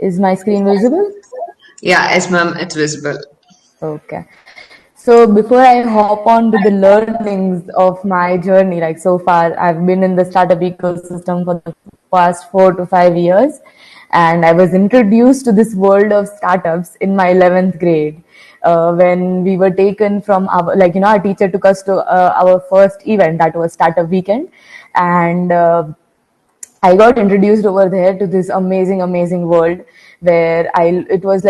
Is my screen visible? Yeah, yes, ma'am, it's visible. Okay. So before I hop on to the learnings of my journey, like so far, I've been in the startup ecosystem for the past 4 to 5 years, and I was introduced to this world of startups in my 11th grade. When we were taken from our, our teacher took us to our first event, that was Startup Weekend, and I got introduced over there to this amazing, amazing world where it was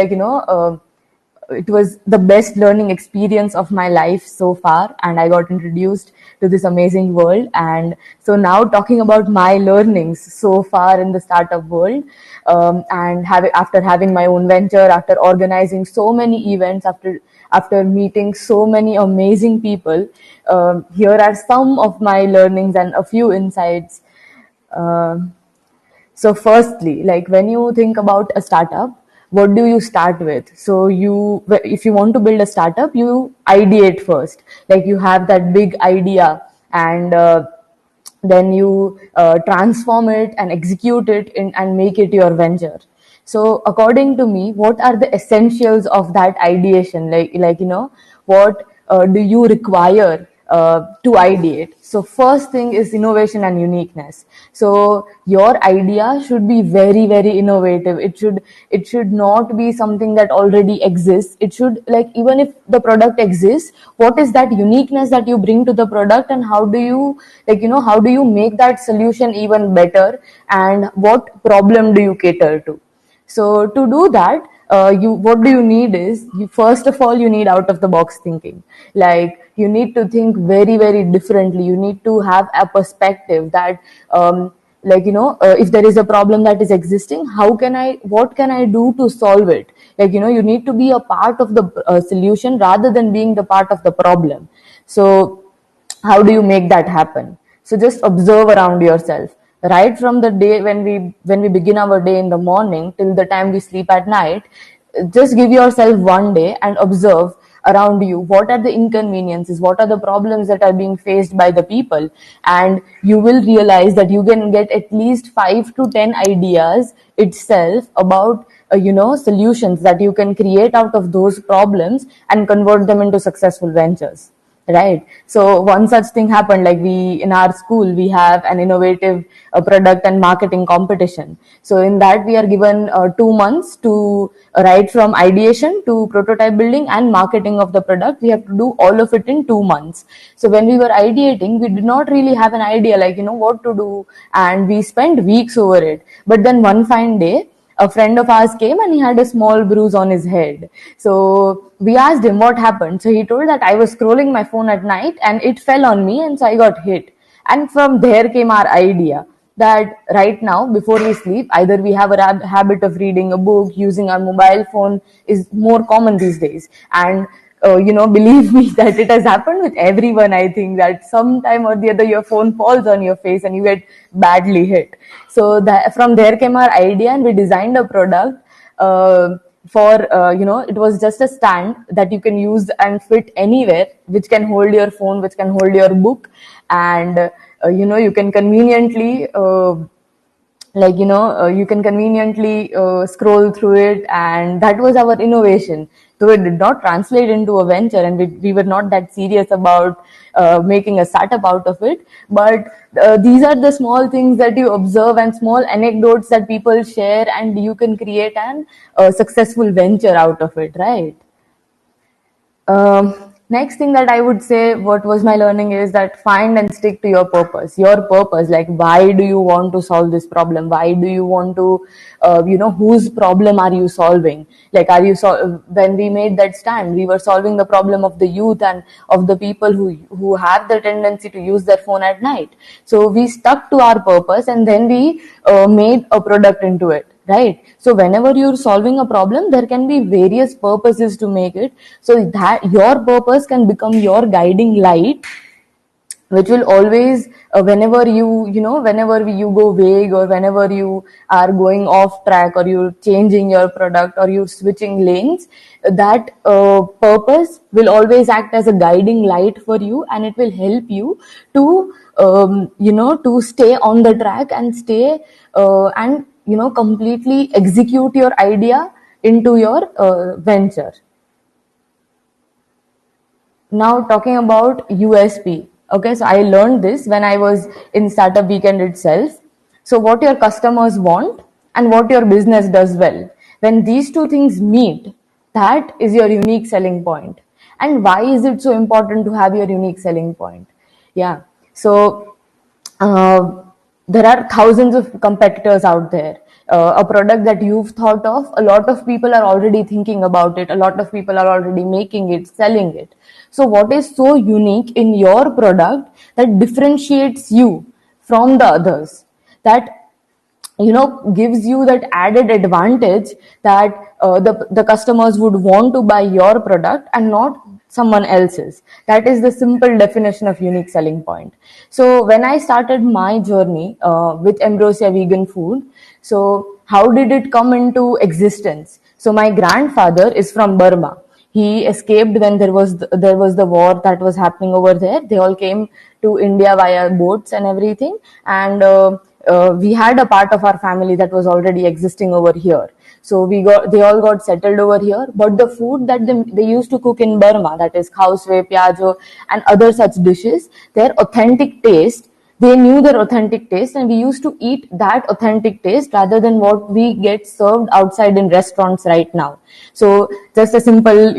it was the best learning experience of my life so far, and I got introduced to this amazing world. And so now, talking about my learnings so far in the startup world, and after having my own venture, after organizing so many events, after meeting so many amazing people, here are some of my learnings and a few insights. um so firstly, like when you think about a startup, what do you start with? So if you want to build a startup, you ideate first. Like you have that big idea, and then you transform it and execute it and make it your venture. So according to me, what are the essentials of that ideation? What do you require to ideate? So first thing is innovation and uniqueness. So your idea should be very, very innovative. It should not be something that already exists. It should, like, even if the product exists, what is that uniqueness that you bring to the product, and how do you, how do you make that solution even better, and what problem do you cater to? So to do that, you what do you need is, you first of all, you need out of the box thinking. Like you need to think very, very differently. You need to have a perspective that, if there is a problem that is existing, what can I do to solve it? You need to be a part of the solution rather than being the part of the problem. So how do you make that happen? So just observe around yourself, right from the day when we begin our day in the morning till the time we sleep at night. Just give yourself one day and observe around you, what are the inconveniences, what are the problems that are being faced by the people, and you will realize that you can get at least 5 to 10 ideas itself about solutions that you can create out of those problems and convert them into successful ventures. Right. So one such thing happened, like we in our school we have an innovative product and marketing competition. So in that we are given 2 months to right from ideation to prototype building and marketing of the product. We have to do all of it in 2 months. So when we were ideating, we did not really have an idea, what to do, and we spent weeks over it. But then one fine day, a friend of ours came and he had a small bruise on his head. So we asked him what happened. So he told that I was scrolling my phone at night and it fell on me, and so I got hit. And from there came our idea that right now, before we sleep, either we have a habit of reading a book, using our mobile phone is more common these days. And believe me, that it has happened with everyone. I think that sometime or the other your phone falls on your face and you get badly hit. So from there came our idea, and we designed a product it was just a stand that you can use and fit anywhere, which can hold your phone, which can hold your book, and you can conveniently you can conveniently scroll through it. And that was our innovation. So it did not translate into a venture, and we were not that serious about making a startup out of it. But these are the small things that you observe and small anecdotes that people share, and you can create an successful venture out of it, right? Next thing that I would say, what was my learning, is that find and stick to your purpose. Your purpose, like why do you want to solve this problem? Why do you want to, whose problem are you solving? Like, when we made that stand, we were solving the problem of the youth and of the people who have the tendency to use their phone at night. So we stuck to our purpose, and then we made a product into it. Right. So whenever you're solving a problem, there can be various purposes to make it. So that your purpose can become your guiding light, which will always, whenever whenever you go vague, or whenever you are going off track, or you're changing your product, or you're switching lanes, that purpose will always act as a guiding light for you, and it will help you to to stay on the track and stay and completely execute your idea into your venture. Now talking about USP. Okay, so I learned this when I was in Startup Weekend itself. So what your customers want and what your business does well. When these two things meet, that is your unique selling point. And why is it so important to have your unique selling point? Yeah. So uh, there are thousands of competitors out there. A product that you've thought of, a lot of people are already thinking about it. A lot of people are already making it, selling it. So, what is so unique in your product that differentiates you from the others? That gives you that added advantage that the customers would want to buy your product and not someone else's. That is the simple definition of unique selling point. So when I started my journey with Ambrosia Vegan Food, so how did it come into existence? So my grandfather is from Burma. He escaped when there was the war that was happening over there. They all came to India via boats and everything, and we had a part of our family that was already existing over here. So they all got settled over here. But the food that they used to cook in Burma, that is khawswe, piajo, and other such dishes, their authentic taste, they knew their authentic taste, and we used to eat that authentic taste rather than what we get served outside in restaurants right now. So just a simple,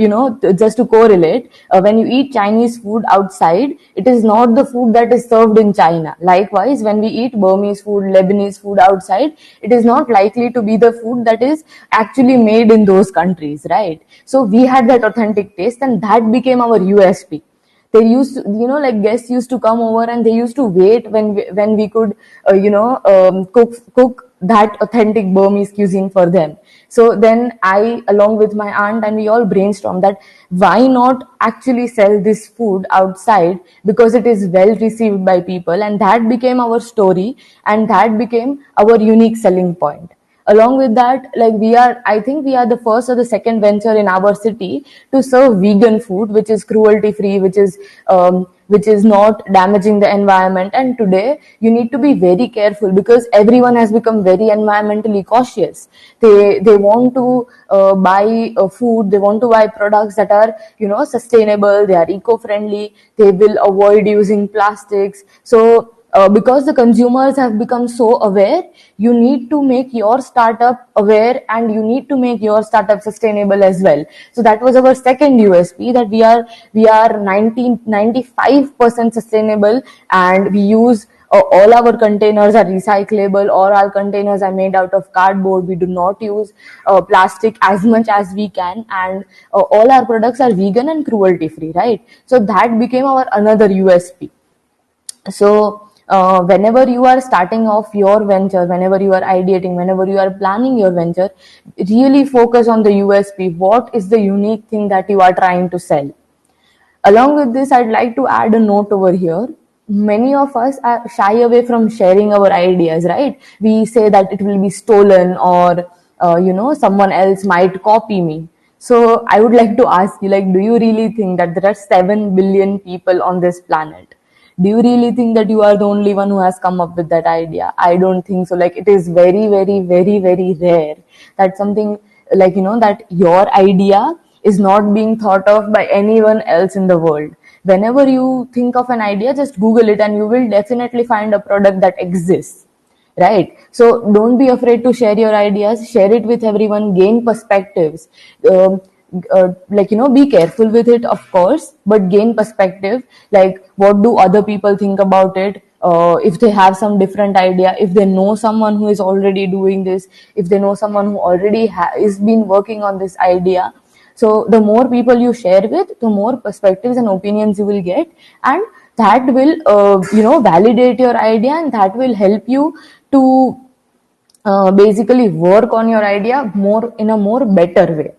just to correlate, when you eat Chinese food outside, it is not the food that is served in China. Likewise, when we eat Burmese food, Lebanese food outside, it is not likely to be the food that is actually made in those countries, right? So we had that authentic taste, and that became our USP. They used to, like guests used to come over, and they used to wait when we could cook that authentic Burmese cuisine for them. So then I, along with my aunt, and we all brainstormed that why not actually sell this food outside, because it is well received by people. And that became our story, and that became our unique selling point. Along with that, like I think we are the first or the second venture in our city to serve vegan food, which is cruelty free, which is not damaging the environment. And today you need to be very careful, because everyone has become very environmentally cautious. They want to buy food, they want to buy products that are sustainable, they are eco friendly, they will avoid using plastics. So because the consumers have become so aware, you need to make your startup aware, and you need to make your startup sustainable as well. So that was our second USP, that we are 95% sustainable, and we use all our containers are recyclable, all our containers are made out of cardboard. We do not use plastic as much as we can, and all our products are vegan and cruelty free, right? So that became our another USP. So whenever you are starting off your venture, whenever you are ideating, whenever you are planning your venture, really focus on the USP. What is the unique thing that you are trying to sell? Along with this, I'd like to add a note over here. Many of us are shy away from sharing our ideas, right? We say that it will be stolen, or someone else might copy me. So I would like to ask you, like, do you really think that there are 7 billion people on this planet? Do you really think that you are the only one who has come up with that idea? I don't think so. Like, it is very, very, very, very rare that something, like, that your idea is not being thought of by anyone else in the world. Whenever you think of an idea, just Google it, and you will definitely find a product that exists, right? So don't be afraid to share your ideas, share it with everyone, gain perspectives. Be careful with it, of course, but gain perspective. Like, what do other people think about it? If they have some different idea, if they know someone who is already doing this, if they know someone who already is been working on this idea. So the more people you share with, the more perspectives and opinions you will get, and that will validate your idea, and that will help you to basically work on your idea more in a more better way.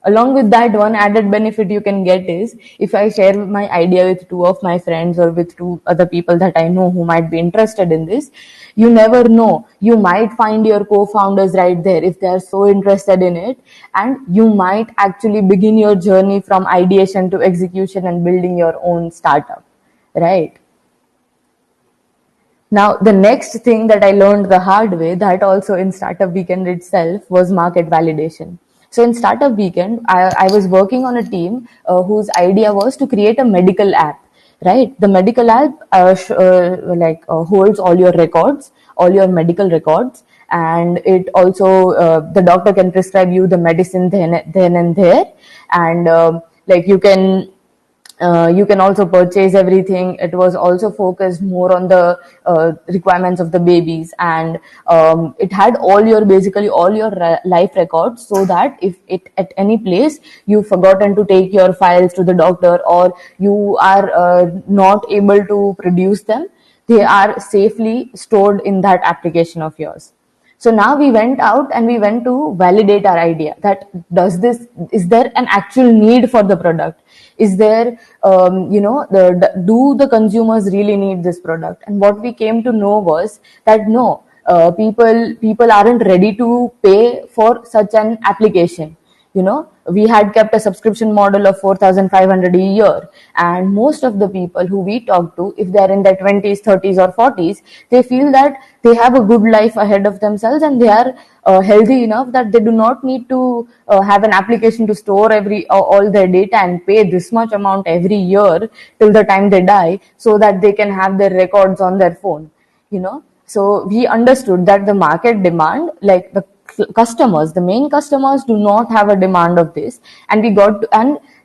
Along with that, one added benefit you can get is, if I share my idea with two of my friends, or with two other people that I know who might be interested in this, you never know, you might find your co-founders right there if they are so interested in it, and you might actually begin your journey from ideation to execution and building your own startup, right? Now, the next thing that I learned the hard way, that also in Startup Weekend itself, was market validation. So in Startup Weekend, I was working on a team whose idea was to create a medical app. Right, the medical app holds all your records, all your medical records, and it also the doctor can prescribe you the medicine then and there, and like you can also purchase everything. It was also focused more on the requirements of the babies, and it had basically all your life records, so that if it at any place you've forgotten to take your files to the doctor, or you are not able to produce them, they are safely stored in that application of yours. So now we went out and we went to validate our idea, that is there an actual need for the product? Is there, do the consumers really need this product? And what we came to know was that no, people aren't ready to pay for such an application. We had kept a subscription model of 4,500 a year, and most of the people who we talk to, if they're in their 20s, 30s, or 40s, they feel that they have a good life ahead of themselves, and they are healthy enough that they do not need to have an application to store all their data and pay this much amount every year till the time they die, so that they can have their records on their phone. So we understood that the market demand, like the main customers do not have a demand of this, and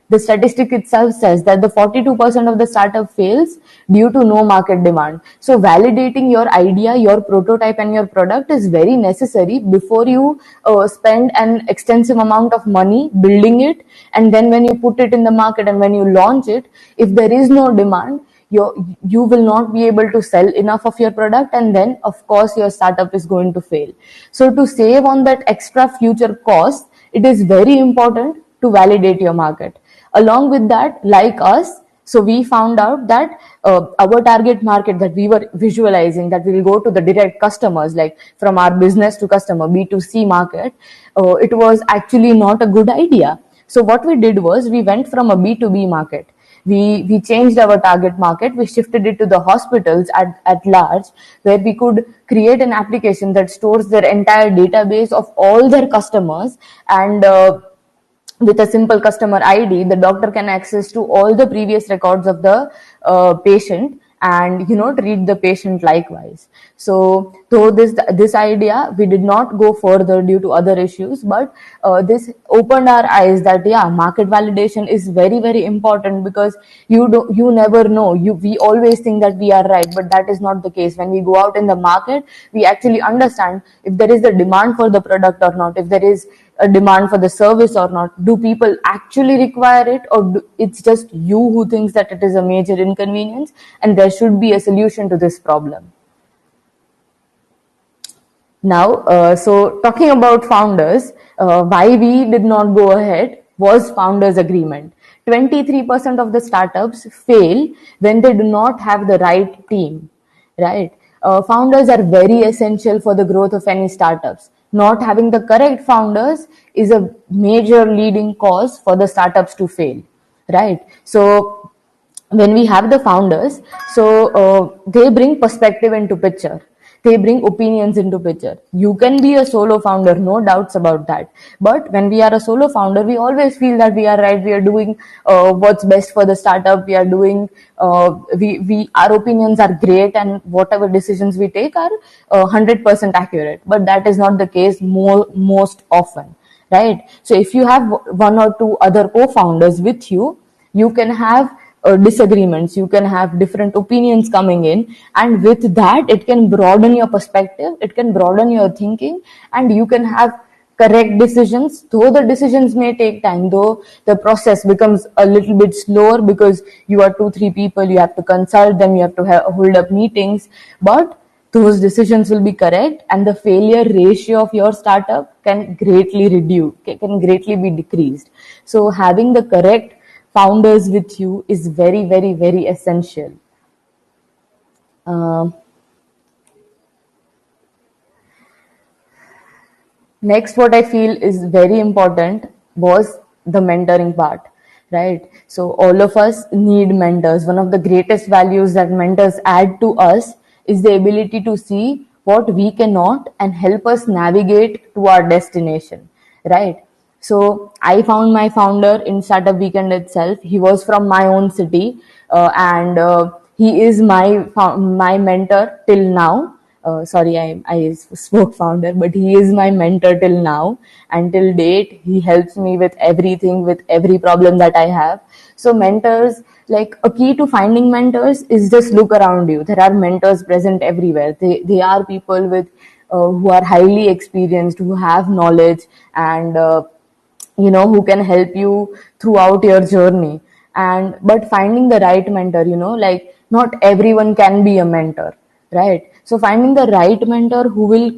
the statistic itself says that the 42% of the startup fails due to no market demand. So validating your idea, your prototype, and your product is very necessary before you spend an extensive amount of money building it, and then when you put it in the market and when you launch it, if there is no demand, you will not be able to sell enough of your product, and then of course your startup is going to fail. So to save on that extra future cost, it is very important to validate your market. Along with that, like us, so we found out that our target market that we were visualizing, that will go to the direct customers, like from our business to customer, B2C market, it was actually not a good idea. So what we did was, we went from a B2B market. We changed our target market. We shifted it to the hospitals at large, where we could create an application that stores their entire database of all their customers, and with a simple customer ID, the doctor can access to all the previous records of the patient, and treat the patient likewise. So though this idea, we did not go further due to other issues, but this opened our eyes that market validation is very, very important, because you never know. We always think that we are right, but that is not the case. When we go out in the market, we actually understand if there is a demand for the product or not, if there is a demand for the service or not. Do people actually require it, or it's just you who thinks that it is a major inconvenience, and there should be a solution to this problem? Now, so talking about founders, why we did not go ahead was founders agreement. 23% of the startups fail when they do not have the right team, right? Founders are very essential for the growth of any startups. Not having the correct founders is a major leading cause for the startups to fail, right? So when we have the founders, so they bring perspective into picture, they bring opinions into picture. You can be a solo founder, no doubts about that, but when we are a solo founder, we always feel that we are right, we are doing what's best for the startup, we are doing we our opinions are great, and whatever decisions we take are 100% accurate. But that is not the case most often, right? So if you have one or two other co-founders with you, you can have disagreements, you can have different opinions coming in, and with that, it can broaden your perspective, it can broaden your thinking, and you can have correct decisions. Though the decisions may take time, though the process becomes a little bit slower, because you are 2-3 people, you have to consult them, you have to hold up meetings, but those decisions will be correct, and the failure ratio of your startup can greatly reduce, can greatly be decreased. So having the correct founders with you is very, very, very essential. Next, what I feel is very important was the mentoring part, right? So all of us need mentors. One of the greatest values that mentors add to us is the ability to see what we cannot and help us navigate to our destination, right? So I found my founder in Startup Weekend itself. He was from my own city, and he is my mentor till now. Sorry, I spoke founder, but he is my mentor till now. And till date, he helps me with everything, with every problem that I have. So mentors, like a key to finding mentors is just look around you. There are mentors present everywhere. They are people with who are highly experienced, who have knowledge, and who can help you throughout your journey. And but finding the right mentor, like not everyone can be a mentor, right? So finding the right mentor who will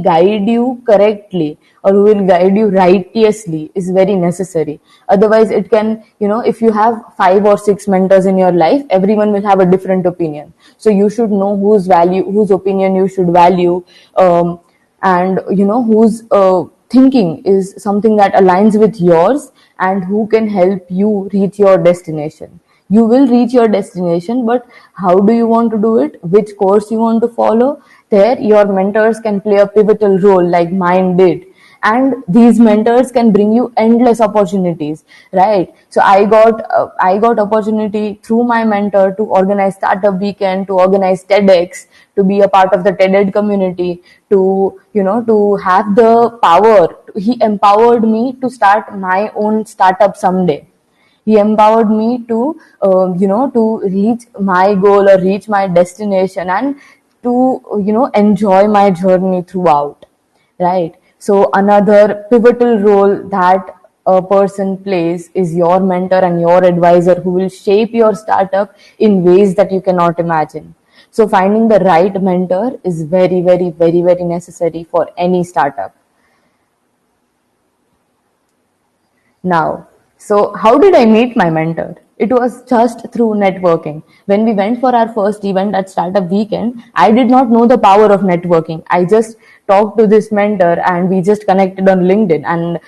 guide you correctly, or who will guide you righteously, is very necessary. Otherwise it can, if you have 5 or 6 mentors in your life, everyone will have a different opinion. So you should know whose opinion you should value, and whose thinking is something that aligns with yours, and who can help you reach your destination. You will reach your destination, but how do you want to do it, which course you want to follow, there your mentors can play a pivotal role, like mine did. And these mentors can bring you endless opportunities, right? So I got opportunity through my mentor to organize Startup Weekend, to organize TEDx, to be a part of the TED community, to have the power. He empowered me to start my own startup someday. He empowered me to reach my goal or reach my destination, and to enjoy my journey throughout, right? So another pivotal role that a person plays is your mentor and your advisor, who will shape your startup in ways that you cannot imagine. So finding the right mentor is very, very, very, very necessary for any startup. Now, so how did I meet my mentor? It was just through networking. When we went for our first event at Startup Weekend, I did not know the power of networking. I just talked to this mentor and we just connected on LinkedIn. And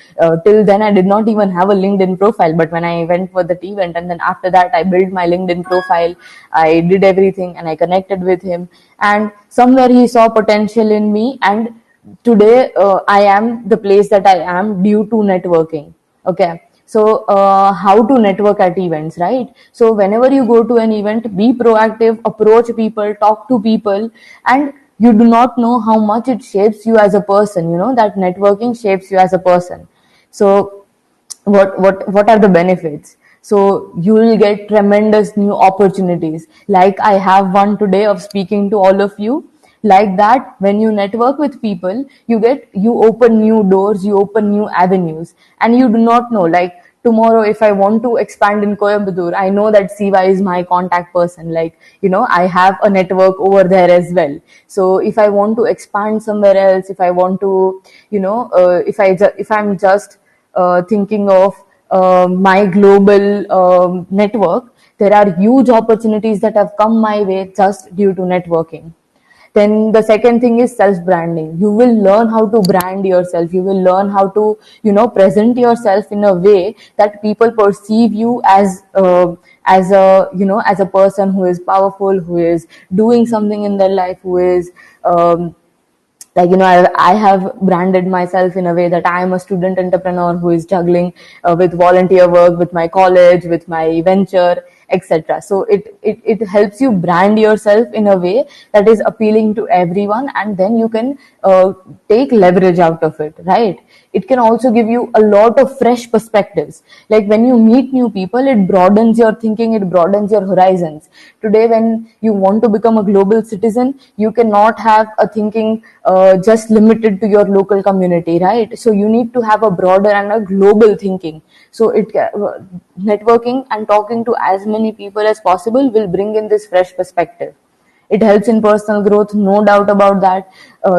till then, I did not even have a LinkedIn profile. But when I went for that event, and then after that, I built my LinkedIn profile, I did everything and I connected with him. And somewhere he saw potential in me. And today, I am the place that I am due to networking. Okay. So how to network at events, right? So whenever you go to an event, be proactive, approach people, talk to people, and you do not know how much it shapes you as a person. That networking shapes you as a person. So what are the benefits? So you will get tremendous new opportunities, like I have one today of speaking to all of you. Like that, when you network with people, you open new doors, you open new avenues, and you do not know, like tomorrow if I want to expand in Coimbatore, I know that Siva is my contact person. Like, I have a network over there as well. So if I want to expand somewhere else, if I want to, if I'm just thinking of my global network, there are huge opportunities that have come my way just due to networking. Then the second thing is self branding. You will learn how to brand yourself. You will learn how to, present yourself in a way that people perceive you as a person who is powerful, who is doing something in their life, who is, I have branded myself in a way that I am a student entrepreneur who is juggling with volunteer work, with my college, with my venture, etc. So it helps you brand yourself in a way that is appealing to everyone, and then you can take leverage out of it, right? It can also give you a lot of fresh perspectives. Like when you meet new people, it broadens your thinking, it broadens your horizons. Today, when you want to become a global citizen, you cannot have a thinking just limited to your local community, right? So you need to have a broader and a global thinking. So networking and talking to as many people as possible will bring in this fresh perspective. It helps in personal growth, no doubt about that.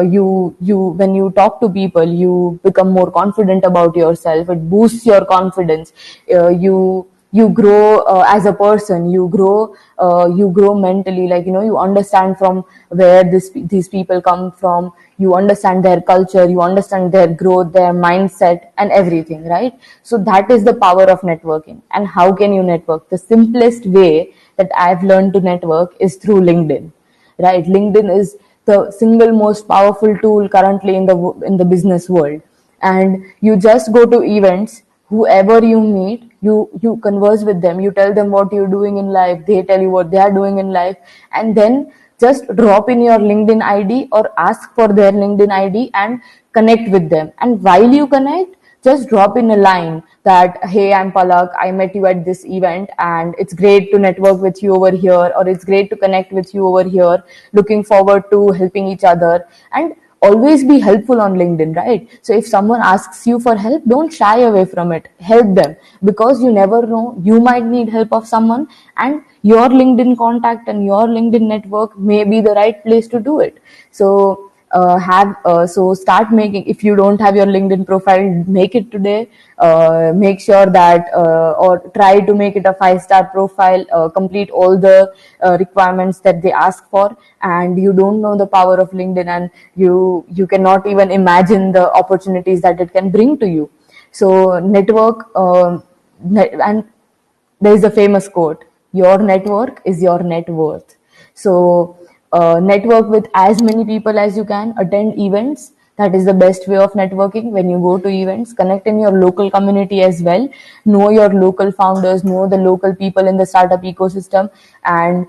You when you talk to people, you become more confident about yourself. It boosts your confidence. You grow as a person. You grow mentally. Like you understand from where these people come from. You understand their culture. You understand their growth, their mindset, and everything. Right. So that is the power of networking. And how can you network? The simplest way that I've learned to network is through LinkedIn. right? LinkedIn is the single most powerful tool currently in the business world. And you just go to events, whoever you meet, you converse with them, you tell them what you're doing in life, they tell you what they are doing in life, and then just drop in your LinkedIn ID or ask for their LinkedIn ID and connect with them. And while you connect, just drop in a line that, hey, I'm Palak, I met you at this event and it's great to network with you over here, or it's great to connect with you over here, looking forward to helping each other. And always be helpful on LinkedIn, right? So if someone asks you for help, don't shy away from it, help them, because you never know, you might need help of someone, and your LinkedIn contact and your LinkedIn network may be the right place to do it. So start making, if you don't have your LinkedIn profile, make it today. Make sure that or try to make it a 5-star profile, complete all the requirements that they ask for. And you don't know the power of LinkedIn, and you cannot even imagine the opportunities that it can bring to you. So network, and there is a famous quote, your network is your net worth. So network with as many people as you can, attend events. That is the best way of networking. When you go to events, connect in your local community as well, know your local founders, know the local people in the startup ecosystem, and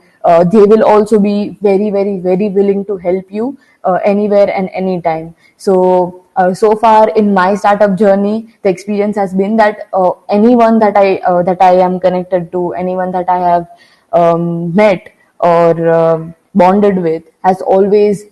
they will also be very, very, very willing to help you anywhere and anytime. So far in my startup journey, the experience has been that anyone that I am connected to, anyone that I have met or bonded with, has always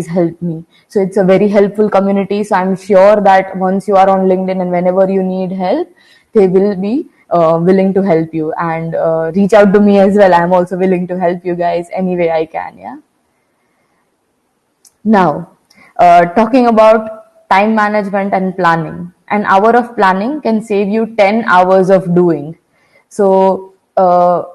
helped me. So it's a very helpful community. So I'm sure that once you are on LinkedIn and whenever you need help, they will be willing to help you, and reach out to me as well. I'm also willing to help you guys any way I can. Yeah. Now, talking about time management and planning. An hour of planning can save you 10 hours of doing. So,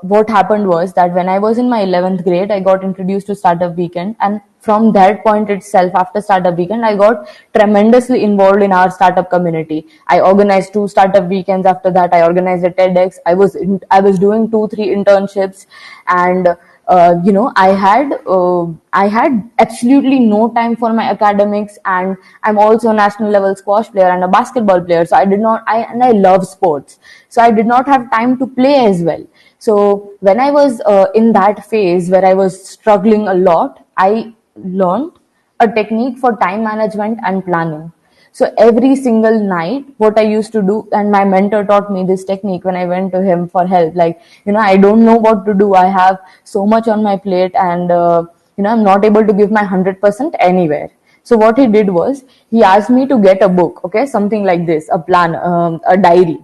what happened was that when I was in my 11th grade, I got introduced to Startup Weekend. And from that point itself, after Startup Weekend, I got tremendously involved in our startup community. I organized 2 startup weekends. After that, I organized a TEDx. I was doing 2-3 internships, and I had absolutely no time for my academics, and I'm also a national level squash player and a basketball player. So I love sports. So I did not have time to play as well. So when I was in that phase where I was struggling a lot, I learned a technique for time management and planning. So every single night, what I used to do, and my mentor taught me this technique when I went to him for help. Like, I don't know what to do. I have so much on my plate, and I'm not able to give my 100% anywhere. So what he did was, he asked me to get a book, okay, something like this, a plan, a diary.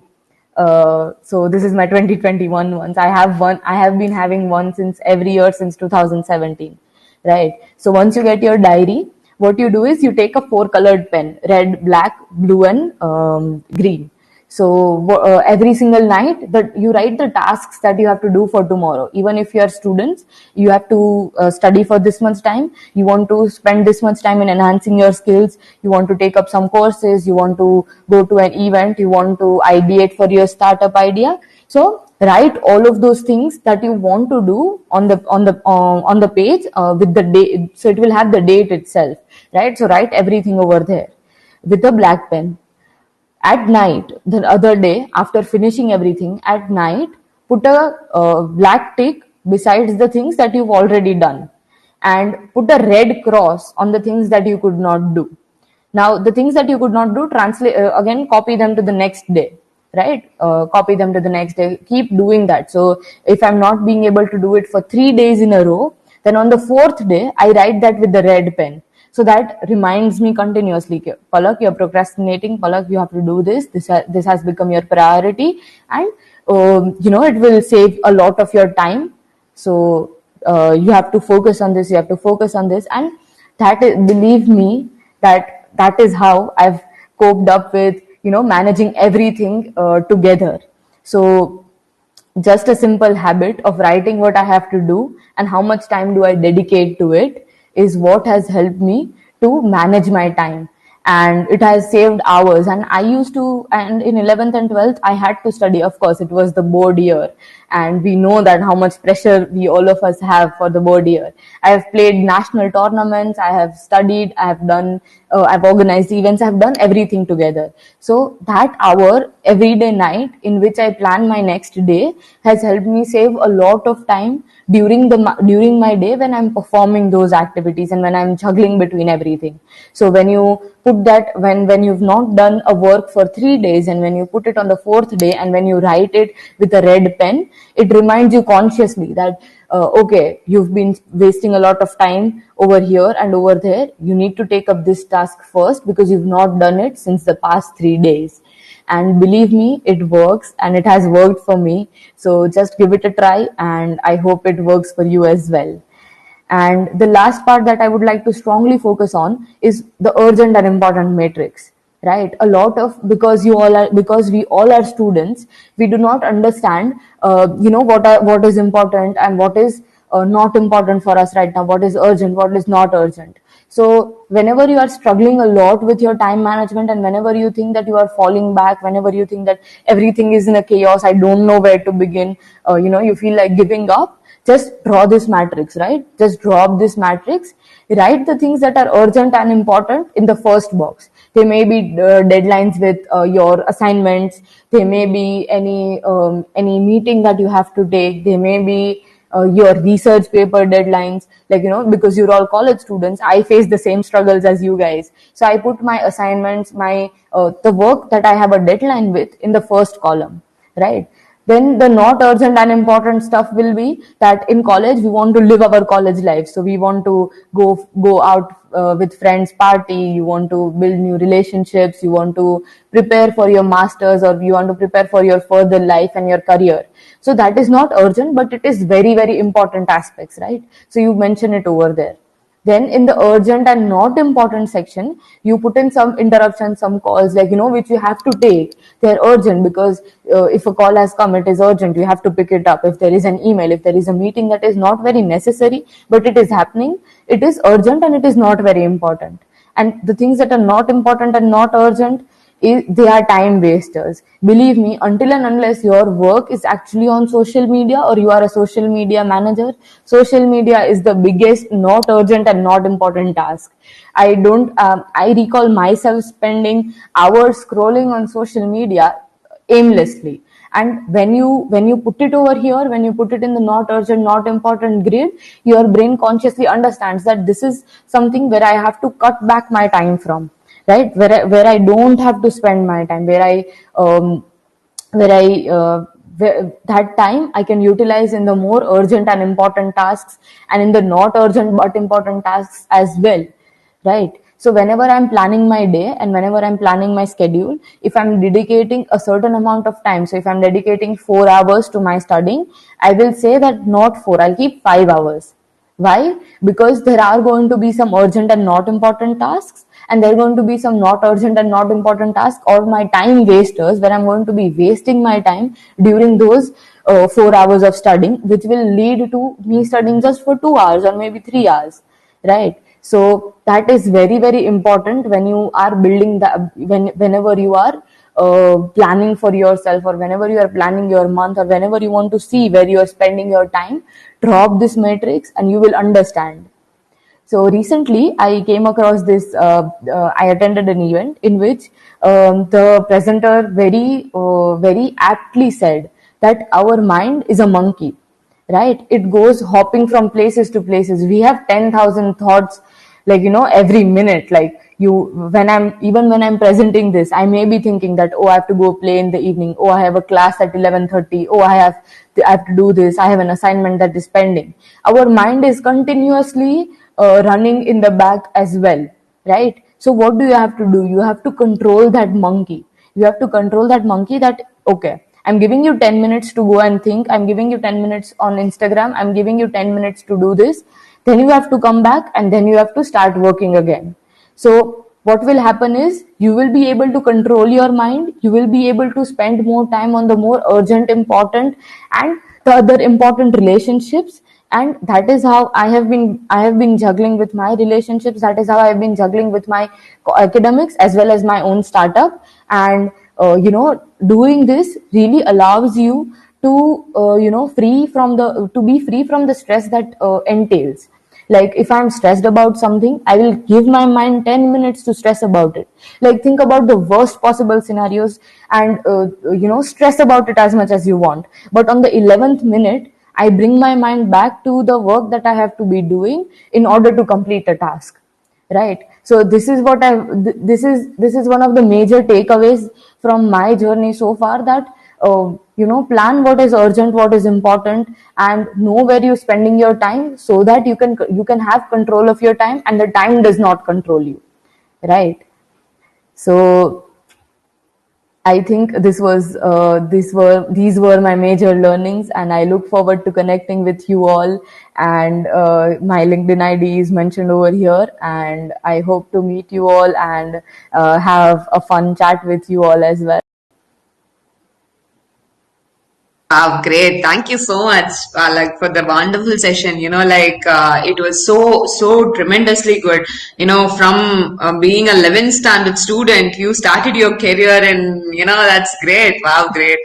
So this is my 2021 ones. I have one. I have been having one since every year since 2017, right? So once you get your diary, what you do is you take a 4-colored pen: red, black, blue, and green. So every single night, that you write the tasks that you have to do for tomorrow. Even if you are students, you have to study for this much time. You want to spend this much time in enhancing your skills. You want to take up some courses. You want to go to an event. You want to ideate for your startup idea. So write all of those things that you want to do on the page with the date. So it will have the date itself, right? So write everything over there with a black pen. At night, the other day, after finishing everything, at night, put a black tick besides the things that you've already done, and put a red cross on the things that you could not do. Now, the things that you could not do, translate again, copy them to the next day, right? Copy them to the next day. Keep doing that. So if I'm not being able to do it for 3 days in a row, then on the 4th day, I write that with the red pen. So that reminds me continuously, Palak, you're procrastinating. Palak, you have to do this. This has become your priority, and it will save a lot of your time. So you have to focus on this. You have to focus on this, and that is, believe me, that is how I've coped up with managing everything together. So just a simple habit of writing what I have to do and how much time do I dedicate to it is what has helped me to manage my time. And it has saved hours. And I used to, and in 11th and 12th, I had to study. Of course, it was the board year. and we know that how much pressure we all of us have for the board year. I have played national tournaments, I have studied, I have done, I've organized events, I've done everything together. So that hour every day night in which I plan my next day has helped me save a lot of time during my day when I'm performing those activities and when I'm juggling between everything. So when you put that, when you've not done a work for 3 days, and when you put it on the fourth day, and when you write it with a red pen, it reminds you consciously that okay, you've been wasting a lot of time over here and over there. You need to take up this task first because you've not done it since the past 3 days. And believe me, it works, and it has worked for me. So just give it a try, and I hope it works for you as well. And the last part that I would like to strongly focus on is the urgent and important matrix. Right, a lot of, because we all are students, we do not understand what is important and what is not important for us right now, what is urgent, what is not urgent. So whenever you are struggling a lot with your time management, and whenever you think that you are falling back, whenever you think that everything is in a chaos, I don't know where to begin, you feel like giving up, just draw this matrix, right? Just draw up this matrix. Write the things that are urgent and important in the first box. They may be deadlines with your assignments. They may be any meeting that you have to take. They may be your research paper deadlines. Like, because you're all college students, I face the same struggles as you guys. So I put my assignments, the work that I have a deadline with, in the first column, right? Then the not urgent and important stuff will be that in college we want to live our college life. So we want to go out with friends, party. You want to build new relationships. You want to prepare for your masters, or you want to prepare for your further life and your career. So that is not urgent, but it is very, very important aspects, right? So you mention it over there. Then in the urgent and not important section, you put in some interruptions, some calls, like, which you have to take. They're urgent because if a call has come, it is urgent. You have to pick it up. If there is an email, if there is a meeting that is not very necessary, but it is happening, it is urgent and it is not very important. And the things that are not important and not urgent, they are time wasters. Believe me, until and unless your work is actually on social media, or you are a social media manager, social media is the biggest not urgent and not important task. I recall myself spending hours scrolling on social media aimlessly. And when you put it over here, when you put it in the not urgent, not important grid, your brain consciously understands that this is something where I have to cut back my time from, right? Where I don't have to spend my time, where that time I can utilize in the more urgent and important tasks, and in the not urgent but important tasks as well, right? So whenever I'm planning my day and whenever I'm planning my schedule, if I'm dedicating a certain amount of time, so if I'm dedicating 4 hours to my studying, I will say that not 4, I'll keep 5 hours. Why? Because there are going to be some urgent and not important tasks, and there are going to be some not urgent and not important tasks, or my time wasters, where I'm going to be wasting my time during those 4 hours of studying, which will lead to me studying just for 2 hours or maybe 3 hours, right? So that is very, very important when you are building whenever you are planning for yourself, or whenever you are planning your month, or whenever you want to see where you are spending your time. Drop this matrix and you will understand. So recently, I came across this. I attended an event in which the presenter very aptly said that our mind is a monkey, right? It goes hopping from places to places. We have 10,000 thoughts, like, every minute. Like, when I'm presenting this, I may be thinking that, oh, I have to go play in the evening. Oh, I have a class at 11:30. Oh, I have to do this. I have an assignment that is pending. Our mind is continuously running in the back as well, right? So what do you have to do? You have to control that monkey. You have to control that monkey, that, okay, I'm giving you 10 minutes to go and think. I'm giving you 10 minutes on Instagram. I'm giving you 10 minutes to do this. Then you have to come back, and then you have to start working again. So what will happen is, you will be able to control your mind. You will be able to spend more time on the more urgent, important, and the other important relationships. And that is how I have been juggling with my relationships. That is how I've been juggling with my academics as well as my own startup. And doing this really allows you to be free from the stress that entails. Like if I'm stressed about something, I will give my mind 10 minutes to stress about it. Like think about the worst possible scenarios and stress about it as much as you want, but on the 11th minute I bring my mind back to the work that I have to be doing in order to complete a task, right? So this is what I this is one of the major takeaways from my journey so far, that plan what is urgent, what is important, and know where you're spending your time, so that you can have control of your time and the time does not control you, right? So I think these were my major learnings, and I look forward to connecting with you all. And my LinkedIn ID is mentioned over here, and I hope to meet you all and have a fun chat with you all as well. Wow, great. Thank you so much, Palak, for the wonderful session. It was so tremendously good. From being a 11th standard student, you started your career, and, that's great. Wow, great.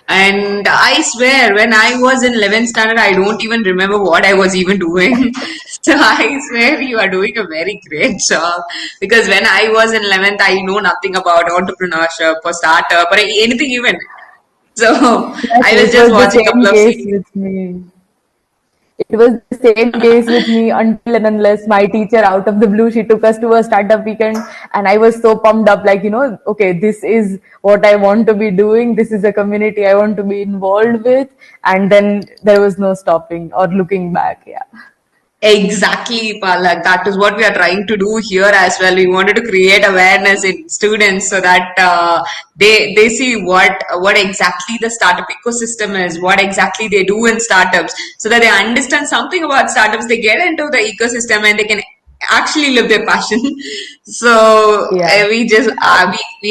And I swear, when I was in 11th standard, I don't even remember what I was even doing. So I swear you are doing a very great job. Because when I was in 11th, I know nothing about entrepreneurship or startup or anything even. So Yes, I was it just was the watching a same couple of case series. with me. It was the same case with me until and unless my teacher, out of the blue, she took us to a startup weekend, and I was so pumped up, like, okay, this is what I want to be doing. This is a community I want to be involved with. And then there was no stopping or looking back. Yeah. Exactly, Palak. That is what we are trying to do here as well. We wanted to create awareness in students so that they see what exactly the startup ecosystem is, what exactly they do in startups, so that they understand something about startups. They get into the ecosystem and they can actually live their passion. So Yeah. we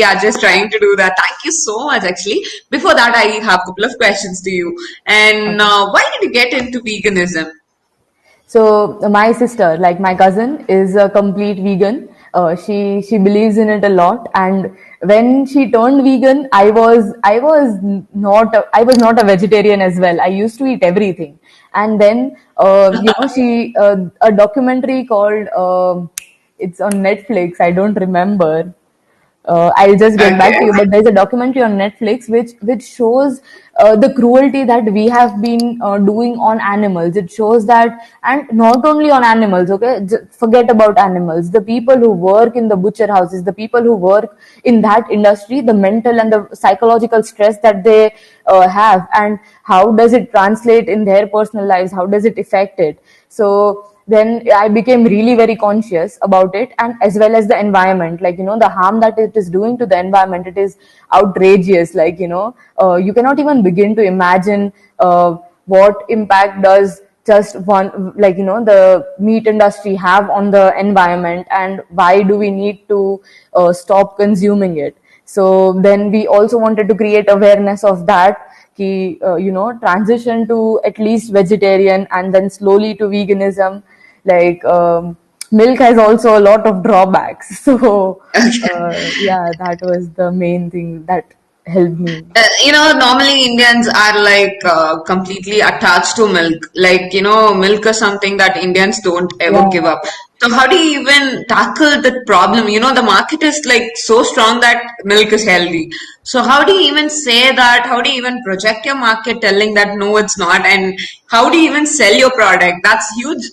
are just trying to do that. Thank you so much. Actually, before that, I have a couple of questions to you. And Okay. why did you get into veganism? So my sister, like my cousin, is a complete vegan. She believes in it a lot, and when she turned vegan, I was not a vegetarian as well. I used to eat everything, and then she a documentary called it's on Netflix. I don't remember. I'll just get back Okay. to you. But there's a documentary on Netflix which shows the cruelty that we have been doing on animals. It shows that, and not only on animals. Okay, forget about animals. The people who work in the butcher houses, the people who work in that industry, the mental and the psychological stress that they have, and how does it translate in their personal lives? How does it affect it? So then I became really very conscious about it, and as well as the environment, like the harm that it is doing to the environment. It is outrageous. Like you cannot even begin to imagine what impact does just one, like the meat industry have on the environment, and why do we need to stop consuming it. So then we also wanted to create awareness of that, transition to at least vegetarian and then slowly to veganism. Like milk has also a lot of drawbacks. So yeah, that was the main thing that helped me. Normally Indians are like completely attached to milk. Like, milk is something that Indians don't ever Yeah. give up. So how do you even tackle that problem? The market is like so strong that milk is healthy. So how do you even say that? How do you even project your market telling that no, it's not? And how do you even sell your product? That's huge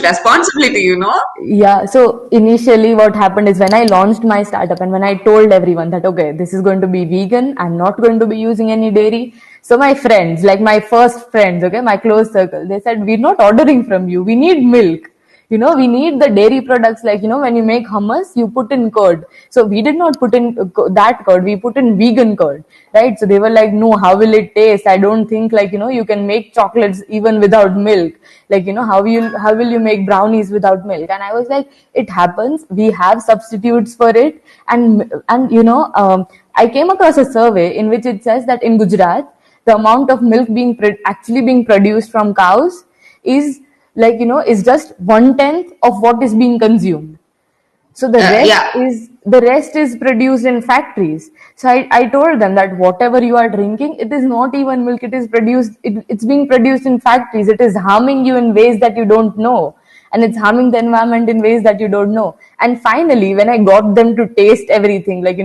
responsibility. Yeah, so initially what happened is, when I launched my startup and when I told everyone that, okay, this is going to be vegan, I'm not going to be using any dairy. So my friends, like my first friends, okay, my close circle, they said, we're not ordering from you. We need milk. We need the dairy products, like, when you make hummus, you put in curd. So we did not put in that curd, we put in vegan curd, right? So they were like, no, how will it taste? I don't think, like, you can make chocolates even without milk. Like, how will you make brownies without milk? And I was like, it happens. We have substitutes for it. And I came across a survey in which it says that in Gujarat, the amount of milk actually being produced from cows is, like, is just 1/10 of what is being consumed. So the rest Yeah. is the rest is produced in factories. So I told them that whatever you are drinking, it is not even milk, it's being produced in factories. It is harming you in ways that you don't know, and it's harming the environment in ways that you don't know. And finally, when I got them to taste everything, like,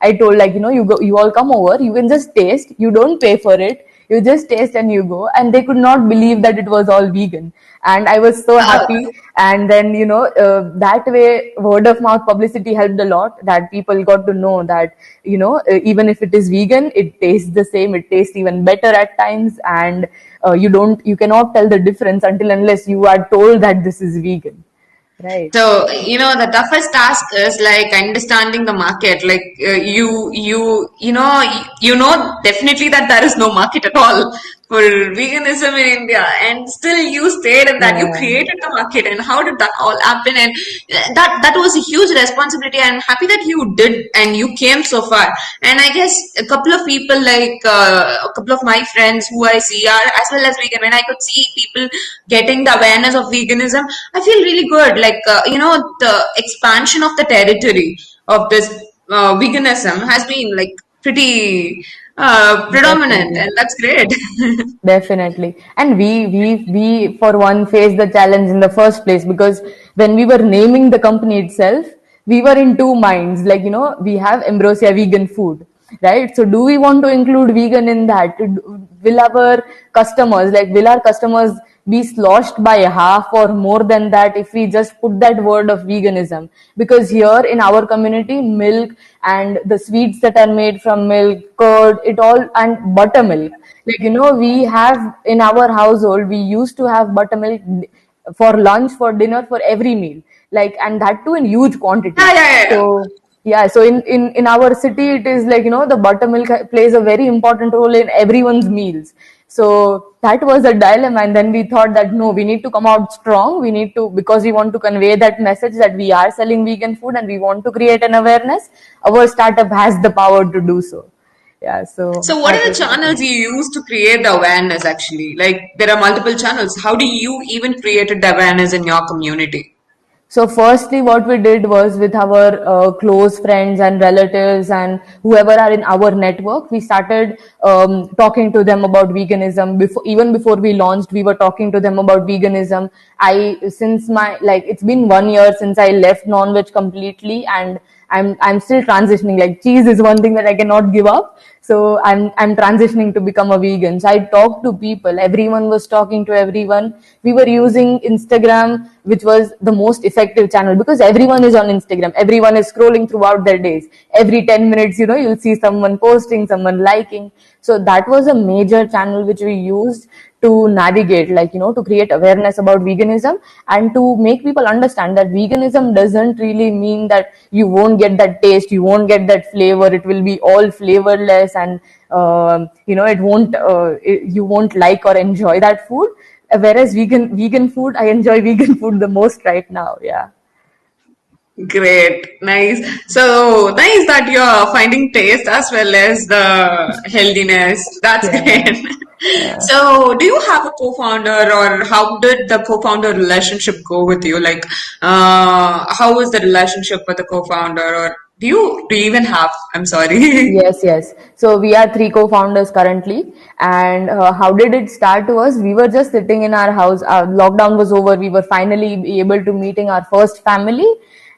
I told, like, you all come over, you can just taste, you don't pay for it, you just taste and you go. And they could not believe that it was all vegan, and I was so happy. And then, that way, word of mouth publicity helped a lot, that people got to know that, even if it is vegan, it tastes the same, it tastes even better at times. And you cannot tell the difference until unless you are told that this is vegan, right? So, the toughest task is like understanding the market. Like definitely that there is no market at all for veganism in India, and still you stayed in that. You Yeah, created the market, and how did that all happen? And that was a huge responsibility. I'm happy that you did, and you came so far. And I guess a couple of people, like a couple of my friends who I see are as well as vegan. When I could see people getting the awareness of veganism, I feel really good. Like, the expansion of the territory of this veganism has been like pretty predominant, definitely. and that's great. Definitely. And we for one faced the challenge in the first place, because when we were naming the company itself, we were in two minds. Like, we have Ambrosia Vegan Food, right? So do we want to include vegan in that? Will our customers be sloshed by half or more than that if we just put that word of veganism? Because here in our community, milk and the sweets that are made from milk, curd, it all, and buttermilk, like, we have in our household, we used to have buttermilk for lunch, for dinner, for every meal, like, and that too in huge Yeah, quantities. yeah, yeah, yeah. So yeah, so in our city, it is like, the buttermilk plays a very important role in everyone's meals. So that was a dilemma, and then we thought that no, we need to come out strong. We need to, because we want to convey that message that we are selling vegan food and we want to create an awareness. Our startup has the power to do so. Yeah, so So, what that are the was the channels thing. you use to create the awareness actually? Like, there are multiple channels. How do you even created the awareness in your community? So, firstly, what we did was, with our close friends and relatives and whoever are in our network, we started talking to them about veganism. Even before we launched, we were talking to them about veganism. It's been 1 year since I left non-veg completely, and I'm still transitioning. Like, cheese is one thing that I cannot give up. So I'm transitioning to become a vegan. So I talked to people. Everyone was talking to everyone. We were using Instagram, which was the most effective channel, because everyone is on Instagram. Everyone is scrolling throughout their days. Every 10 minutes, you'll see someone posting, someone liking. So that was a major channel which we used to navigate, like, to create awareness about veganism, and to make people understand that veganism doesn't really mean that you won't get that taste, you won't get that flavor, it will be all flavorless, and you won't like or enjoy that food. Whereas vegan food, I enjoy vegan food the most right now. Yeah. Great, nice. So nice that you're finding taste as well as the healthiness. That's Yeah. great. Yeah. So, do you have a co-founder, or how did the co-founder relationship go with you? Like, how was the relationship with the co-founder, or do you even have? I'm sorry. Yes, yes. So we are three co-founders currently, and how did it start to us? We were just sitting in our house. Our lockdown was over. We were finally able to meeting our first family,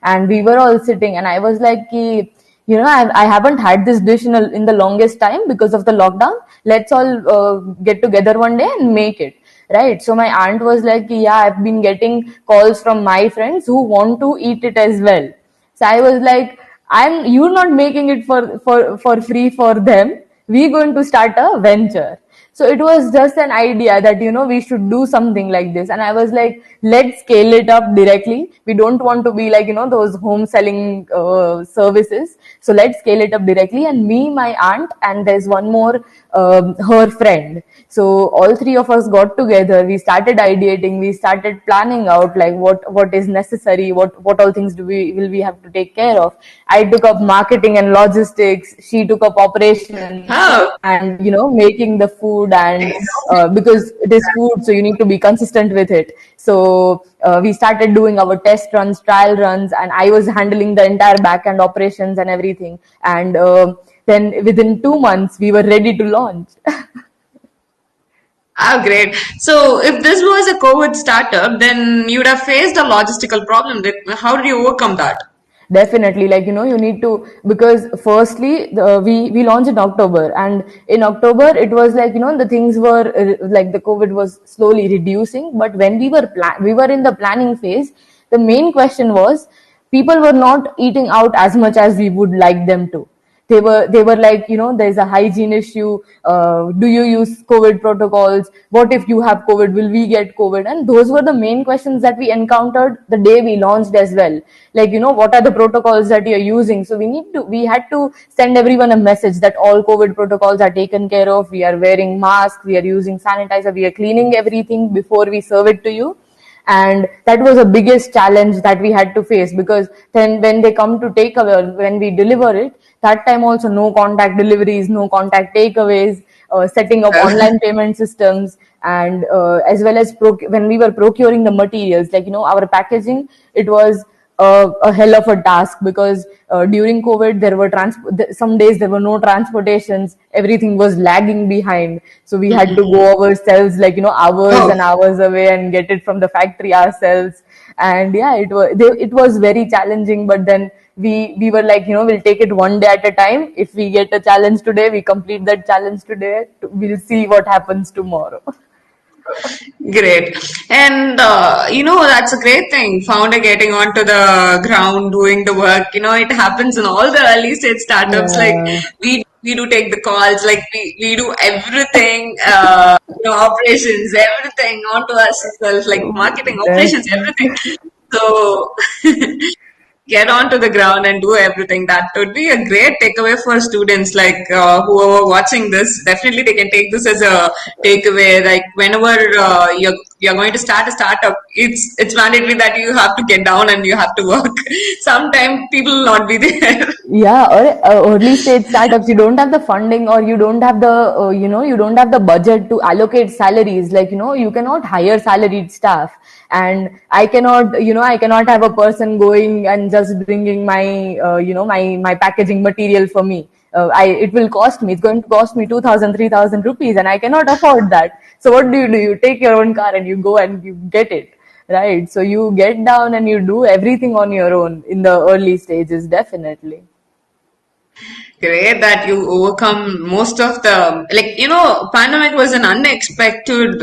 and we were all sitting. And I was like, "Ki, I haven't had this dish in the longest time because of the lockdown. Let's all get together one day and make it." Right. So my aunt was like, "Yeah, I've been getting calls from my friends who want to eat it as well." So I was like, you're not making it for free for them. We're going to start a venture. So it was just an idea that, we should do something like this. And I was like, let's scale it up directly. We don't want to be like, those home selling services. So let's scale it up directly. And me, my aunt, and there's one more, her friend. So all three of us got together. We started ideating. We started planning out like what is necessary, what all things will we have to take care of. I took up marketing and logistics. She took up operations Oh, and, making the food. food, and because it is food, so you need to be consistent with it. So we started doing our test runs, trial runs, and I was handling the entire back end operations and everything. And then within 2 months, we were ready to launch. Ah, great. So, if this was a COVID startup, then you would have faced a logistical problem. How did you overcome that? Definitely, like you need to, because firstly we launched in October, and in October it was like the things were like the COVID was slowly reducing. But when we were in the planning phase, the main question was people were not eating out as much as we would like them to. They were like, there's a hygiene issue. Do you use COVID protocols? What if you have COVID? Will we get COVID? And those were the main questions that we encountered the day we launched as well. Like, what are the protocols that you're using? So we had to send everyone a message that all COVID protocols are taken care of. We are wearing masks, we are using sanitizer, we are cleaning everything before we serve it to you. And that was the biggest challenge that we had to face, because then when they come to take away, when we deliver it, that time also no contact deliveries, no contact takeaways, setting up online payment systems, and as well as when we were procuring the materials, like our packaging, it was a hell of a task, because during COVID there were some days there were no transportations, everything was lagging behind, so we had to go ourselves, like hours and hours away, and get it from the factory ourselves. And yeah, it was very challenging, but then we were like, we'll take it one day at a time. If we get a challenge today, we complete that challenge today. We'll see what happens tomorrow. Great. And, that's a great thing. Founder getting onto the ground, doing the work. It happens in all the early stage startups. Like, Yeah. we do take the calls, like, we do everything, operations, everything onto ourselves, like marketing, operations, everything. Definitely. So, get onto the ground and do everything. That would be a great takeaway for students, like who are watching this. Definitely they can take this as a takeaway. Like whenever you're going to start a startup, it's mandatory that you have to get down and you have to work. Sometimes people will not be there. Yeah, or early stage startups, you don't have the funding, or you don't have you don't have the budget to allocate salaries. Like, you cannot hire salaried staff. And I cannot have a person going and just bringing my packaging material for me. It will cost me, it's going to cost me 2,000, 3,000 rupees, and I cannot afford that. So what do? You take your own car and you go and you get it. Right. So you get down and you do everything on your own in the early stages, definitely. Great that you overcome most of the, like, pandemic was an unexpected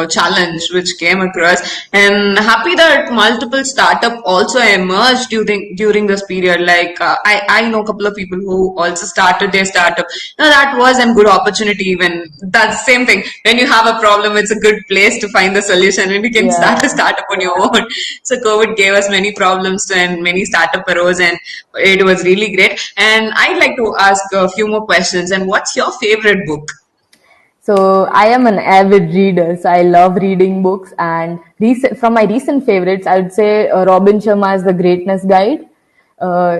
challenge which came across, and happy that multiple startup also emerged during this period. Like I know a couple of people who also started their startup. That was a good opportunity. When that's the same thing, when you have a problem, it's a good place to find the solution, and you can start a Yeah. startup on your own. So COVID gave us many problems and many startup arose, and it was really great. And I'd like to ask a few more questions. And what's your favorite book? So I am an avid reader, so I love reading books. And from my recent favorites, I would say Robin Sharma's The Greatness Guide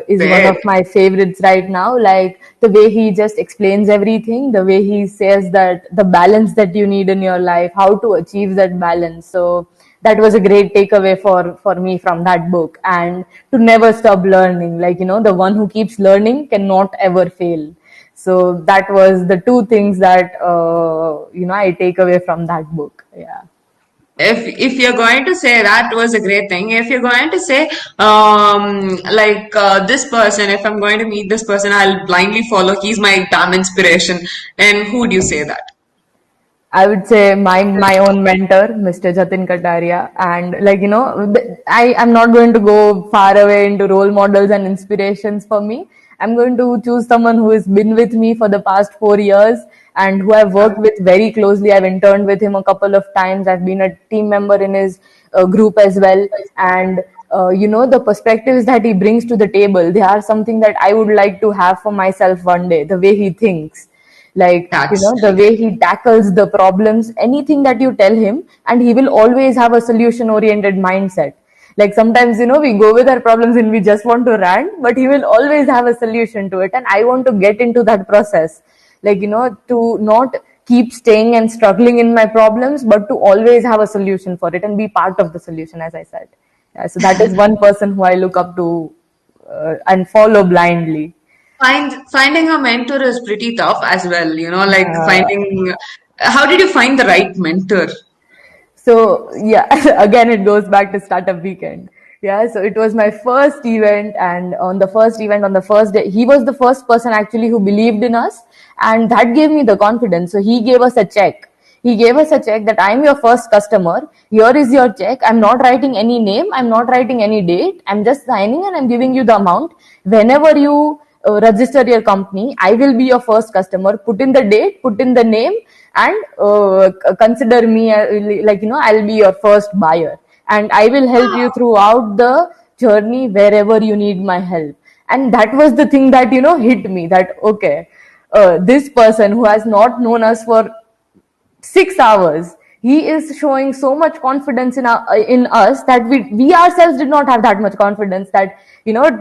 is one of Great. my favorites right now. Like the way he just explains everything, the way he says that the balance that you need in your life, how to achieve that balance. So that was a great takeaway for me from that book. And to never stop learning. Like, the one who keeps learning cannot ever fail. So that was the two things that I take away from that book. Yeah. If you're going to say that was a great thing, if you're going to say like this person, if I'm going to meet this person, I'll blindly follow. He's my damn inspiration. And who would you say that? I would say my own mentor, Mr. Jatin Kataria, and like I'm not going to go far away into role models and inspirations for me. I'm going to choose someone who has been with me for the past 4 years and who I've worked with very closely. I've interned with him a couple of times. I've been a team member in his group as well, and the perspectives that he brings to the table, they are something that I would like to have for myself one day. The way he thinks, like That's the way he tackles the problems, anything that you tell him, and he will always have a solution oriented mindset. Like sometimes we go with our problems and we just want to rant, but he will always have a solution to it, and I want to get into that process. Like to not keep staying and struggling in my problems, but to always have a solution for it and be part of the solution, as I said. Yeah, so that is one person who I look up to and follow blindly. Finding a mentor is pretty tough as well, like Uh, finding. How did you find the right mentor? So yeah, again it goes back to startup weekend. Yeah, so it was my first event, and on the first event, on the first day, he was the first person actually who believed in us, and that gave me the confidence. So he gave us a check. He gave us a check that I'm your first customer. Here is your check. I'm not writing any name. I'm not writing any date. I'm just signing and I'm giving you the amount. Whenever you register your company, I will be your first customer. Put in the date, put in the name, and consider me like, I'll be your first buyer, and I will help you throughout the journey wherever you need my help. And that was the thing that hit me, that okay, this person who has not known us for 6 hours, he is showing so much confidence in us that we ourselves did not have that much confidence, that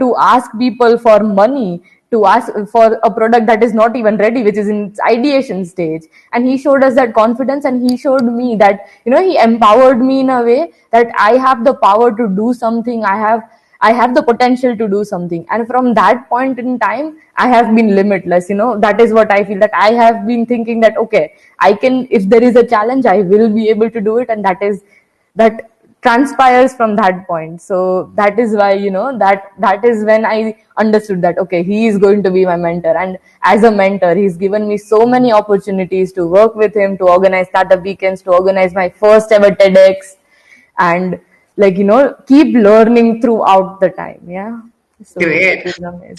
to ask people for money, to ask for a product that is not even ready, which is in its ideation stage. And he showed us that confidence, and he showed me that he empowered me in a way that I have the power to do something. I have the potential to do something. And from that point in time, I have been limitless. That is what I feel, that I have been thinking that, okay, I can, if there is a challenge, I will be able to do it. And that transpires from that point. So that is why, that is when I understood that, okay, he is going to be my mentor. And as a mentor, he's given me so many opportunities to work with him, to organize startup weekends, to organize my first ever TEDx, and like keep learning throughout the time. Yeah, so Great. it is So amazing.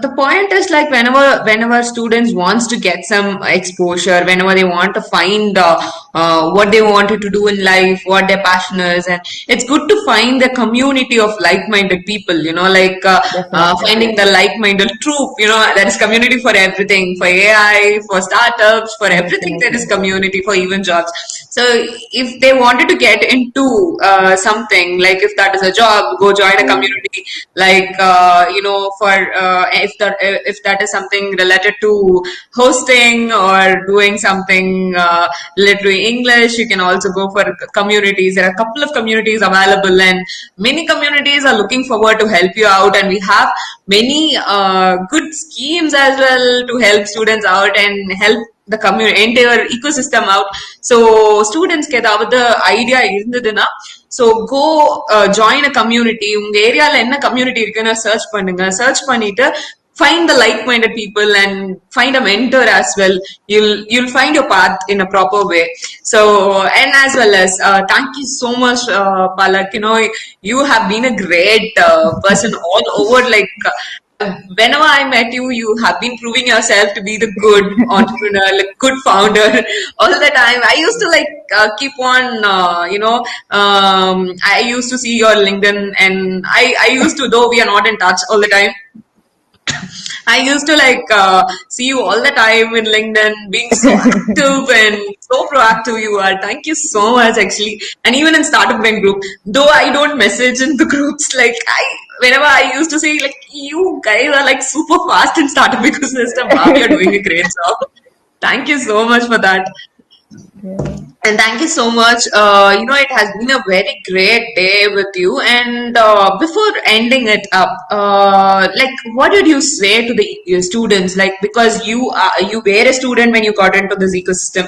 the point is, like, whenever students wants to get some exposure, whenever they want to find what they wanted to do in life, what their passion is, and it's good to find the community of like-minded people. Like Definitely. finding the like-minded troop. There is community for everything, for AI, for startups, for everything. There is Definitely. community for even jobs. So if they wanted to get into something, like if that is a job, go join a community, like for if that is something related to hosting or doing something related to English, you can also go for communities. There are a couple of communities available, and many communities are looking forward to help you out, and we have many good schemes as well to help students out and help the community entire ecosystem out. So students ஏதாவது idea இருந்ததுன்னா, so go join a community. உங்க ஏரியால என்ன community இருக்குன்னு search பண்ணுங்க. Search பண்ணிட்டு find the like-minded people and find a mentor as well. You'll find your path in a proper way. So, and as well as thank you so much, Palak. You have been a great person all over. Like whenever I met you, you have been proving yourself to be the good entrepreneur, like good founder all the time. I used to like keep on, I used to see your LinkedIn, and I used to, though we are not in touch all the time, I used to like see you all the time in LinkedIn, being so active and so proactive you are. Thank you so much, actually. And even in Startup Bank group, though I don't message in the groups, like whenever I used to say like you guys are like super fast in startup ecosystem. Wow, you're doing a great job. Thank you so much for that. Yeah. And thank you so much. It has been a very great day with you. And before ending it up, like, what did you say to the students? Like, because you were a student when you got into this ecosystem,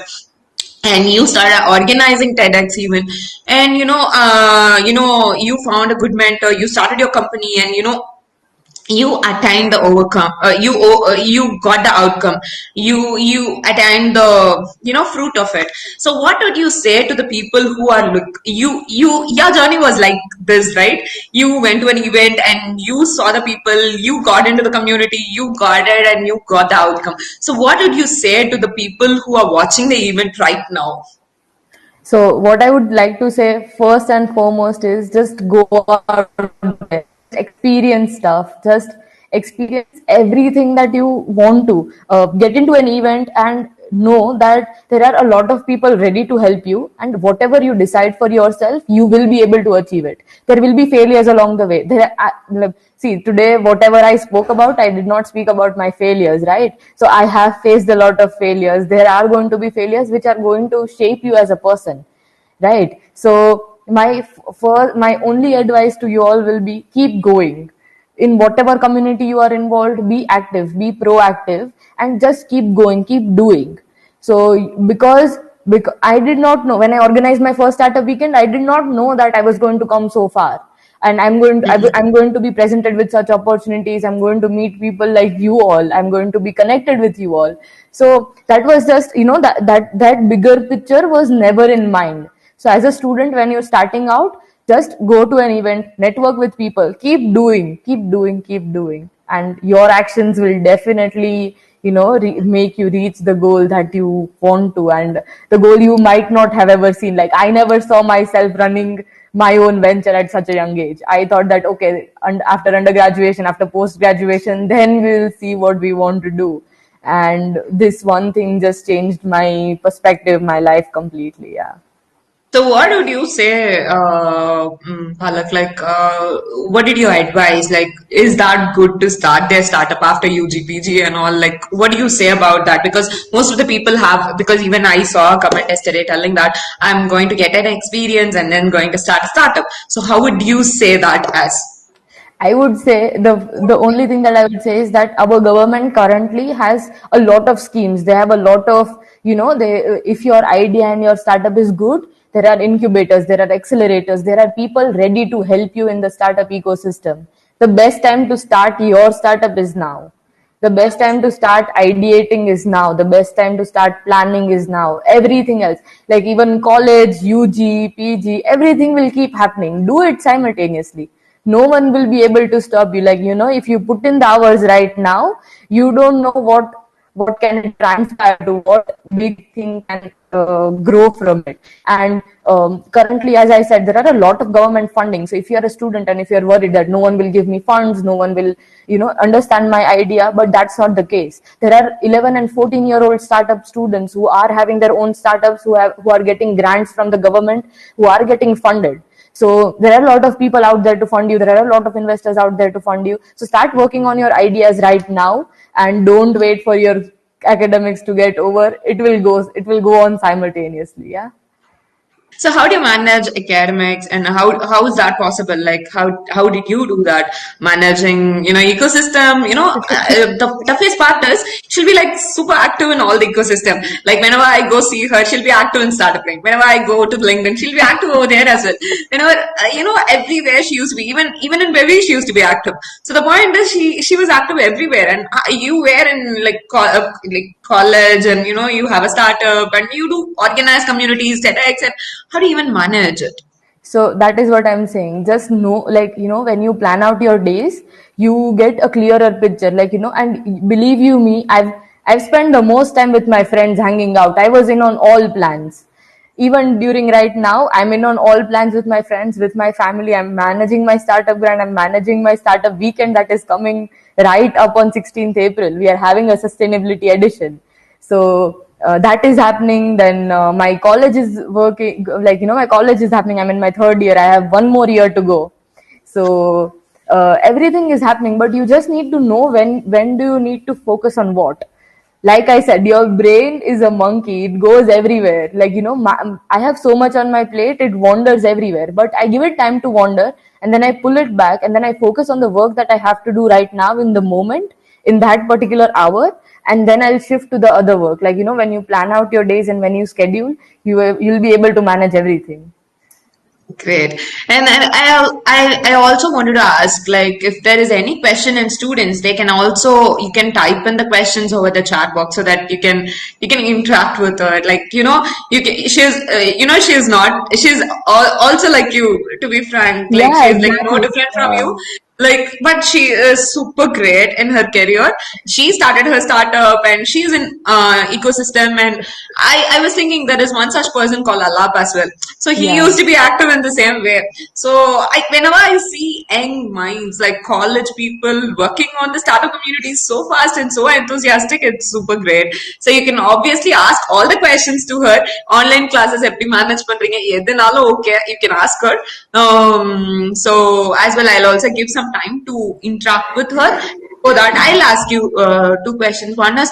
and you started organizing TEDx even, and you found a good mentor. You started your company, and you attained the overcome, you got the outcome, you attained the fruit of it. So what would you say to the people who are your journey was like this, right? You went to an event and you saw the people, you got into the community, you got it, and you got the outcome. So what would you say to the people who are watching the event right now? So what I would like to say first and foremost is just go out there, experience stuff, just experience everything that you want to. Get into an event and know that there are a lot of people ready to help you, and whatever you decide for yourself, you will be able to achieve it. There will be failures along the way. See, today whatever I spoke about, I did not speak about my failures, right? So I have faced a lot of failures. There are going to be failures which are going to shape you as a person, right? So my only advice to you all will be, keep going. In whatever community you are involved, be active, be proactive, and just keep going, keep doing. So because I did not know, when I organized my first startup weekend, I did not know that I was going to come so far, and I'm going to be presented with such opportunities. I'm going to meet people like you all. I'm going to be connected with you all. So that was just, that bigger picture was never in mind. So as a student, when you're starting out, just go to an event, network with people, keep doing, keep doing, keep doing, and your actions will definitely, make you reach the goal that you want to, and the goal you might not have ever seen. Like, I never saw myself running my own venture at such a young age. I thought that, okay, and after undergraduation, after post graduation, then we'll see what we want to do. And this one thing just changed my perspective, my life completely. Yeah. So what would you say, Palak? Like, what did you advise? Like, is that good to start their startup after UGPG and all? Like, what do you say about that? Because most of the people have, because even I saw a comment yesterday telling that I'm going to get an experience and then going to start a startup. So how would you say that as? I would say the only thing that I would say is that our government currently has a lot of schemes. They have a lot of, they, if your idea and your startup is good, there are incubators, there are accelerators, there are people ready to help you in the startup ecosystem. The best time to start your startup is now. The best time to start ideating is now. The best time to start planning is now. Everything else, like even college, UG, PG, everything will keep happening. Do it simultaneously. No one will be able to stop you. Like, if you put in the hours right now, you don't know what can it transpire to, what big thing can grow from it. And currently, as I said, there are a lot of government funding. So if you're a student and if you're worried that no one will give me funds, no one will, understand my idea, but that's not the case. There are 11 and 14-year-old startup students who are having their own startups, who are getting grants from the government, who are getting funded. So there are a lot of people out there to fund you. There are a lot of investors out there to fund you. So start working on your ideas right now, and don't wait for your academics to get over. It will go on simultaneously. Yeah. So how do you manage academics, and how is that possible? Like, how did you do that? Managing, ecosystem, the toughest part is she'll be like super active in all the ecosystem. Like whenever I go see her, she'll be active in Startup Link. Whenever I go to LinkedIn, she'll be active over there as well. Everywhere she used to be, even in Bevy, she used to be active. So the point is she was active everywhere, and you were in like college, and you have a startup, and you do organize communities, TEDx, and how do you even manage it? So that is what I'm saying. Just know, like, when you plan out your days, you get a clearer picture. Like, and believe you me, I've spent the most time with my friends hanging out. I was in on all plans. Even during right now, I'm in on all plans with my friends, with my family. I'm managing my startup grant. I'm managing my startup weekend that is coming right up on 16th April. We are having a sustainability edition. So that is happening. Then my college is working, like, my college is happening. I'm in my third year. I have one more year to go. So everything is happening, but you just need to know when do you need to focus on what. Like I said, your brain is a monkey. It goes everywhere. Like, I have so much on my plate, it wanders everywhere. But I give it time to wander, and then I pull it back, and then I focus on the work that I have to do right now in the moment, in that particular hour, and then I'll shift to the other work. Like, when you plan out your days and when you schedule, you'll be able to manage everything. Great. And I also wanted to ask, like, if there is any question in students, you can type in the questions over the chat box so that you can interact with her. Like, she's also like you, to be frank. Like, Yeah, she's like no exactly. different from you. Like, but she is super great in her career. She started her startup and she's in ecosystem. And I was thinking there is one such person called Alap as well. So he Yeah. used to be active in the same way. So whenever I see young minds like college people working on the startup community so fast and so enthusiastic, it's super great. So you can obviously ask all the questions to her. Online classes, எப்படி manage பண்றீங்க எதுனாலும் okay, you can ask her. So as well, I'll also give some time to interact with her. For that, I'll ask you two questions. One is,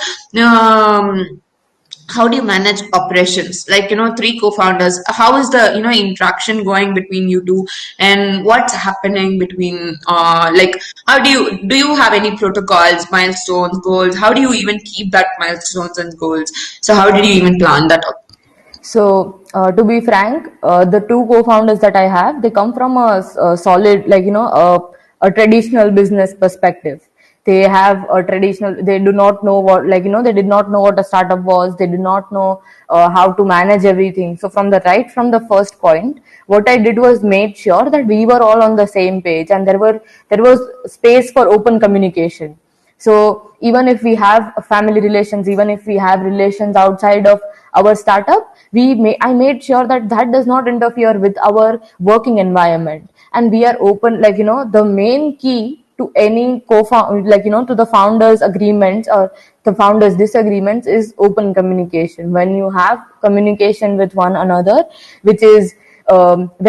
how do you manage operations? Like, three co-founders. How is the interaction going between you two, and what's happening between like, how do you have any protocols, milestones, goals? How do you even keep that milestones and goals? So how did you even plan that up? So, to be frank, the two co-founders that I have, they come from a solid, like, a traditional business perspective. They have a traditional, they do not know what, like, they did not know what a startup was. They did not know how to manage everything. So from the first point, what I did was made sure that we were all on the same page, and there was space for open communication. So even if we have family relations, even if we have relations outside of our startup, I made sure that that does not interfere with our working environment, and we are open. Like, the main key to any co-found, like, to the founders' agreements or the founders' disagreements is open communication. When you have communication with one another, which is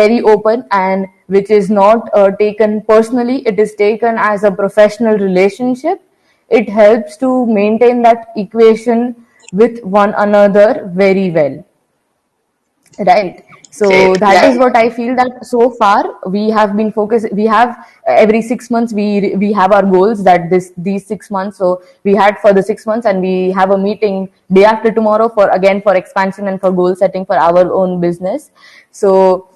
very open and which is not taken personally, it is taken as a professional relationship. It helps to maintain that equation with one another very well, right? So Great. that is what I feel, that so far we have been focused. We have every 6 months we have our goals, that these 6 months. So we had for the 6 months, and we have a meeting day after tomorrow for expansion and for goal setting for our own business. So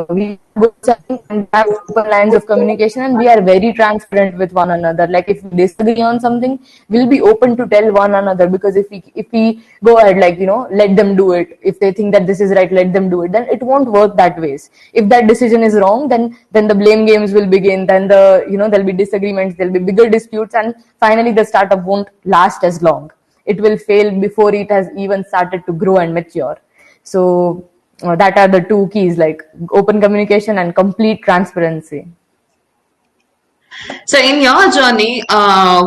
we go setting and have open lines of communication, and we are very transparent with one another. Like, if we disagree on something, we'll be open to tell one another, because if we go ahead, like, let them do it. If they think that this is right, let them do it. Then it won't work that ways. If that decision is wrong, then the blame games will begin. Then there'll be disagreements, there'll be bigger disputes, and finally the startup won't last as long. It will fail before it has even started to grow and mature. So that are the two keys, like open communication and complete transparency. So, in your journey,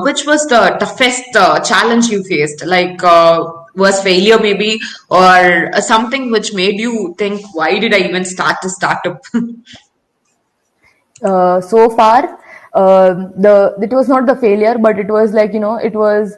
which was the toughest challenge you faced? Like, was failure maybe, or something which made you think, why did I even start a startup? So far, the it was not the failure, but it was like, it was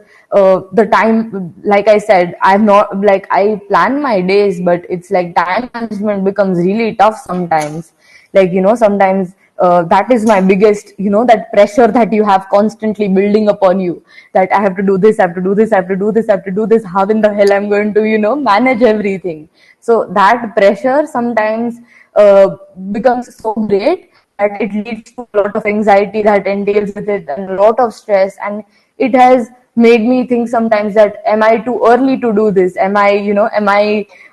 the time. Like I said, I'm not, like, I plan my days, but it's like time management becomes really tough sometimes. Like, sometimes that is my biggest, that pressure that you have constantly building upon you, that I have to do this, I have to do this, I have to do this, I have to do this. How in the hell I'm going to, manage everything? So that pressure sometimes becomes so great that it leads to a lot of anxiety that entails with it, and a lot of stress. And it has made me think sometimes that, am I too early to do this? Am I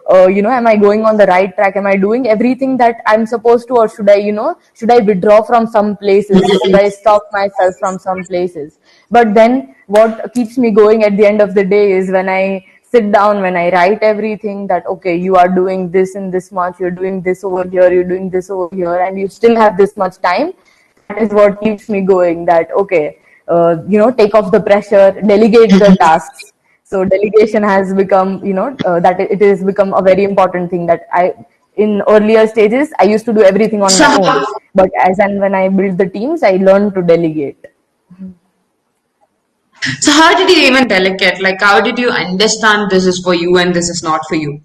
going on the right track? Am I doing everything that I'm supposed to? Or should I withdraw from some places? Should I stop myself from some places? But then what keeps me going at the end of the day is when I sit down, when I write everything, that okay, you are doing this in this much, you're doing this over here, you're doing this over here, and you still have this much time. That is what keeps me going, that okay, take off the pressure, delegate the tasks. So delegation has become, that it has become a very important thing, that in earlier stages, I used to do everything on So, my own. But as and when I build the teams, I learned to delegate. so how did you even delegate? Like, how did you understand this is for you and this is not for you?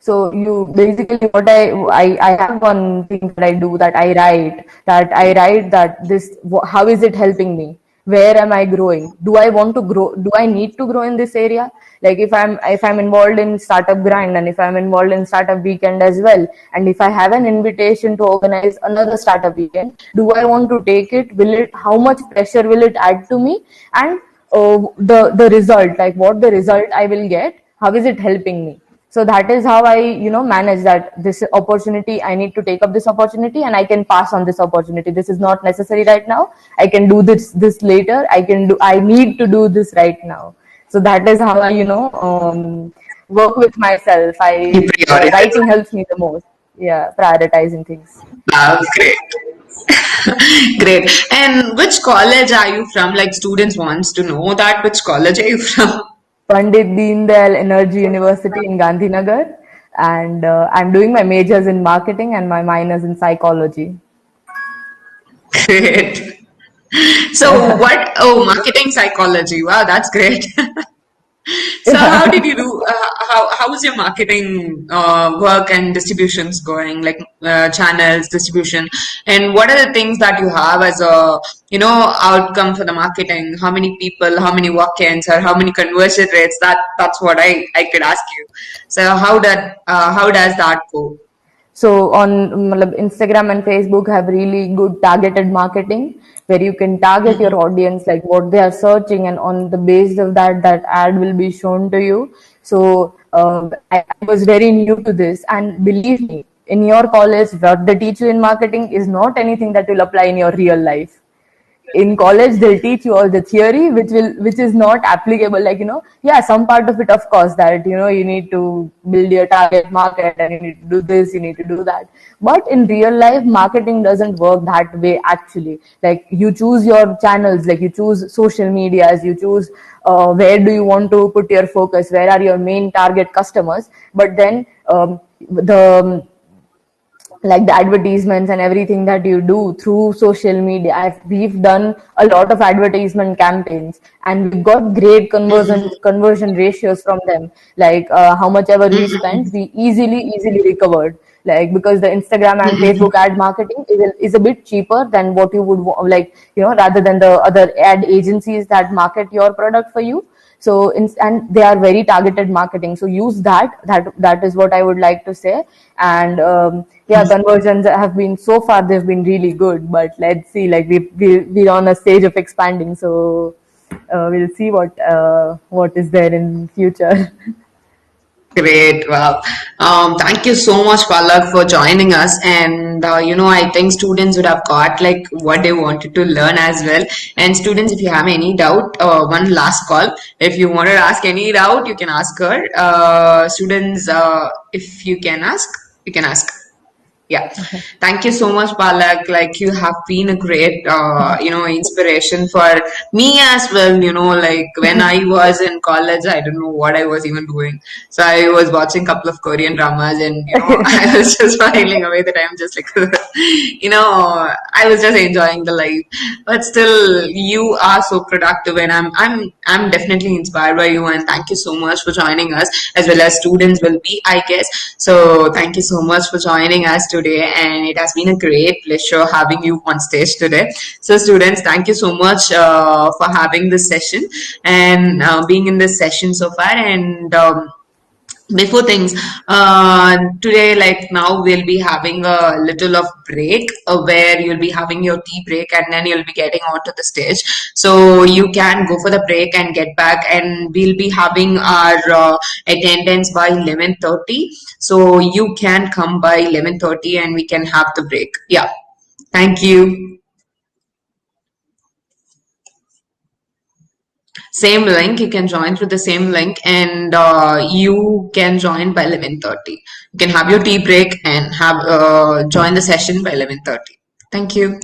So you basically, what I have one thing that I do, that I write that this, how is it helping me? Where am I growing? Do I want to grow? Do I need to grow in this area? Like, if I'm involved in startup grind, and if I'm involved in startup weekend as well, and if I have an invitation to organize another startup weekend, do I want to take it? How much pressure will it add to me? And the result, like what the result I will get, how is it helping me? So that is how I, manage that this opportunity. I need to take up this opportunity, and I can pass on this opportunity. This is not necessary right now. I can do this later. I need to do this right now. So that is how I, work with myself. You I prioritize. Writing helps me the most. Yeah, prioritizing things. Wow, great. Great. And which college are you from? Like students wants to know that which college are you from? Pandit Deendayal Energy University in Gandhinagar, and I'm doing my majors in marketing and my minors in psychology. Great. So what? Oh, marketing psychology. Wow, that's great. So how did you do? How was your marketing work and distributions going? Like channels, distribution, and what are the things that you have as a outcome for the marketing? How many people? How many walk-ins? Or how many conversion rates? That's what I could ask you. So how does that go? So on Instagram and Facebook have really good targeted marketing where you can target your audience like what they are searching, and on the basis of that, that ad will be shown to you. So I was very new to this, and believe me, in your college, what they teach you in marketing is not anything that will apply in your real life. In college they'll teach you all the theory which is not applicable, like, yeah, some part of it, of course, that you need to build your target market and you need to do this, you need to do that. But in real life, marketing doesn't work that way actually. Like, you choose your channels, like you choose social medias, you choose where do you want to put your focus, where are your main target customers. But then the like the advertisements and everything that you do through social media. We've done a lot of advertisement campaigns, and we've got great conversion ratios from them. Like how much ever we spent, we easily recovered. Like, because the Instagram and Facebook ad marketing is a bit cheaper than what you would like, rather than the other ad agencies that market your product for you. So and they are very targeted marketing, so use that is what I would like to say. And yeah, conversions have been, so far they've been really good, but let's see, like we're on a stage of expanding, so we'll see what is there in future. Great. Wow. Thank you so much, Palak, for joining us. And, I think students would have got like what they wanted to learn as well. And students, if you have any doubt, one last call. If you want to ask any doubt, you can ask her. Students, if you can ask, you can ask. Yeah. Thank you so much, Palak. Like you have been a great, inspiration for me as well. Like when I was in college, I don't know what I was even doing. So I was watching a couple of Korean dramas and, I was just whiling away the time, just like, I was just enjoying the life. But still, you are so productive and I'm definitely inspired by you, and thank you so much for joining us, as well as students will be, I guess. So thank you so much for joining us today, and it has been a great pleasure having you on stage today. So students, thank you so much for having this session and being in this session so far. And before things today, like now we'll be having a little of break where you'll be having your tea break and then you'll be getting onto the stage, so you can go for the break and get back, and we'll be having our attendance by 11:30, so you can come by 11:30 and we can have the break. Yeah, thank you. Same link, you can join through the same link, and you can join by 11:30. You can have your tea break and have join the session by 11:30. Thank you.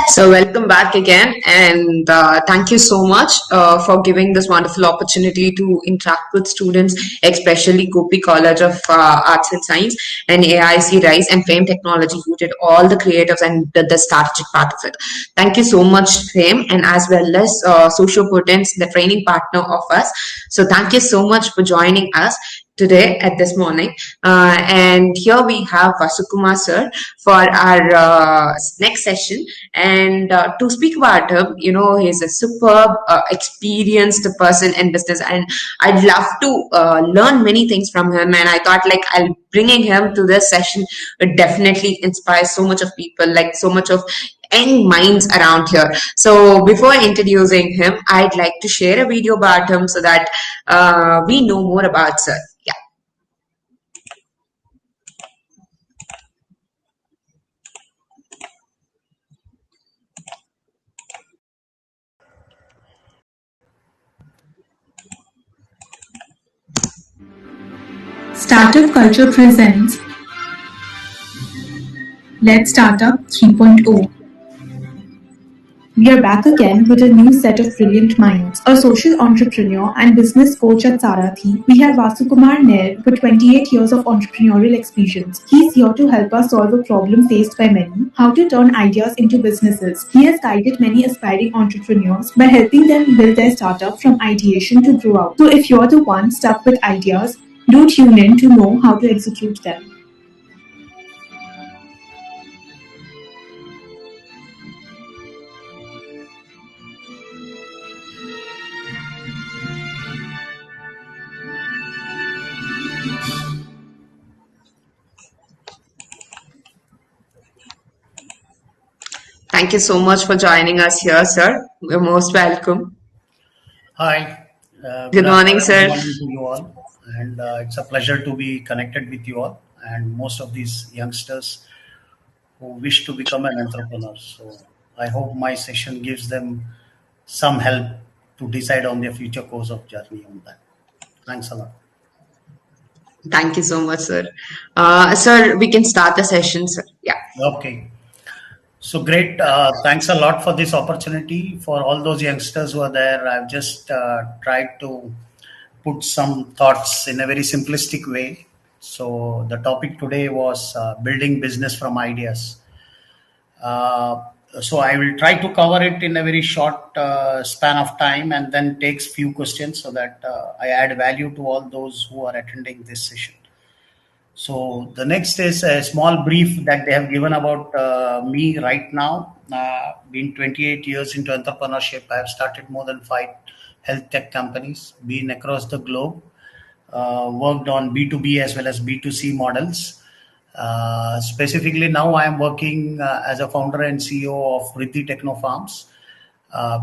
So, welcome back again, and thank you so much for giving this wonderful opportunity to interact with students, especially Gopi College of Arts and Science and AIC Rise and Fame Technology, who did all the creatives and the strategic part of it. Thank you so much, Fame, and as well as Social Potence, the training partner of us. So, thank you so much for joining us today at this morning. And here we have Vasukumar sir for our next session. And to speak about him, he's a superb, experienced person in business, and I'd love to learn many things from him. And I thought, like, I'll bringing him to this session would definitely inspire so much of people, like so much of young minds around here. So before introducing him, I'd like to share a video about him so that we know more about sir. Yeah. Startup Culture presents Let's Startup 3.0. We are back again with a new set of brilliant minds. A social entrepreneur and business coach at Sarathi, we have Vasukumar Nair with 28 years of entrepreneurial experience. He's here to help us solve a problem faced by many, how to turn ideas into businesses. He has guided many aspiring entrepreneurs by helping them build their startup from ideation to grow out. So if you're the one stuck with ideas, do tune in to know how to execute them. Thank you so much for joining us here, sir. You're most welcome. Hi. Good morning, sir. Good morning to you all. And it's a pleasure to be connected with you all and most of these youngsters who wish to become an entrepreneur. So I hope my session gives them some help to decide on their future course of journey on that. Thanks a lot. Thank you so much, sir. Sir, we can start the session, sir. Yeah. Okay. So great. Thanks a lot for this opportunity. For all those youngsters who are there, I've just tried to put some thoughts in a very simplistic way. So the topic today was building business from ideas. So I will try to cover it in a very short span of time and then takes few questions so that I add value to all those who are attending this session. So the next is a small brief that they have given about me right now. Been 28 years into entrepreneurship. I have started more than 5 health tech companies, been across the globe, worked on B2B as well as B2C models. Specifically now I am working as a founder and CEO of Riddhi Techno Farms.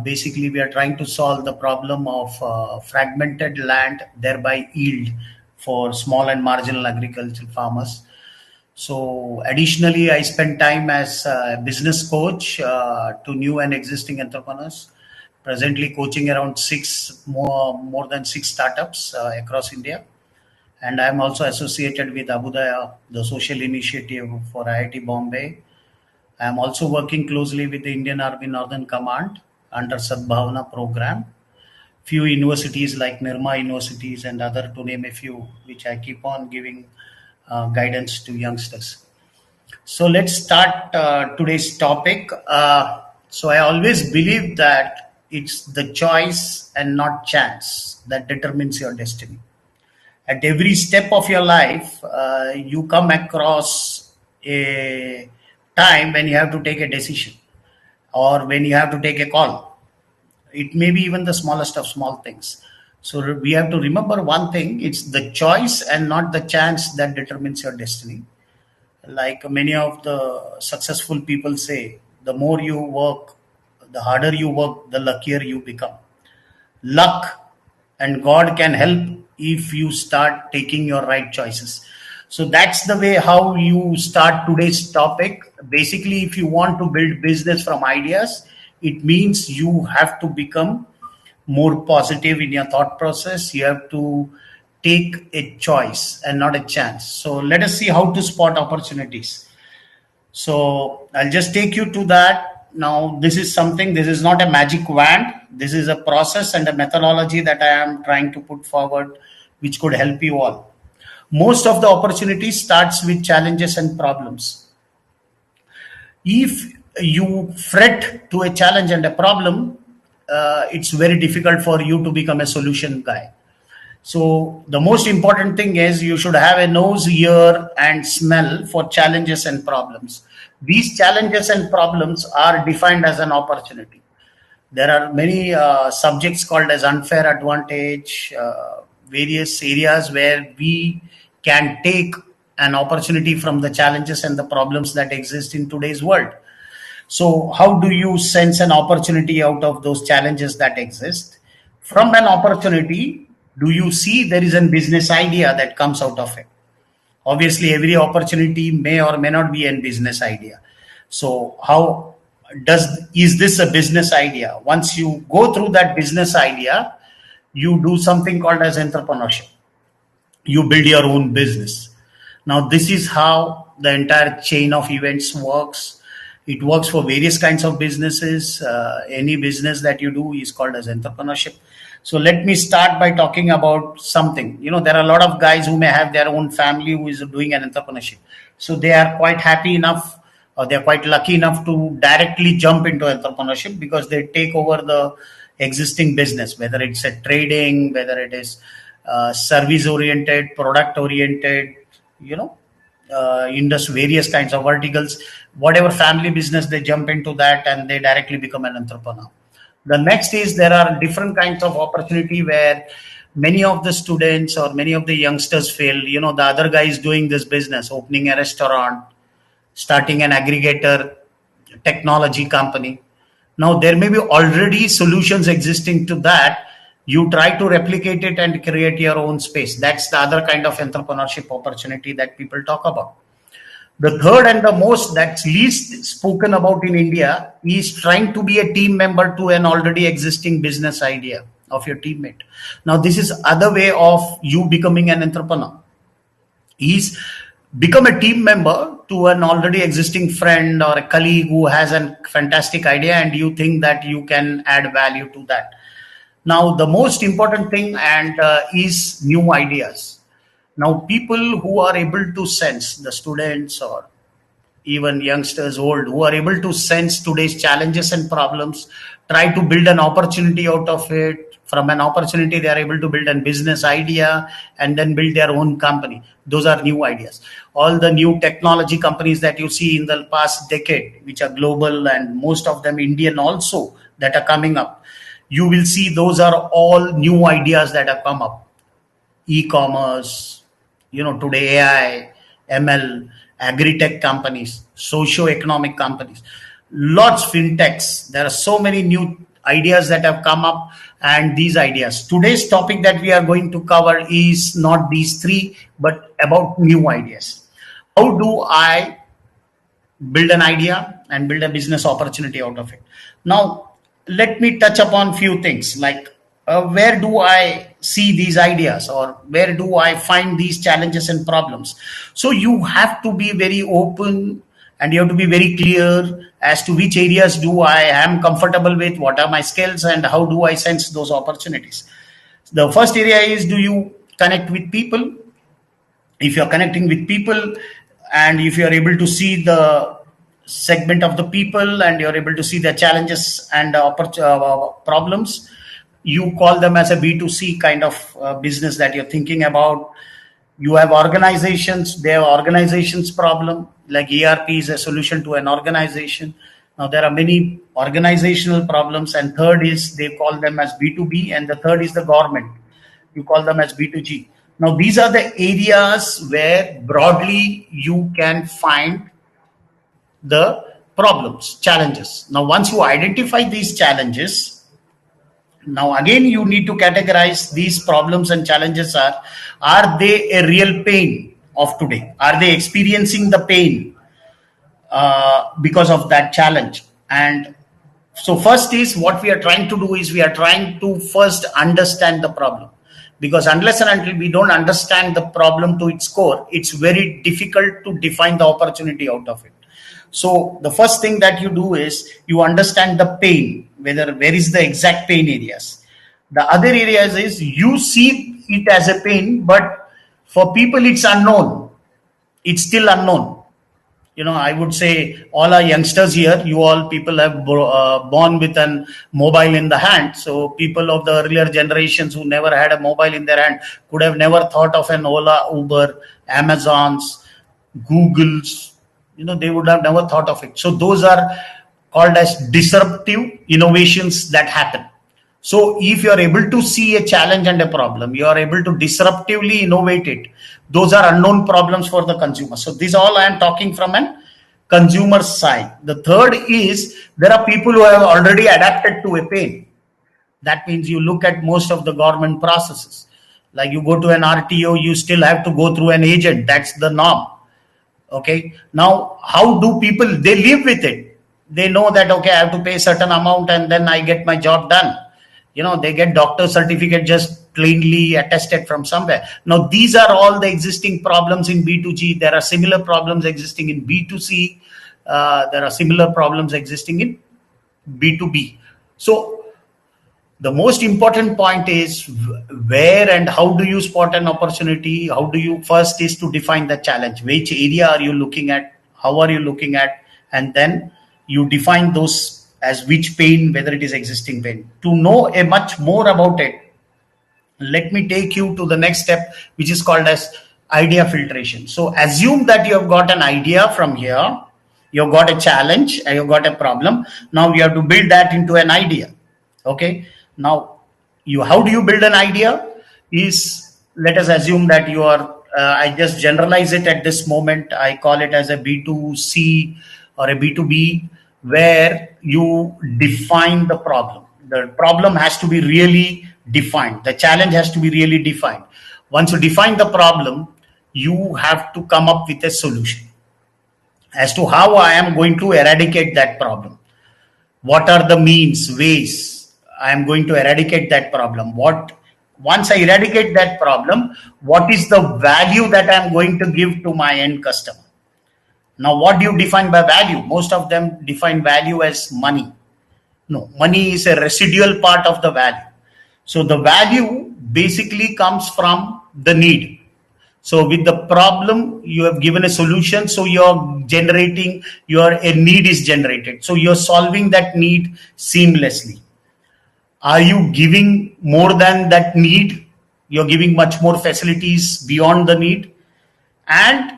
Basically, we are trying to solve the problem of fragmented land, thereby yield for small and marginal agricultural farmers. So additionally, I spend time as a business coach to new and existing entrepreneurs. Presently coaching around more than 6 startups across India. And I'm also associated with Abudaya, the social initiative for IIT Bombay. I'm also working closely with the Indian Army Northern Command under Sadbhavana program. Few universities like Nirma universities and other, to name a few, which I keep on giving guidance to youngsters. So let's start today's topic. So I always believe that it's the choice and not chance that determines your destiny. At every step of your life, you come across a time when you have to take a decision or when you have to take a call. It may be even the smallest of small things. So we have to remember one thing: it's the choice and not the chance that determines your destiny. Like many of the successful people say, the more you work, the harder you work, the luckier you become. Luck and God can help if you start taking your right choices. So that's the way how you start today's topic. Basically, if you want to build business from ideas, it means you have to become more positive in your thought process. You have to take a choice and not a chance. So let us see how to spot opportunities. So I'll just take you to that. Now, this is something, this is not a magic wand. This is a process and a methodology that I am trying to put forward, which could help you all. Most of the opportunity starts with challenges and problems. If you fret to a challenge and a problem, it's very difficult for you to become a solution guy. So the most important thing is you should have a nose, ear, and smell for challenges and problems. These challenges and problems are defined as an opportunity. There are many subjects called as unfair advantage, various areas where we can take an opportunity from the challenges and the problems that exist in today's world. So, how do you sense an opportunity out of those challenges that exist? From an opportunity, do you see there is a business idea that comes out of it? Obviously, every opportunity may or may not be a business idea. So, how is this a business idea? Once you go through that business idea, you do something called as entrepreneurship. You build your own business. Now, this is how the entire chain of events works. It works for various kinds of businesses. Any business that you do is called as entrepreneurship. So let me start by talking about something. There are a lot of guys who may have their own family who is doing an entrepreneurship. So they are quite happy enough, or they're quite lucky enough to directly jump into entrepreneurship because they take over the existing business, whether it's a trading, whether it is service oriented, product oriented, various kinds of verticals, whatever family business, they jump into that and they directly become an entrepreneur. The next is there are different kinds of opportunity where many of the students or many of the youngsters feel, the other guy is doing this business, opening a restaurant, starting an aggregator technology company. Now, there may be already solutions existing to that. You try to replicate it and create your own space. That's the other kind of entrepreneurship opportunity that people talk about. The third and the most that's least spoken about in India is trying to be a team member to an already existing business idea of your teammate. Now, this is other way of you becoming an entrepreneur. Is become a team member to an already existing friend or a colleague who has a fantastic idea and you think that you can add value to that. Now, the most important thing is new ideas. Now, people who are able to sense, the students or even youngsters old, who are able to sense today's challenges and problems, try to build an opportunity out of it. From an opportunity, they are able to build a business idea and then build their own company. Those are new ideas. All the new technology companies that you see in the past decade, which are global and most of them Indian also, that are coming up, you will see those are all new ideas that have come up. E-commerce, today AI, ML, agri-tech companies, socio-economic companies, lots fintechs. There are so many new ideas that have come up, and these ideas. Today's topic that we are going to cover is not these three, but about new ideas. How do I build an idea and build a business opportunity out of it? Now, let me touch upon few things like where do I see these ideas or where do I find these challenges and problems? So you have to be very open and you have to be very clear as to which areas do I am comfortable with, what are my skills, and how do I sense those opportunities. The first area is, do you connect with people? If you're connecting with people and if you're able to see the segment of the people and you're able to see the challenges and problems, you call them as a B2C kind of business that you're thinking about. You have organizations, they have organizations problem, like ERP is a solution to an organization. Now there are many organizational problems, and third is they call them as B2B, and the third is the government. You call them as B2G. Now these are the areas where broadly you can find the problems, challenges. Now once you identify these challenges, now again you need to categorize these problems and challenges. Are they a real pain of today? Are they experiencing the pain because of that challenge? And so first is what we are trying to do is we are trying to first understand the problem, because unless and until we don't understand the problem to its core, it's very difficult to define the opportunity out of it. So the first thing that you do is you understand the pain, where is the exact pain areas. The other areas is you see it as a pain, but for people it's unknown. It's still unknown. I would say all our youngsters here, you all people have born with an mobile in the hand. So people of the earlier generations who never had a mobile in their hand could have never thought of an Ola, Uber, Amazons, Googles. They would have never thought of it. So those are called as disruptive innovations that happen. So if you are able to see a challenge and a problem, you are able to disruptively innovate it. Those are unknown problems for the consumer. So this all I am talking from an consumer side. The third is there are people who have already adapted to a pain. That means you look at most of the government processes. Like you go to an RTO, you still have to go through an agent. That's the norm. Okay. Now, how do people, they live with it. They know that, okay, I have to pay a certain amount and then I get my job done. They get doctor certificate just plainly attested from somewhere. Now, these are all the existing problems in B2G. There are similar problems existing in B2C. There are similar problems existing in B2B. So, the most important point is where and how do you spot an opportunity? How do you first is to define the challenge? Which area are you looking at? How are you looking at? And then you define those as which pain, whether it is existing pain. To know a much more about it, let me take you to the next step, which is called as idea filtration. So assume that you have got an idea from here, you've got a challenge, and you've got a problem. Now you have to build that into an idea. Okay. Now, how do you build an idea? Let us assume that you are, I just generalize it at this moment. I call it as a B2C or a B2B, where you define the problem. The problem has to be really defined. The challenge has to be really defined. Once you define the problem, you have to come up with a solution as to how I am going to eradicate that problem. What are the ways I am going to eradicate that problem? Once I eradicate that problem, what is the value that I am going to give to my end customer? Now, what do you define by value? Most of them define value as money. No, money is a residual part of the value. So the value basically comes from the need. So with the problem, you have given a solution. So you're generating, a need is generated. So you're solving that need seamlessly. Are you giving more than that need? You're giving much more facilities beyond the need. And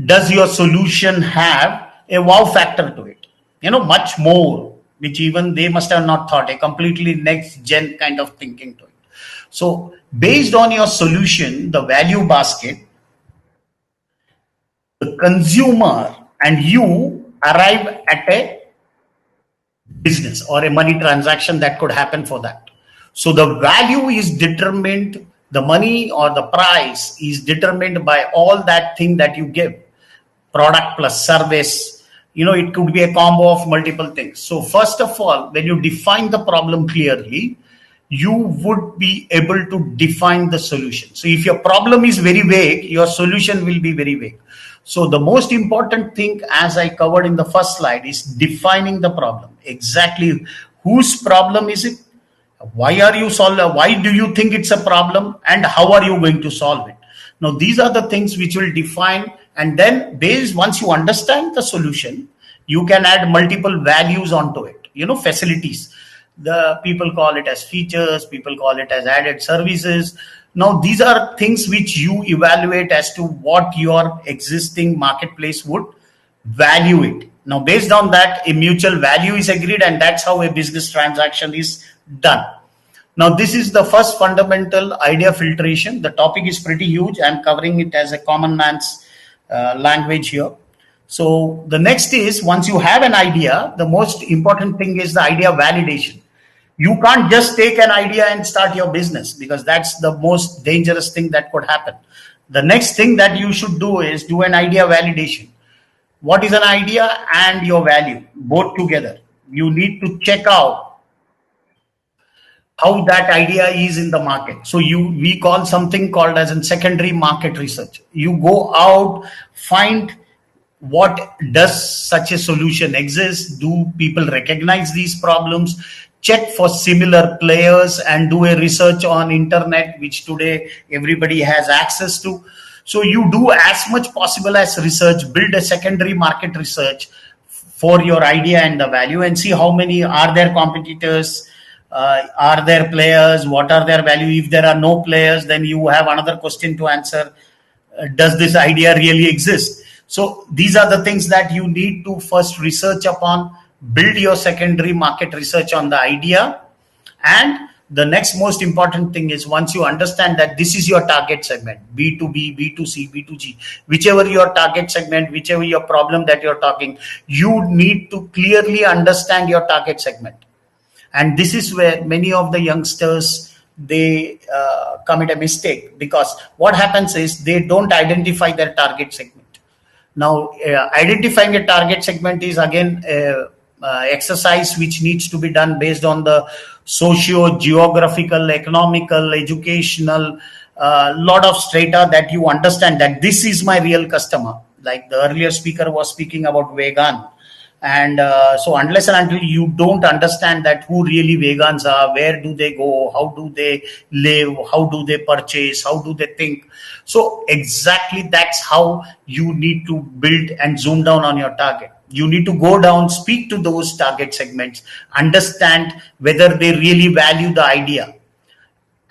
does your solution have a wow factor to it? Much more, which even they must have not thought, a completely next gen kind of thinking to it. So based on your solution, the value basket, the consumer and you arrive at a business or a money transaction that could happen for that. So the value is determined, the money or the price is determined by all that thing that you give. Product plus service, it could be a combo of multiple things. So first of all, when you define the problem clearly, you would be able to define the solution. So if your problem is very vague, your solution will be very vague. So the most important thing, as I covered in the first slide, is defining the problem. Exactly whose problem is it? Why are you solving? Why do you think it's a problem? And how are you going to solve it? Now, these are the things which will define. And then once you understand the solution, you can add multiple values onto it, facilities. The people call it as features, people call it as added services. Now, these are things which you evaluate as to what your existing marketplace would value it. Now, based on that, a mutual value is agreed, and that's how a business transaction is done. Now, this is the first fundamental idea filtration. The topic is pretty huge. I'm covering it as a common man's language here. So the next is, once you have an idea, the most important thing is the idea validation. You can't just take an idea and start your business, because that's the most dangerous thing that could happen. The next thing that you should do is do an idea validation. What is an idea and your value? Both together. You need to check out how that idea is in the market. So we call something called as in secondary market research. You go out, find what does such a solution exist? Do people recognize these problems? Check for similar players and do a research on internet, which today everybody has access to. So you do as much possible as research, build a secondary market research for your idea and the value, and see how many are there competitors, are there players, what are their value. If there are no players, then you have another question to answer. Does this idea really exist? So these are the things that you need to first research upon, build your secondary market research on the idea. And the next most important thing is, once you understand that this is your target segment, B2B, B2C, B2G, whichever your target segment, whichever your problem that you're talking, you need to clearly understand your target segment. And this is where many of the youngsters, they commit a mistake, because what happens is they don't identify their target segment. Now, identifying a target segment is again exercise which needs to be done based on the socio-geographical, economical, educational, lot of strata, that you understand that this is my real customer. Like the earlier speaker was speaking about vegan. And so unless and until you don't understand that who really vegans are, where do they go, how do they live, how do they purchase, how do they think. So exactly that's how you need to build and zoom down on your target. You need to go down, speak to those target segments, understand whether they really value the idea.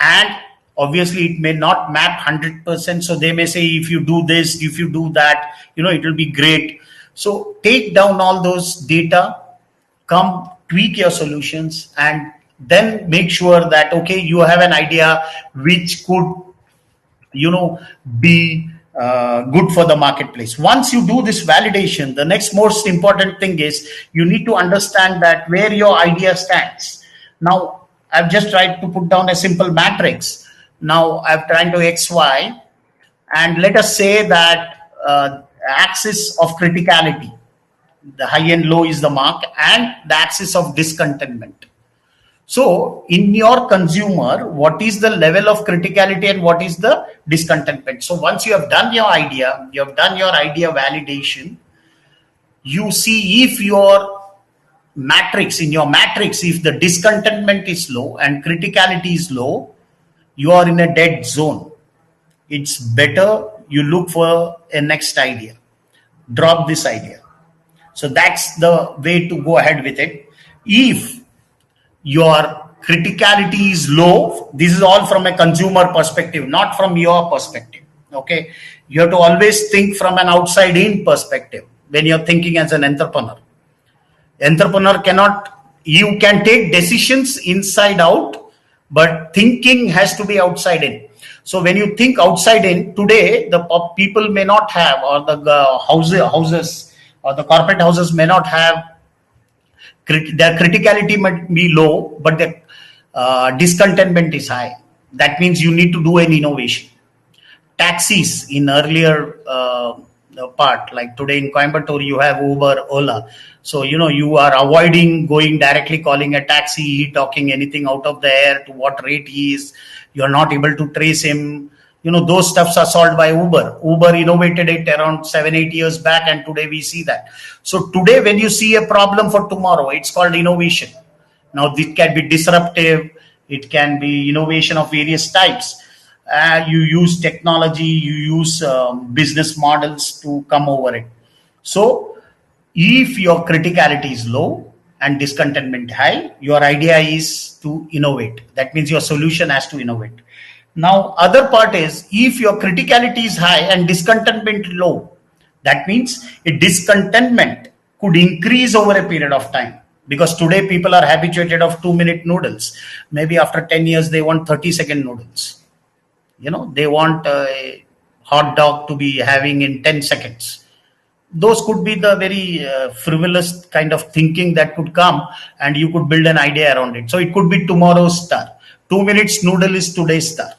And obviously it may not map 100%. So they may say, if you do this, if you do that, it will be great. So take down all those data, come tweak your solutions, and then make sure that, okay, you have an idea which could, be good for the marketplace. Once you do this validation, the next most important thing is you need to understand that where your idea stands. Now, I've just tried to put down a simple matrix. Now, I'm trying to XY, and let us say that axis of criticality, the high and low is the mark, and the axis of discontentment. So in your consumer, what is the level of criticality and what is the discontentment? So once you have done your idea, you have done your idea validation, you see if your matrix, if the discontentment is low and criticality is low, you are in a dead zone. It's better you look for a next idea. Drop this idea. So that's the way to go ahead with it. If your criticality is low, this is all from a consumer perspective, not from your perspective. Okay, you have to always think from an outside in perspective when you're thinking as an entrepreneur. You can take decisions inside out, but thinking has to be outside in. So when you think outside in, today the people may not have, or the houses or the corporate houses may not have, their criticality might be low, but the discontentment is high. That means you need to do an innovation. Taxis in earlier part, like today in Coimbatore, you have Uber, Ola. So, you are avoiding going directly calling a taxi, talking anything out of the air to what rate he is. You're not able to trace him. Those stuffs are solved by Uber. Uber innovated it around 7-8 years back, and today we see that. So today when you see a problem for tomorrow, it's called innovation. Now this can be disruptive. It can be innovation of various types. You use technology, you use business models to come over it. So if your criticality is low and discontentment high, your idea is to innovate. That means your solution has to innovate. Now, other part is, if your criticality is high and discontentment low, that means a discontentment could increase over a period of time. Because today people are habituated of 2-minute noodles. Maybe after 10 years, they want 30-second noodles. They want a hot dog to be having in 10 seconds. Those could be the very frivolous kind of thinking that could come, and you could build an idea around it. So it could be tomorrow's star. 2 minutes noodle is today's star.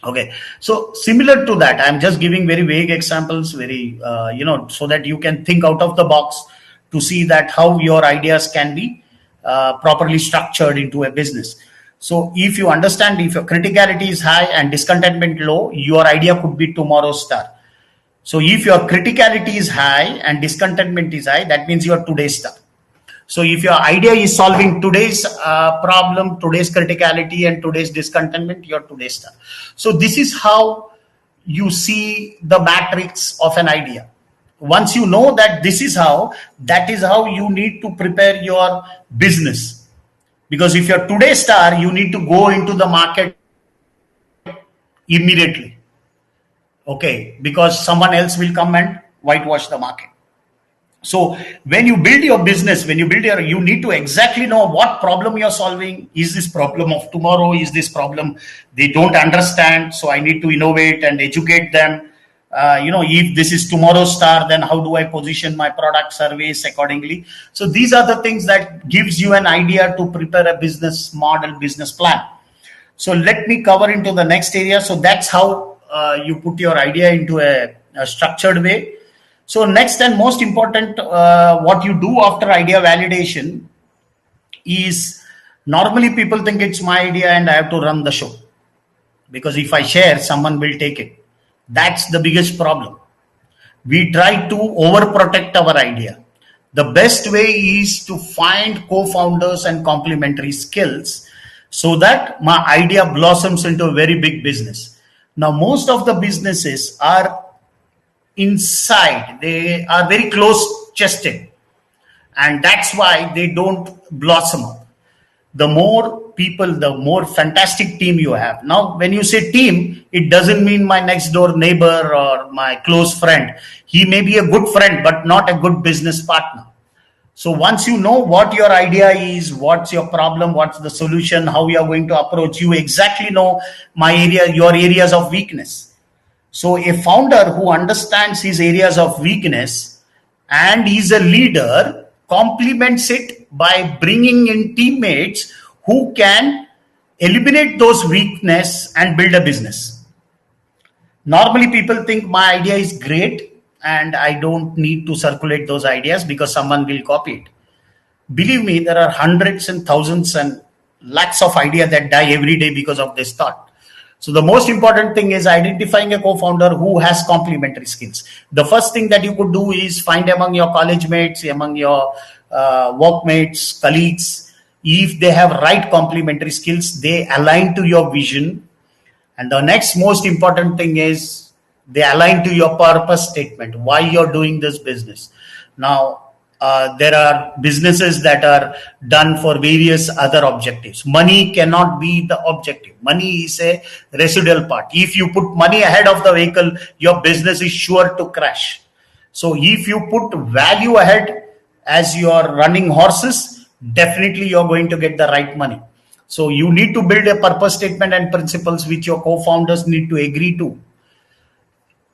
Okay. So similar to that, I'm just giving very vague examples, so that you can think out of the box to see that how your ideas can be properly structured into a business. So if you understand, if your criticality is high and discontentment low, your idea could be tomorrow's star. So if your criticality is high and discontentment is high, that means you are today's star. So if your idea is solving today's problem, today's criticality, and today's discontentment, you're today's star. So this is how you see the matrix of an idea. Once you know that this is how, that is how you need to prepare your business. Because if you're today's star, you need to go into the market immediately. Okay, because someone else will come and whitewash the market. So when you build your business, you need to exactly know what problem you're solving. Is this problem of tomorrow? Is this problem they don't understand? So I need to innovate and educate them. If this is tomorrow's star, then how do I position my product, service accordingly? So these are the things that gives you an idea to prepare a business model, business plan. So let me cover into the next area. So that's how you put your idea into a structured way. So next and most important, what you do after idea validation is, normally people think it's my idea and I have to run the show. Because if I share, someone will take it. That's the biggest problem. We try to overprotect our idea. The best way is to find co-founders and complementary skills so that my idea blossoms into a very big business. Now, most of the businesses are inside, they are very close chested, and that's why they don't blossom up. The more people, the more fantastic team you have. Now when you say team, it doesn't mean my next door neighbor or my close friend. He may be a good friend but not a good business partner. So once you know what your idea is, what's your problem, what's the solution, how you are going to approach, you exactly know your areas of weakness. So a founder who understands his areas of weakness and is a leader complements it by bringing in teammates who can eliminate those weaknesses and build a business. Normally people think my idea is great and I don't need to circulate those ideas because someone will copy it. Believe me, there are hundreds and thousands and lakhs of ideas that die every day because of this thought. So the most important thing is identifying a co-founder who has complementary skills. The first thing that you could do is find among your college mates, among your workmates, colleagues, if they have right complementary skills, they align to your vision. And the next most important thing is they align to your purpose statement, why you're doing this business. Now, there are businesses that are done for various other objectives. Money cannot be the objective. Money is a residual part. If you put money ahead of the vehicle, your business is sure to crash. So if you put value ahead as your running horses, definitely you're going to get the right money. So you need to build a purpose statement and principles which your co-founders need to agree to.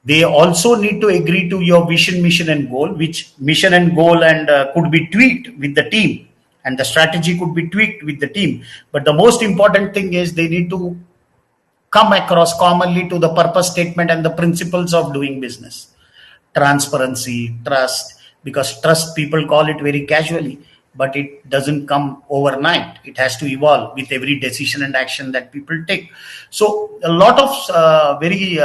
They also need to agree to your vision, mission, and goal, which mission and goal could be tweaked with the team, and the strategy could be tweaked with the team. But the most important thing is they need to come across commonly to the purpose statement and the principles of doing business. Transparency, trust, because trust people call it very casually, but it doesn't come overnight. It has to evolve with every decision and action that people take. So a lot of very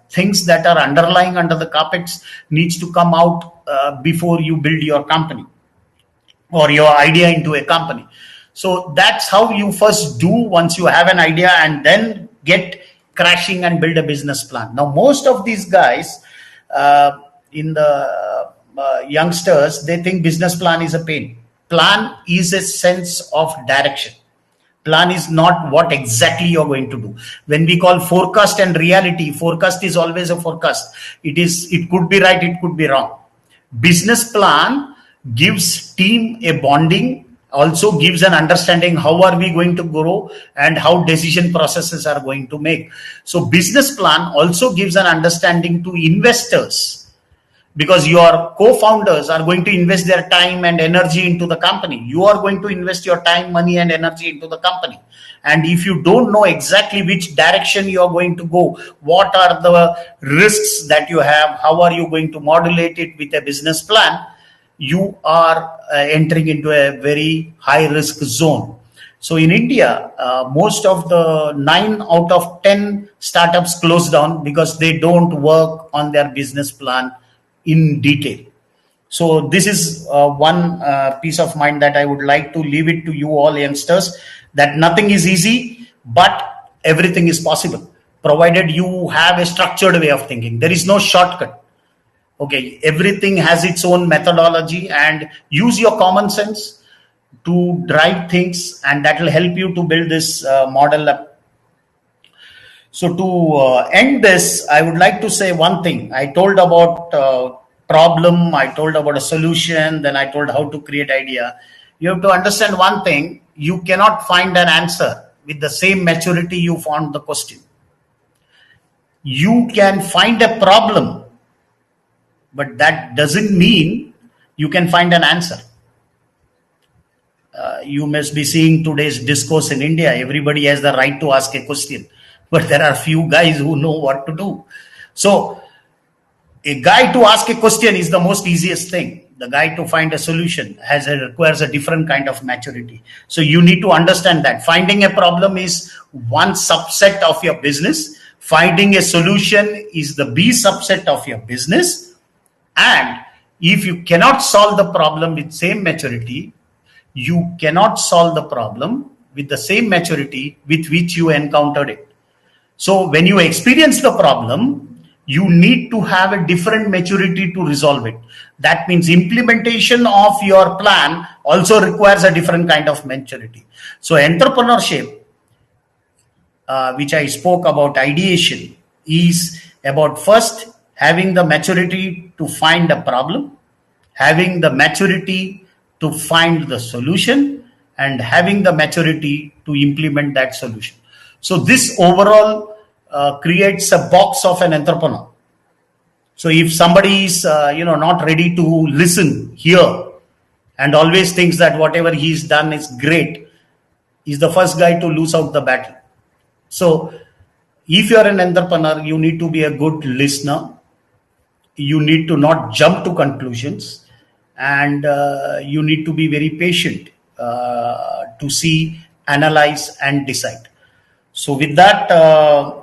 things that are underlying under the carpets needs to come out before you build your company or your idea into a company. So that's how you first do once you have an idea, and then get crashing and build a business plan. Now, most of these guys in the youngsters, they think business plan is a pain. Plan is a sense of direction. Plan is not what exactly you're going to do. When we call forecast and reality, forecast is always a forecast. It could be right, it could be wrong. Business plan gives team a bonding, also gives an understanding how are we going to grow and how decision processes are going to make. So business plan also gives an understanding to investors, because your co-founders are going to invest their time and energy into the company. You are going to invest your time, money, and energy into the company. And if you don't know exactly which direction you are going to go, what are the risks that you have, how are you going to modulate it with a business plan, you are entering into a very high risk zone. So in India, most of the 9 out of 10 startups close down because they don't work on their business plan in detail. So this is one piece of mind that I would like to leave it to you all youngsters, that nothing is easy, but everything is possible, provided you have a structured way of thinking. There is no shortcut. Okay, everything has its own methodology, and use your common sense to drive things, and that will help you to build this model up. So to end this, I would like to say one thing. I told about problem, I told about a solution, then I told how to create idea. You have to understand one thing: you cannot find an answer with the same maturity you found the question. You can find a problem, but that doesn't mean you can find an answer. You must be seeing today's discourse in India. Everybody has the right to ask a question, but there are few guys who know what to do. So a guy to ask a question is the most easiest thing. The guy to find a solution requires a different kind of maturity. So you need to understand that finding a problem is one subset of your business. Finding a solution is the B subset of your business. And if you cannot solve the problem with same maturity, you cannot solve the problem with the same maturity with which you encountered it. So when you experience the problem, you need to have a different maturity to resolve it. That means implementation of your plan also requires a different kind of maturity. So entrepreneurship, which I spoke about, ideation, is about first having the maturity to find a problem, having the maturity to find the solution, and having the maturity to implement that solution. So this overall creates a box of an entrepreneur. So if somebody is not ready to listen, hear, and always thinks that whatever he's done is great, he's the first guy to lose out the battle. So if you're an entrepreneur, you need to be a good listener. You need to not jump to conclusions, and you need to be very patient to see, analyze, and decide. So with that,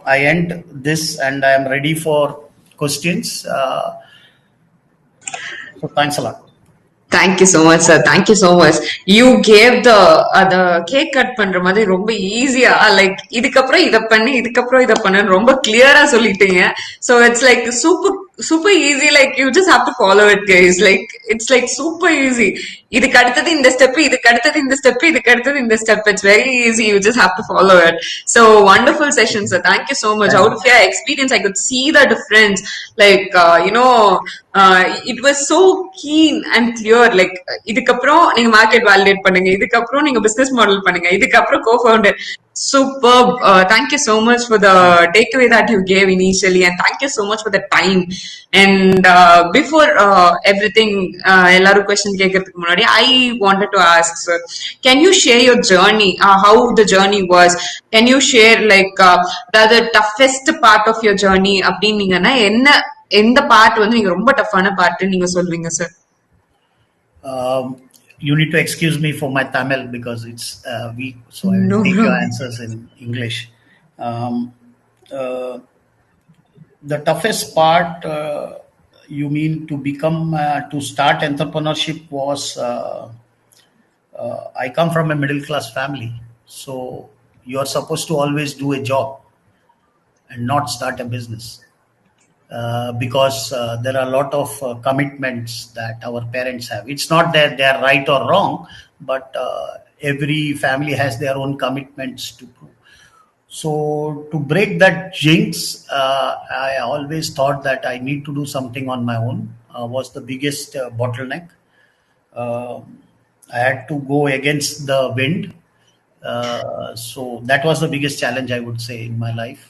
I end this, and I am ready for questions. So thanks a lot. Thank you so much, sir. Thank you so much. You gave the cake cut பண்ற மாதிரி ரொம்ப ஈஸியா like இதுக்கப்புறம் இத பண்ணு இதுக்கப்புறம் இத பண்ணு ரொம்ப கிளியரா சொல்லிட்டீங்க. So it's like super easy, like you just have to follow it, guys. Like it's like super easy. இதுக்கு அடுத்தது இந்த ஸ்டெப், இதுக்கு அடுத்தது இந்த ஸ்டெப், இதுக்கு அடுத்தது இந்த step. It's very easy. You just have to follow it. So wonderful session, sir. Thank you so much. Out of your experience, I could see the difference. Like it was so keen and clear. Like இதுக்கப்புறம் நீங்க market validate பண்ணுங்க, இதுக்கப்புறம் நீங்க business model பண்ணுங்க, இதுக்கப்புறம் co-founder. Superb. Thank you so much for the takeaway that you gave initially, and thank you so much for the time. And before everything, ellaru question கேக்கிறதுக்கு முன்னாடி, I wanted to ask, sir, can you share your journey, how the journey was? Can you share like the toughest part of your journey? அப்படின்னீங்கன்னா எந்த part வந்து நீங்க ரொம்ப டஃப்பான part நீங்க சொல்வீங்க sir? You need to excuse me for my Tamil because it's weak, so I will take your answers in English. The toughest part, you mean to start entrepreneurship was, I come from a middle class family, so you are supposed to always do a job and not start a business. Because there are a lot of commitments that our parents have. It's not that they are right or wrong, but every family has their own commitments to prove. So to break that jinx, I always thought that I need to do something on my own. Was the biggest bottleneck. I had to go against the wind. So that was the biggest challenge, I would say, in my life.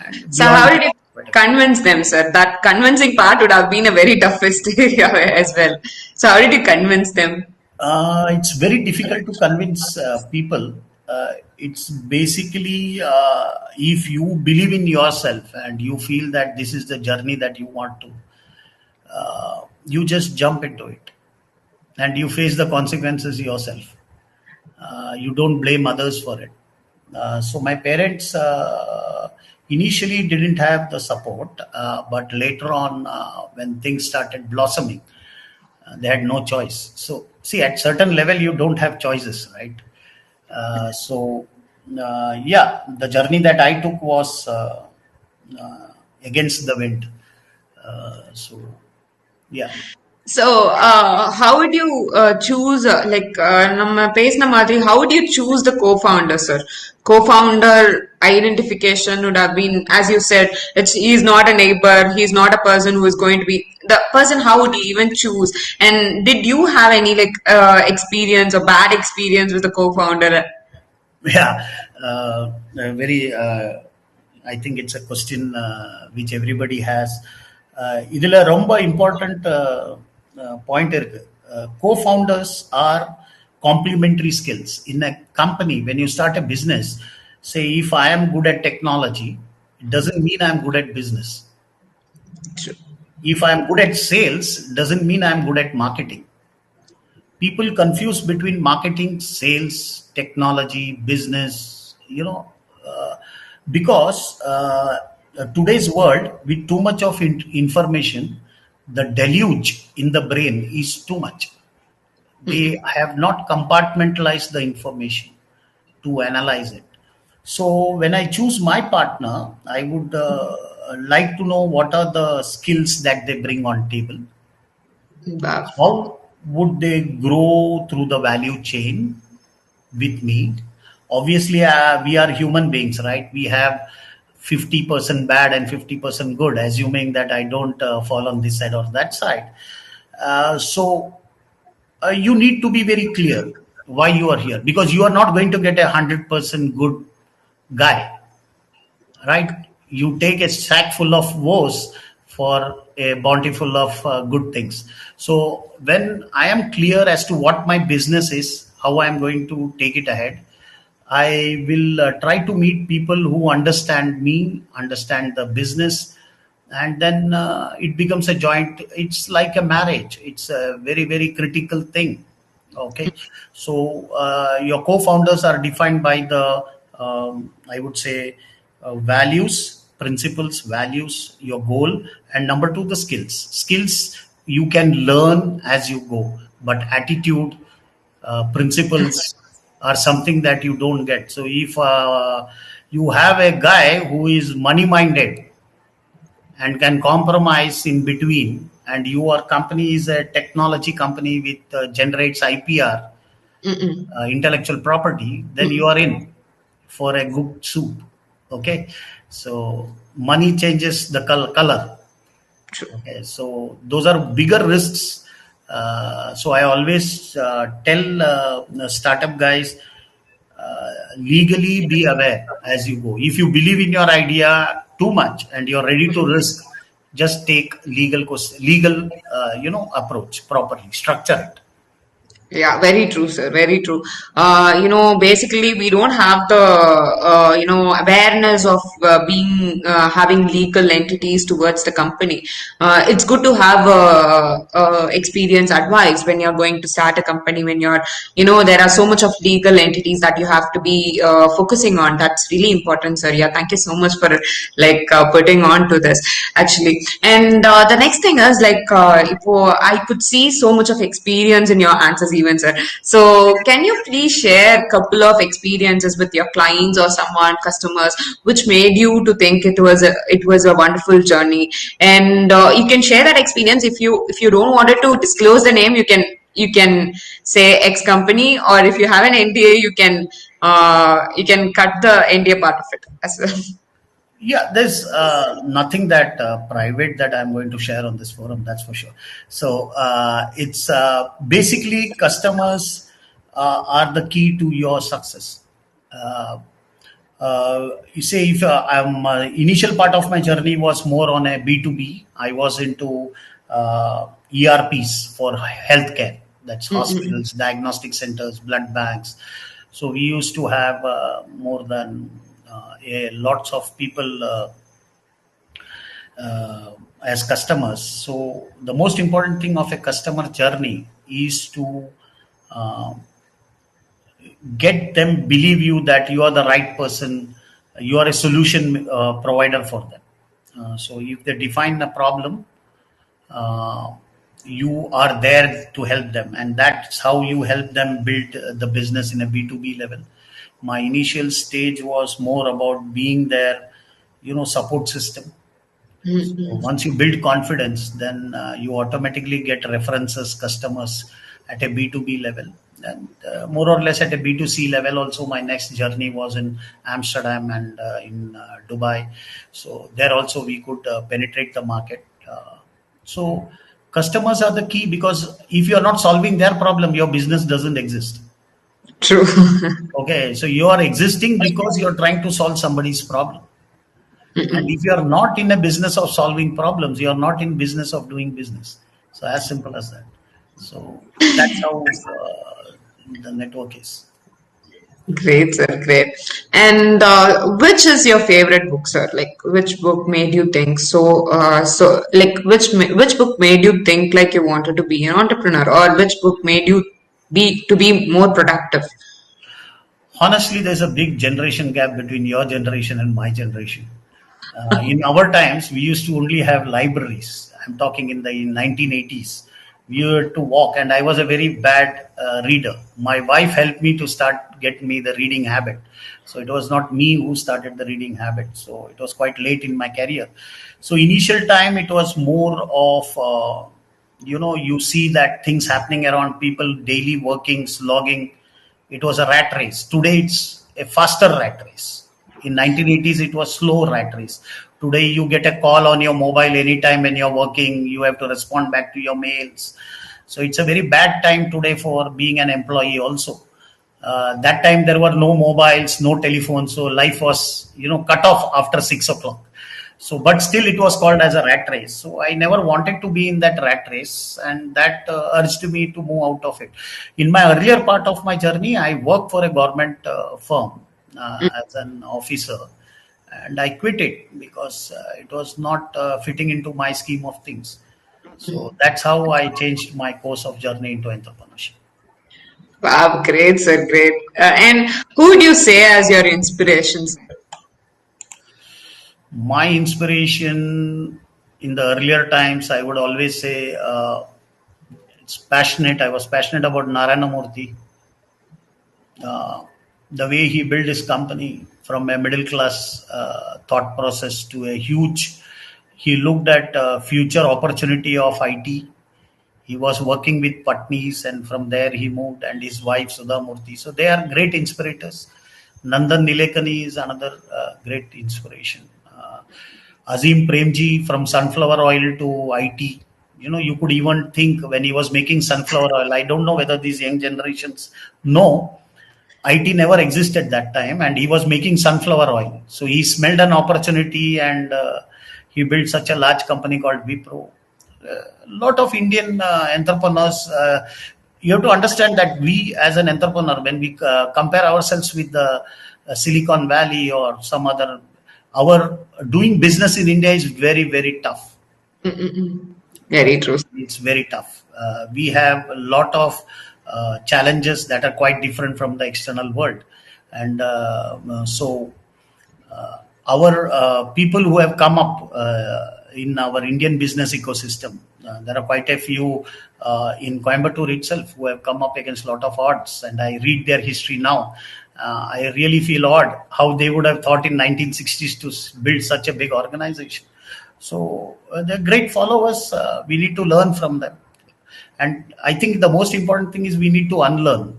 And so how did you convince them, sir? That convincing part would have been a very toughest area as well. So how did you convince them? It's very difficult to convince people. It's basically if you believe in yourself and you feel that this is the journey that you want to, you just jump into it and you face the consequences yourself. You don't blame others for it. So my parents initially didn't have the support, but later on, when things started blossoming, they had no choice. So, see, at certain level, you don't have choices, right? So, yeah, the journey that I took was uh, against the wind. So, yeah. So, how would you choose, நம்ம பேசின மாதிரி, how would you choose the co-founder, sir? Co-founder identification would have been, as you said, he's not a neighbor, he's not a person who is going to be the person. How would you even choose? And did you have any experience or bad experience with the co-founder? Yeah, very. I think it's a question which everybody has. இதுல ரொம்ப important point இருக்கு. Co-founders are complementary skills in a company. When you start a business, say if I am good at technology, it doesn't mean I'm good at business. True. If I'm good at sales, doesn't mean I'm good at marketing. People confuse between marketing, sales, technology, business, because today's world, with too much of information, the deluge in the brain is too much. They have not compartmentalized the information to analyze it. So when I choose my partner, I would like to know what are the skills that they bring on table. Wow. How would they grow through the value chain with me? Obviously, we are human beings, right? We have 50% bad and 50% good, assuming that I don't fall on this side or that side. So you need to be very clear why you are here, because you are not going to get 100% good guy, right? You take a sack full of woes for a bounty full of good things. So when I am clear as to what my business is, how I am going to take it ahead, I will try to meet people who understand me, understand the business, and then it becomes a joint. It's like a marriage. It's a very, very critical thing. Okay, so your co-founders are defined by the, I would say, values, principles, values, your goal, and number two, the skills. Skills you can learn as you go, but attitude, principles are something that you don't get. So if you have a guy who is money minded and can compromise in between, and your company is a technology company with generates IPR, intellectual property, then you are in for a good soup. Okay, so money changes the color. Okay, so those are bigger risks. So I always tell startup guys, legally be aware as you go. If you believe in your idea too much and you're ready to risk, just take legal approach properly, structure it. Yeah, very true, sir. Very true. Basically, we don't have the, awareness of having legal entities towards the company. It's good to have experience advice when you're going to start a company, when there are so much of legal entities that you have to be focusing on. That's really important, sir. Yeah, thank you so much for putting on to this, actually. And the next thing is I could see so much of experience in your answers, even, sir. So can you please share a couple of experiences with your clients or customers, which made you to think it was a wonderful journey? And you can share that experience. If you don't want to disclose the name, you can say X company, or if you have an NDA, you can cut the NDA part of it as well. Yeah, there's nothing that private that I'm going to share on this forum, that's for sure. So it's basically customers are the key to your success. You say if I'm initial part of my journey was more on a B2B. I was into ERPs for healthcare. That's hospitals, diagnostic centers, blood banks. So we used to have more than lots of people as customers. So the most important thing of a customer journey is to get them believe you that you are the right person you are a solution provider for them. So if they define a problem, uh, you are there to help them, and that's how you help them build the business in a B2B level. My initial stage was more about being their, support system. So once you build confidence, then you automatically get references, customers at a B2B level. And more or less at a B2C level, also, my next journey was in Amsterdam and in Dubai. So there also we could penetrate the market. So customers are the key, because if you are not solving their problem, your business doesn't exist. True. Okay, so you are existing because you are trying to solve somebody's problem. And if you are not in a business of solving problems, you are not in business of doing business. So as simple as that. So that's how the network is. Great, sir. Great. And which is your favorite book, sir? Like, which book made you think like, which book made you think like you wanted to be an entrepreneur, or which book made you be more productive? Honestly, there's a big generation gap between your generation and my generation. In our times, we used to only have libraries. I'm talking in the 1980s. We had to walk, and I was a very bad reader. My wife helped me to start get me the reading habit. So it was not me who started the reading habit. So it was quite late in my career. So initial time, it was more of you see that things happening around people, daily working, slogging. It was a rat race. Today it's a faster rat race. In 1980s, it was slow rat race. Today, you get a call on your mobile anytime when you're working. You have to respond back to your mails. So it's a very bad time today for being an employee also. That time there were no mobiles, no telephones, so life was cut off after 6 o'clock. So, but still, it was called as a rat race. So I never wanted to be in that rat race, and that urged me to move out of it. In my earlier part of my journey, I worked for a government firm as an officer, and I quit it because it was not fitting into my scheme of things. So that's how I changed my course of journey into entrepreneurship. Wow, great, sir. Great. And who would you say as your inspirations? My inspiration in the earlier times, I would always say it's passionate. I was passionate about Narayana Murthy. The way he built his company from a middle class thought process to a huge, he looked at future opportunity of IT. He was working with Patnis, and from there he moved, and his wife Sudha Murthy. So they are great inspirators. Nandan Nilekani is another great inspiration. Azim Premji, from sunflower oil to IT. You could even think when he was making sunflower oil. I don't know whether these young generations know. IT never existed that time, and he was making sunflower oil. So he smelled an opportunity, and he built such a large company called Wipro. A lot of Indian entrepreneurs. You have to understand that we, as an entrepreneur, when we compare ourselves with the Silicon Valley or some other, our doing business in India is very, very tough. Very true. It's very tough. We have a lot of challenges that are quite different from the external world, and so our people who have come up in our Indian business ecosystem, there are quite a few in Coimbatore itself who have come up against a lot of odds, and I read their history now. I really feel odd how they would have thought in 1960s to build such a big organization. So they're great followers. We need to learn from them. And I think the most important thing is we need to unlearn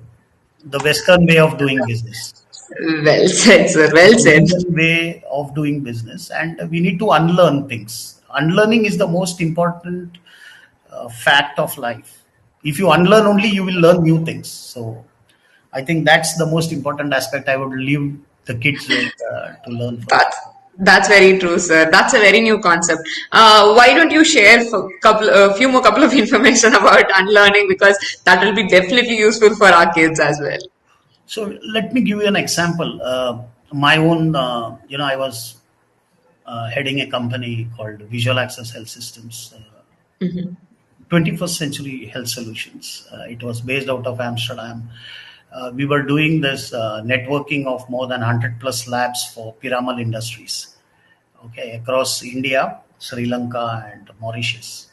the Western way of doing business. Well said, sir. Well The said. Indian way of doing business, and we need to unlearn things. Unlearning is the most important fact of life. If you unlearn only, you will learn new things. So I think that's the most important aspect I would leave the kids with to learn from. That's that's very true, sir. That's a very new concept. Why don't you share a few more couple of information about unlearning, because that will be definitely useful for our kids as well. So let me give you an example. My own, I was heading a company called Visual Access Health Systems, 21st Century Health Solutions. It was based out of Amsterdam. we were doing this networking of more than 100 plus labs for Piramal Industries, okay, across India, Sri Lanka, and Mauritius.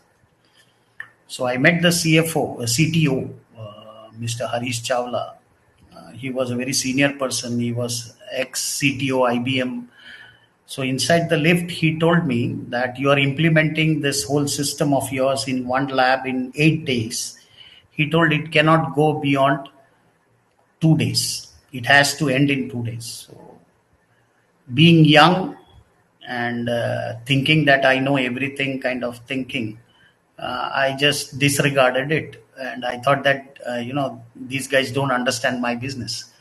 So I met the CTO, Mr. Harish Chawla. He was a very senior person. He was ex-CTO IBM. So inside the lift, he told me that you are implementing this whole system of yours in one lab in 8 days. He told it cannot go beyond 2 days. It has to end in 2 days. So being young and thinking that I know everything kind of thinking, I just disregarded it. And I thought that, these guys don't understand my business.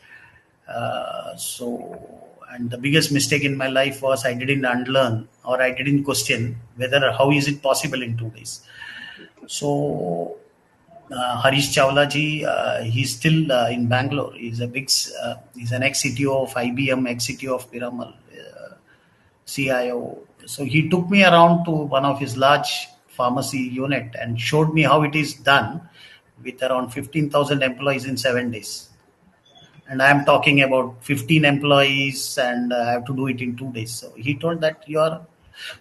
And the biggest mistake in my life was I didn't unlearn or I didn't question whether how is it possible in 2 days. So Harish Chawla ji, he's still in Bangalore. He's he's an ex-CTO of IBM, ex-CTO of Piramal, CIO. So he took me around to one of his large pharmacy unit and showed me how it is done with around 15,000 employees in 7 days. And I'm talking about 15 employees and I have to do it in 2 days. So he told that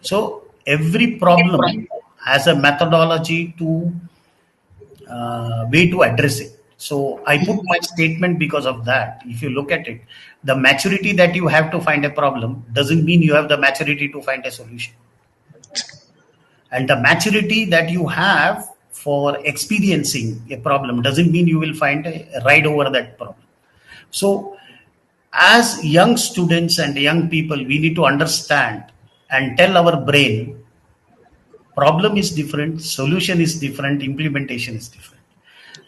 so every problem has a methodology to way to address it. So I put my statement because of that. If you look at it, the maturity that you have to find a problem doesn't mean you have the maturity to find a solution. And the maturity that you have for experiencing a problem doesn't mean you will find a ride over that problem. So as young students and young people, we need to understand and tell our brain, problem is different, solution is different, implementation is different.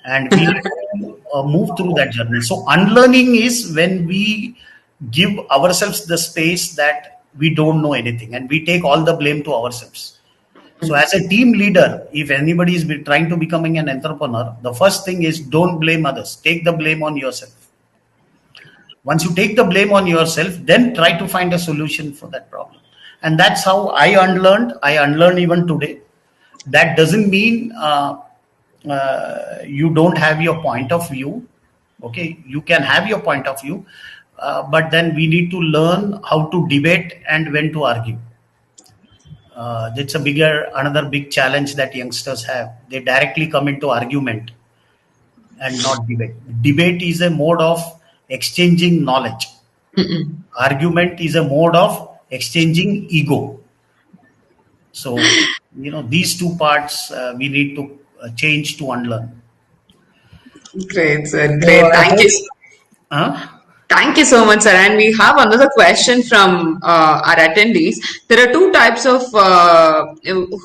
And we need to move through that journey. So unlearning is when we give ourselves the space that we don't know anything and we take all the blame to ourselves. So as a team leader, if anybody is trying to becoming an entrepreneur, the first thing is don't blame others. Take the blame on yourself. Once you take the blame on yourself, then try to find a solution for that problem. And that's how I unlearned. I unlearn even today. That doesn't mean you don't have your point of view. Okay, you can have your point of view, but then we need to learn how to debate and when to argue. That's another big challenge that youngsters have. They directly come into argument and not debate. Debate is a mode of exchanging knowledge. Argument is a mode of exchanging ego. So, these two parts we need to change to unlearn. Great, sir. Great. Thank you. Thank you so much, sir. And we have another question from our attendees. There are two types of,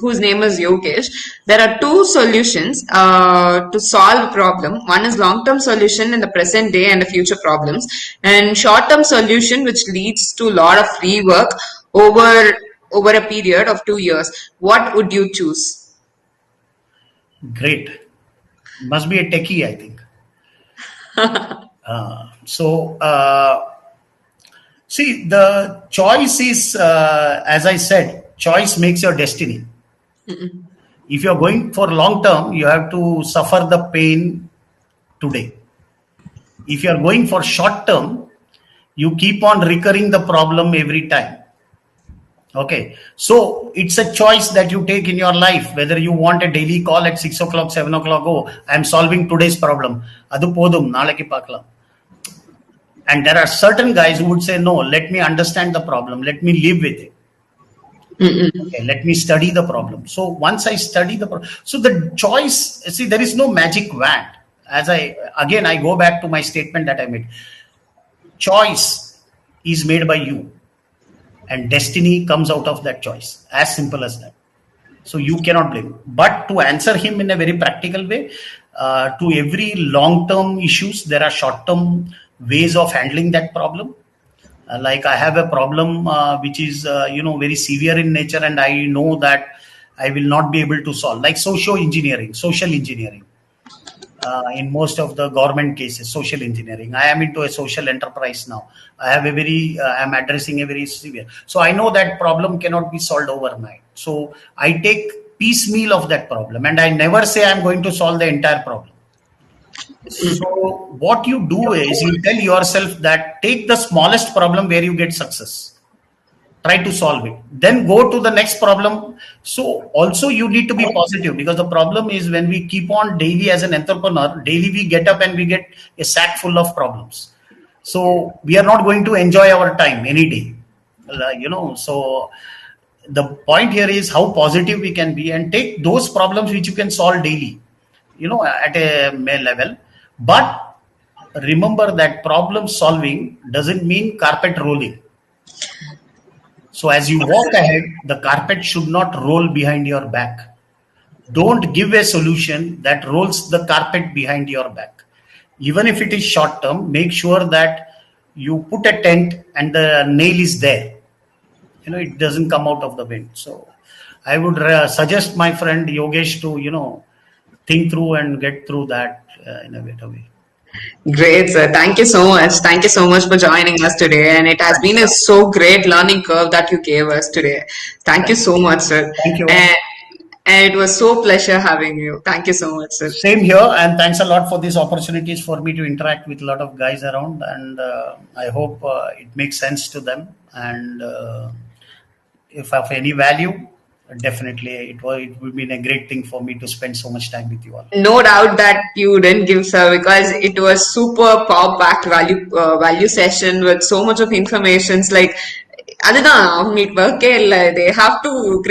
whose name is Yogesh. There are two solutions to solve a problem. One is long-term solution in the present day and the future problems, and short-term solution which leads to a lot of rework over a period of 2 years. What would you choose? Great. Must be a techie, I think. See, the choice is, as I said, choice makes your destiny. If you're going for long term, you have to suffer the pain today. If you're going for short term, you keep on recurring the problem every time. Okay, so it's a choice that you take in your life, whether you want a daily call at 6 o'clock, 7 o'clock, oh, I'm solving today's problem. Adu podum, nalaki paakalam. And there are certain guys who would say, no, let me understand the problem. Let me live with it. Okay, let me study the problem. So once I study the problem, so the choice, see, there is no magic wand. I go back to my statement that I made. Choice is made by you. And destiny comes out of that choice. As simple as that. So you cannot blame. But to answer him in a very practical way, to every long-term issues, there are short-term ways of handling that problem. Like I have a problem which is very severe in nature, and I know that I will not be able to solve. Like social engineering. In most of the government cases, social engineering. I am into a social enterprise now. I have I'm addressing a very severe. So I know that problem cannot be solved overnight. So I take piecemeal of that problem, and I never say I'm going to solve the entire problem. So what you do is you tell yourself that take the smallest problem where you get success. Try to solve it. Then go to the next problem. So also you need to be positive, because the problem is when we keep on daily as an entrepreneur, daily we get up and we get a sack full of problems. So we are not going to enjoy our time any day. So the point here is how positive we can be and take those problems which you can solve daily, at a level. But remember that problem solving doesn't mean carpet rolling. So as you walk ahead, the carpet should not roll behind your back. Don't give a solution that rolls the carpet behind your back. Even if it is short term, make sure that you put a tent and the nail is there. It doesn't come out of the wind. So I would suggest my friend Yogesh to, think through and get through that in a better way. Great, sir. Thank you so much. Thank you so much for joining us today. And it has been a so great learning curve that you gave us today. Thank you so much, sir. Thank you. And it was so pleasure having you. Thank you so much, sir. Same here. And thanks a lot for these opportunities for me to interact with a lot of guys around. And I hope it makes sense to them. And if of any value, definitely it would be a great thing for me to spend so much time with you all. No doubt that you didn't give, sir, because it was super power-packed value session with so much of information. Like, they have to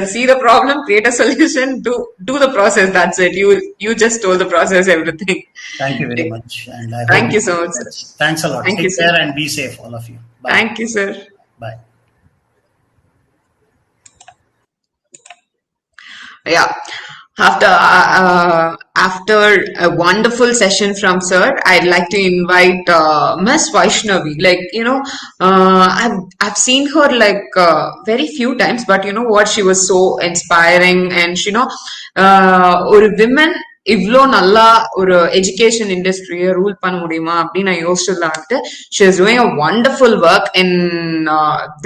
see the problem, create a solution, do the process. That's it. You just told the process, everything. Thank you very much. And thank you so much, sir. Thanks a lot. Thank you, Take care sir. and be safe, all of you. Bye. Thank you, sir. Bye. Yeah. After a wonderful session from sir, I'd like to invite Miss Vaishnavi. I've seen her very few times, but you know what? She was so inspiring, and ஒரு women இவ்ளோ நல்லா ஒரு education இண்டஸ்ட்ரியை rule பண்ண முடியுமா அப்படின்னு நான் யோசிச்சதுலான்ட்டு she is doing a wonderful work in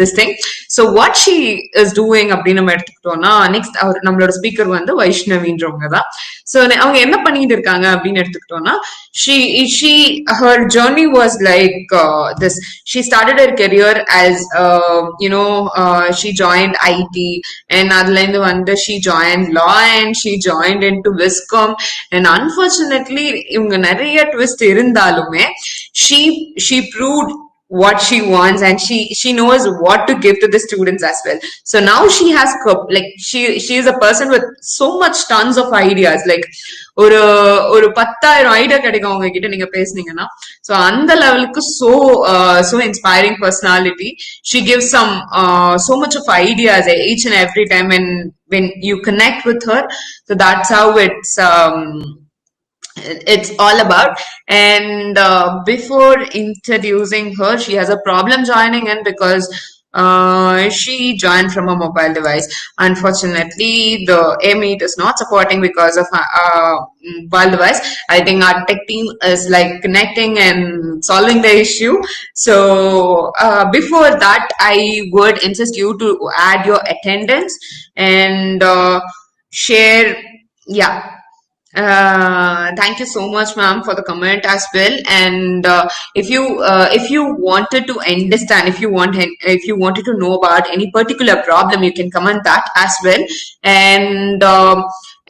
this thing. So what she is doing அப்படின்னு நம்ம எடுத்துக்கிட்டோம்னா, நெக்ஸ்ட் நம்மளோட ஸ்பீக்கர் வந்து வைஷ்ணவின்றவங்க தான். ஸோ அவங்க என்ன பண்ணிட்டு இருக்காங்க அப்படின்னு எடுத்துக்கிட்டோம்னா, her journey was like this. She started her career as she joined IT, and அதுல இருந்து வந்து she joined law and she joined into Viscom. And unfortunately, இவங்க நிறைய twist இருந்தாலுமே she proved what she wants, and she knows what to give to the students as well. So now she has she is a person with so much tons of ideas. ஒரு 10,000 idea கிடைக்கும் அவங்க கிட்ட நீங்க பேசுனீங்கன்னா. So அந்த லெவலுக்கு so inspiring personality. She gives some so much of ideas each and every time, and when you connect with her, so that's how it's all about. And before introducing her, she has a problem joining in because she joined from a mobile device. Unfortunately, the AMEET is not supporting because of mobile device. I think our tech team is connecting and solving the issue. So before that, I would insist you to add your attendance and share. Yeah. Thank you so much, ma'am, for the comment as well. And if you wanted to understand, if you wanted to know about any particular problem, you can comment that as well.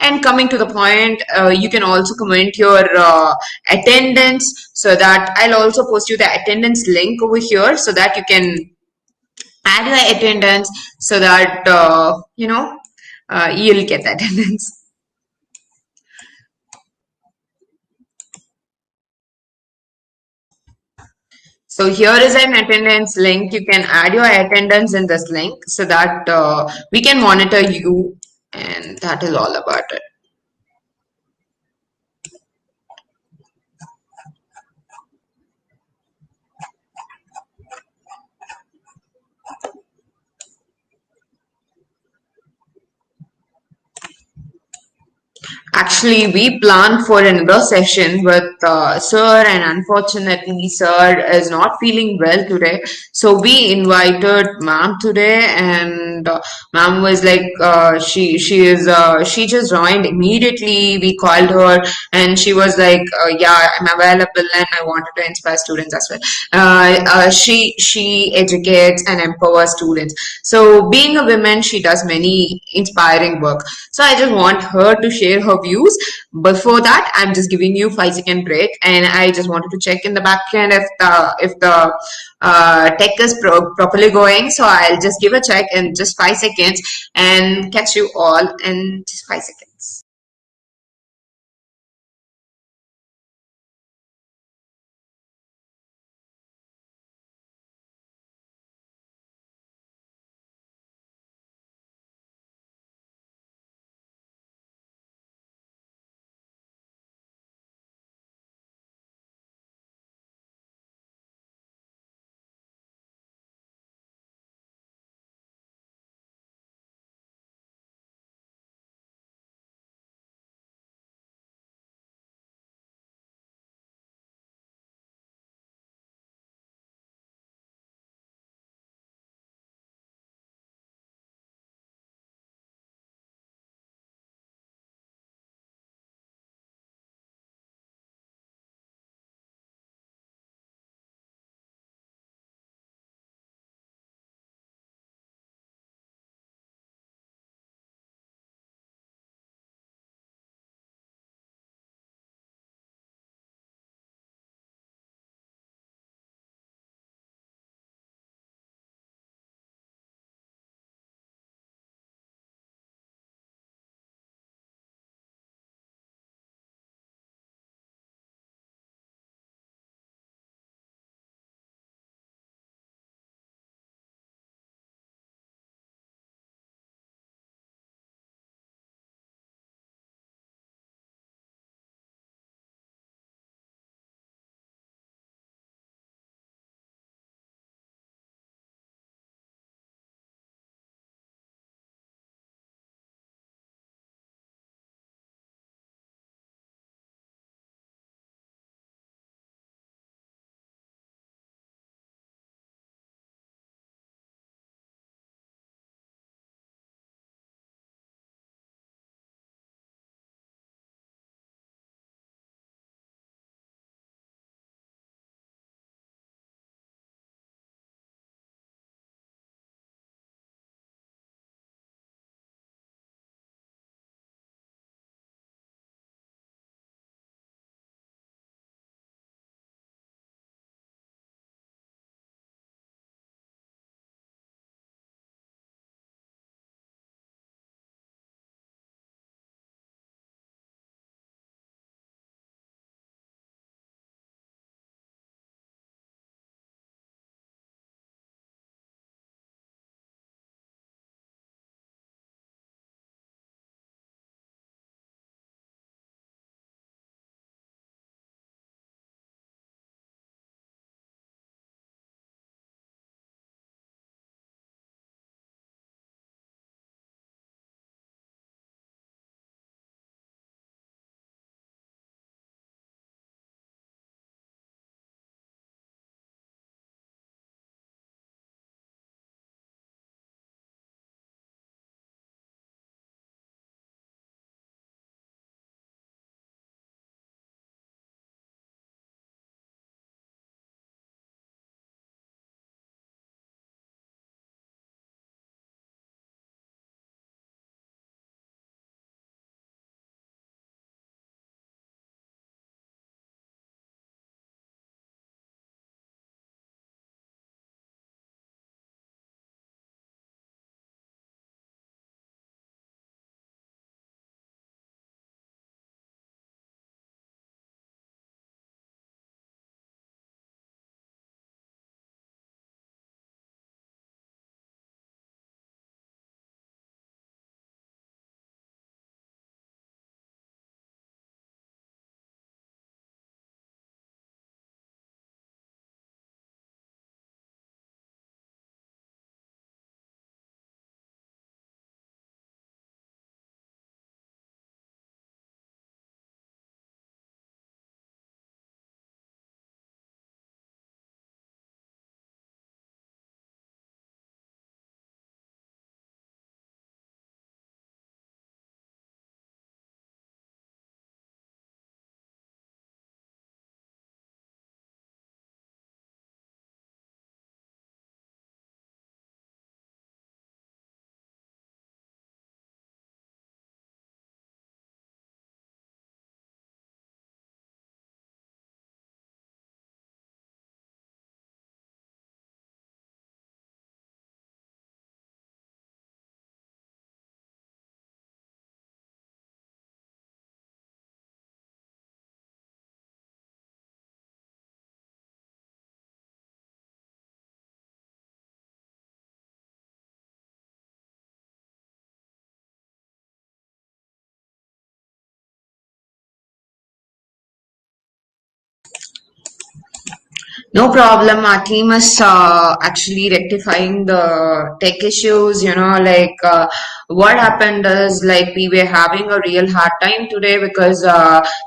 And coming to the point, you can also comment your attendance, so that I'll also post you the attendance link over here, so that you can add the attendance, so that you'll get the attendance. So here is an attendance link. You can add your attendance in this link, so that we can monitor you, and that is all about it. Actually, we planned for another session with sir, and unfortunately, sir is not feeling well today. So we invited ma'am today, and and ma'am was like, she just joined immediately. We called her, and she was like, yeah, I'm available, and I wanted to inspire students as well. She educates and empowers students. So being a woman, she does many inspiring work. So I just want her to share her views. Before that, I'm just giving you 5 second break, and I just wanted to check in the back end if the tech is properly going. So I'll just give a check in just 5 seconds and catch you all in just 5 seconds. No problem. Our team is actually rectifying the tech issues. What happened is like we were having a real hard time today because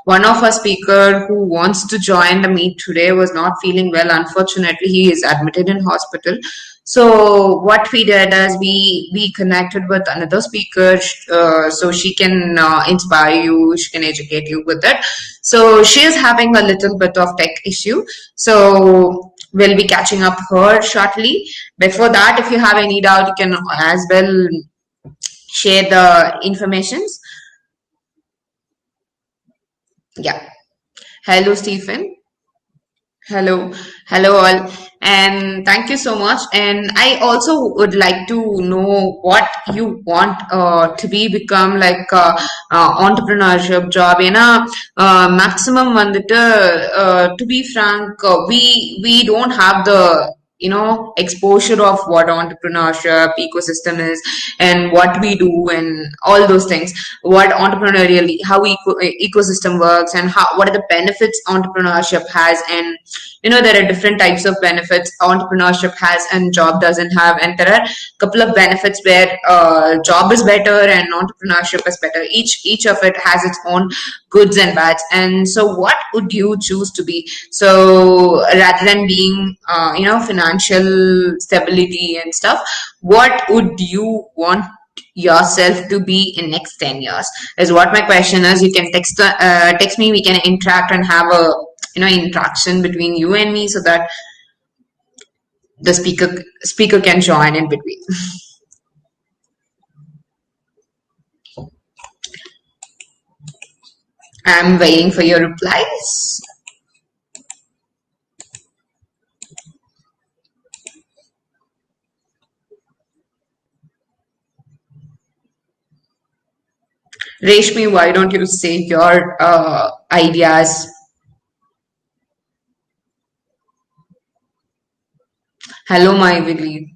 one of our speaker who wants to join the meet today was not feeling well. Unfortunately, he is admitted in hospital. So what we did is we connected with another speaker, so she can inspire you, she can educate you with it. So she is having a little bit of tech issue. So we'll be catching up her shortly. Before that, if you have any doubt, you can as well share the informations. Yeah. Hello, Stephen. Hello, hello all, and thank you so much. And I also would like to know what you want to be become like entrepreneurship job. Maximum வந்துட்டு to be frank, we don't have the exposure of what entrepreneurship ecosystem is and what we do and all those things, what entrepreneurially how ecosystem works and how what are the benefits entrepreneurship has. And there are different types of benefits entrepreneurship has and job doesn't have, and there are a couple of benefits where job is better and entrepreneurship is better. Each of it has its own goods and bads. And so what would you choose to be? So rather than being financial stability and stuff, what would you want yourself to be in next 10 years is what my question is. You can text me, we can interact and have a interaction between you and me so that the speaker can join in between. I'm waiting for your replies. Reshmi, why don't you say your ideas? Hello, my Willy.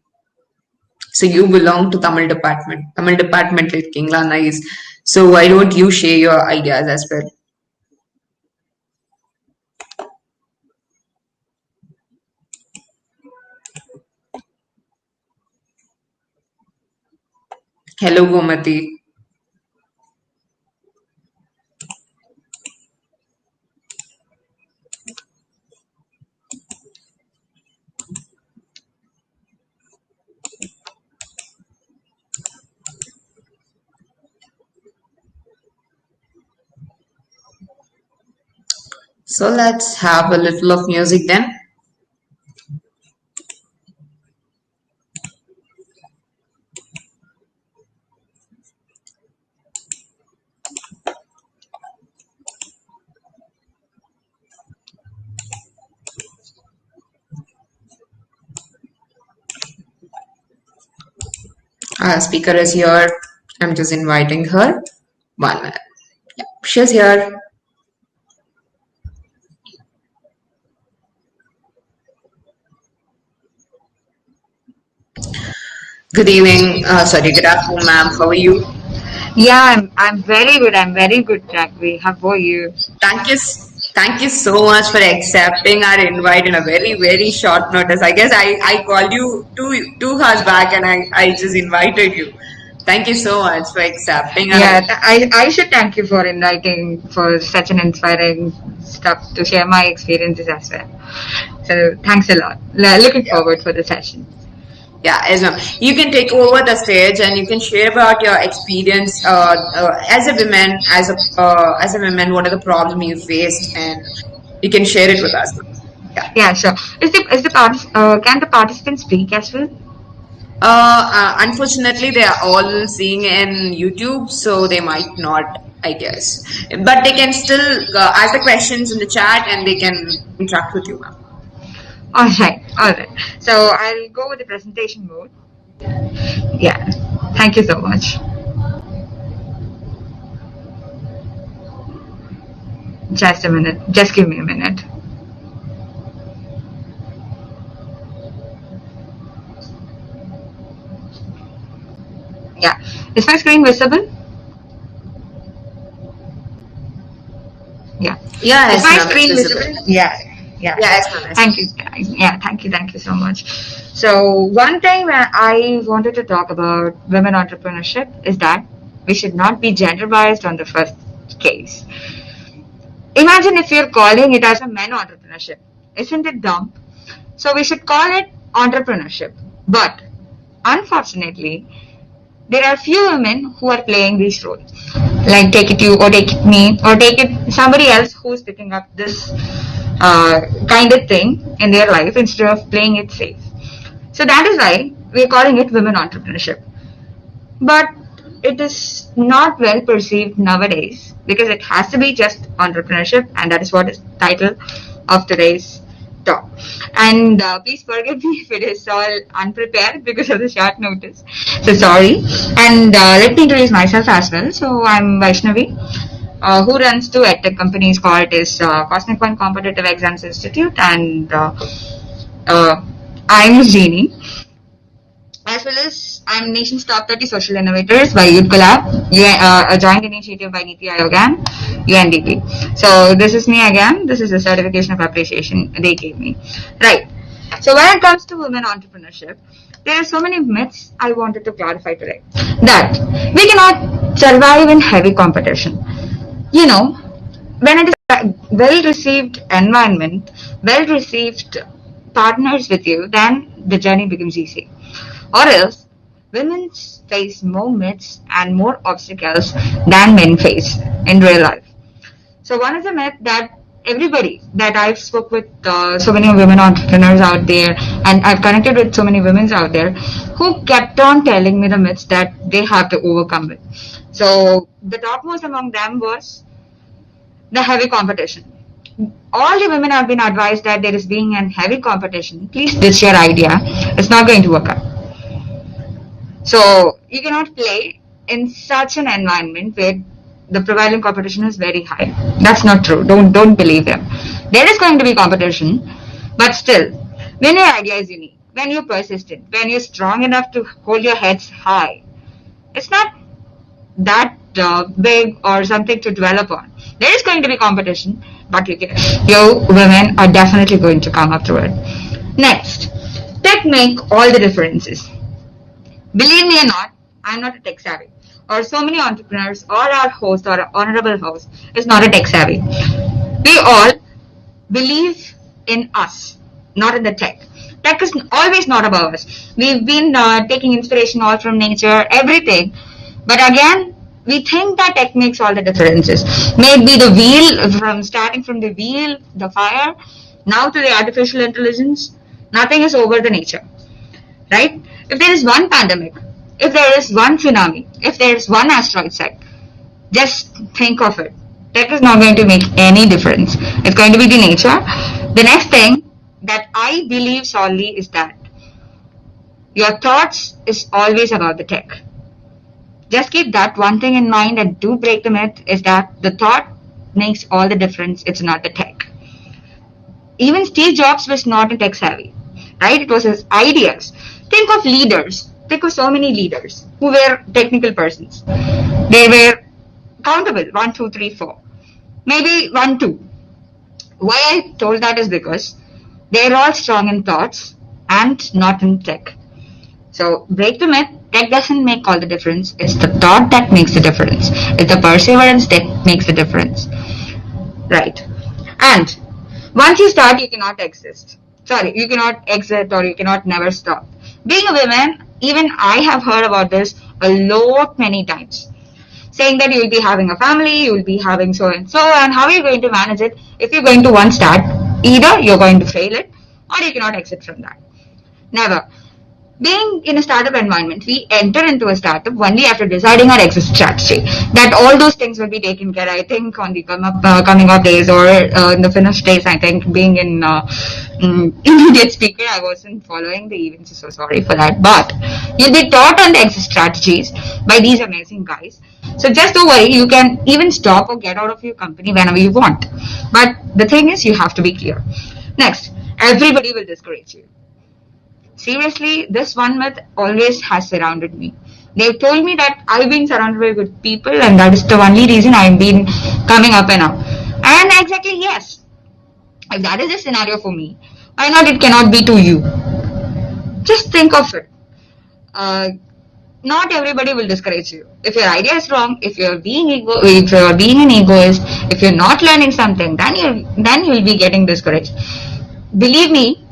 So you belong to Tamil department. Tamil department இருக்கீங்களா? Nice. So why don't you share your ideas as well? Hello, Gomati. So let's have a little of music then. Speaker is here. I'm just inviting her. 1 minute. Yeah, she's here. Good evening. Sorry, good afternoon, ma'am. How are you? Yeah, I'm very good. I'm very good, Jackie. How are you? Thank you so much for accepting our invite in a very, very short notice. I guess I called you two hours back and I just invited you. Thank you so much for accepting. I should thank you for inviting for such an inspiring stuff to share my experiences as well. So thanks a lot. Looking forward for the session. Yeah, you can take over the stage and you can share about your experience as a woman, as a woman. What are the problems you faced, and you can share it with us. Yeah, sure. Can the participants speak as well? Unfortunately, they are all seeing in YouTube, so they might not, I guess. But they can still ask the questions in the chat and they can interact with you, ma'am. All right. So I'll go with the presentation mode. Yeah. Thank you so much. Just a minute. Just give me a minute. Yeah. Is my screen visible? Yeah. Yeah. Is my screen visible? Yeah. Yeah. Yes, ma'am. Thank you. Yeah, thank you so much. So one thing that I wanted to talk about women entrepreneurship is that we should not be gender biased on the first case. Imagine if you're calling it as a men entrepreneurship. Isn't it dumb? So we should call it entrepreneurship. But unfortunately, there are few women who are playing these roles. Like take it you or take it me or take it somebody else who's picking up this kind of thing in their life instead of playing it safe. So that is why we're calling it women entrepreneurship. But it is not well perceived nowadays because it has to be just entrepreneurship, and that is what is the title of today's talk. And please forgive me if it is all unprepared because of the short notice. So sorry. And let me introduce myself as well. So I'm Vaishnavi, who runs two edtech companies called is Cosmic One Competitive Exams Institute, and I'm Jeannie. As well as I'm Nation's Top 30 Social Innovators by Youth Collab, a joint initiative by Niti Aayog and UNDP. So this is me again. This is a certification of appreciation they gave me. Right. So when it comes to women entrepreneurship, there are so many myths I wanted to clarify today. That we cannot survive in heavy competition. You know, when it is a well-received environment, well-received partners with you, then the journey becomes easy. Or else, women face more myths and more obstacles than men face in real life. So one is a myth that everybody that I've spoke with so many women entrepreneurs out there, and I've connected with so many women out there who kept on telling me the myths that they have to overcome it. So the topmost among them was the heavy competition. All the women have been advised that there is being a heavy competition. Please ditch your idea. It's not going to work out. So you cannot play in such an environment where the prevailing competition is very high. That's not true. Don't believe them. There is going to be competition, but still, when your idea is unique, when you're persistent, when you're strong enough to hold your heads high, it's not that big or something to dwell upon. There is going to be competition, but you women are definitely going to come up through it. Next, tech make all the differences. Believe me or not, I'm not a tech savvy. Or so many entrepreneurs or our host or our honorable host is not a tech savvy. We all believe in us, not in the tech. Tech is always not about us. We've been taking inspiration all from nature, everything. But again, we think that tech makes all the differences. Maybe the wheel, starting from the wheel, the fire, now to the artificial intelligence, nothing is over the nature. Right? If there is one pandemic, if there is one tsunami, if there is one asteroid strike, just think of it. Tech is not going to make any difference. It's going to be the nature. The next thing that I believe solely is that your thoughts is always about the tech. Just keep that one thing in mind and do break the myth is that the thought makes all the difference. It's not the tech. Even Steve Jobs was not a tech savvy, right? It was his ideas. Think of leaders. Think of so many leaders who were technical persons. They were countable, 1, 2, 3, 4. Maybe 1, 2. Why I told that is because they're all strong in thoughts and not in tech. So break the myth. Tech doesn't make all the difference. It's the thought that makes the difference. It's the perseverance that makes the difference. Right. And once you start, you cannot exist. You cannot exit or you cannot never stop. Being a woman, even I have heard about this a lot many times. Saying that you will be having a family, you will be having so and so, and how are you going to manage it if you're going to one start? Either you're going to fail it or you cannot exit from that. Never. Being in a startup environment, we enter into a startup only after deciding our exit strategy. That all those things will be taken care, I think, on the coming up days or in the finished days. I think being in immediate speaker, I wasn't following the events, so sorry for that. But you'll be taught on the exit strategies by these amazing guys. So just don't worry, you can even stop or get out of your company whenever you want. But the thing is, you have to be clear. Next, everybody will discourage you. Seriously, this one myth always has surrounded me. They've told me that I've been surrounded by good people and that is the only reason I've been coming up and up. And exactly, yes. If that is the scenario for me, why not it cannot be to you? Just think of it. Not everybody will discourage you. If your idea is wrong, if you're being an egoist, if you're not learning something, then you will be getting discouraged. Believe me,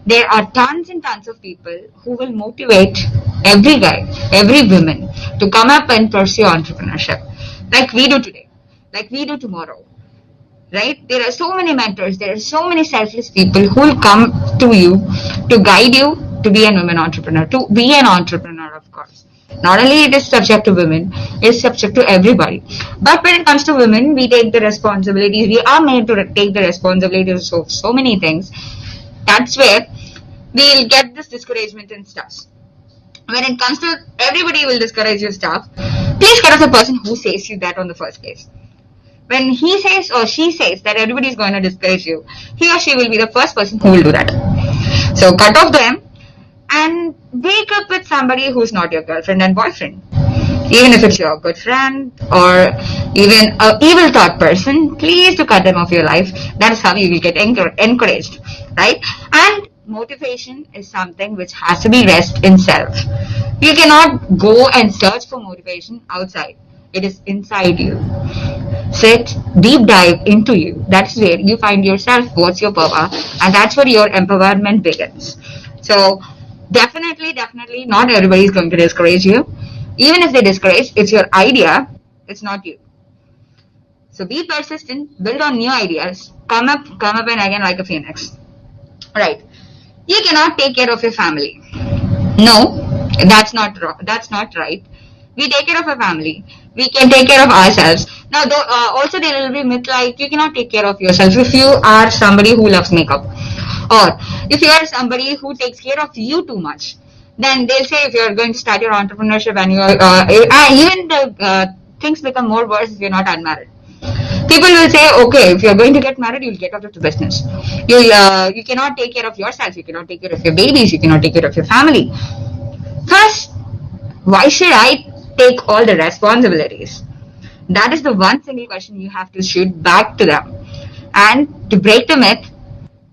there are tons and tons of people who will motivate every guy, every woman to come up and pursue entrepreneurship, like we do today, like we do tomorrow. Right? There are so many mentors, there are so many selfless people who will come to you to guide you to be a woman entrepreneur, to be an entrepreneur, of course. Not only it is subject to women, it is subject to everybody. But when it comes to women, we take the responsibilities, we are made to take the responsibilities of so many things. That's where we'll get this discouragement and stuff. When it comes to everybody will discourage your stuff, please cut off the person who says you that on the first place. When he says or she says that everybody is going to discourage you, he or she will be the first person who will do that. So cut off them and break up with somebody who's not your girlfriend and boyfriend. Even if it's your good friend or even an evil thought person, please do cut them off your life. That is how you will get encouraged, right? And motivation is something which has to be rest in self. You cannot go and search for motivation outside. It is inside you. Sit, deep dive into you. That's where you find yourself, what's your power, and that's where your empowerment begins. So definitely, not everybody is going to discourage you. Even if they discourage, it's your idea, it's not you. So be persistent, build on new ideas, come up and again like a phoenix. Right. You cannot take care of your family. No, that's not right. We take care of our family. We can take care of ourselves. Now, also there will be myth like you cannot take care of yourself if you are somebody who loves makeup, or if you are somebody who takes care of you too much. Then they'll say if you are going to start your entrepreneurship and you are even the things become more worse if you're not unmarried. People will say, okay, if you're going to get married, you'll get out of the business. You cannot take care of yourself. You cannot take care of your babies. You cannot take care of your family. First, why should I take all the responsibilities? That is the one single question you have to shoot back to them. And to break the myth,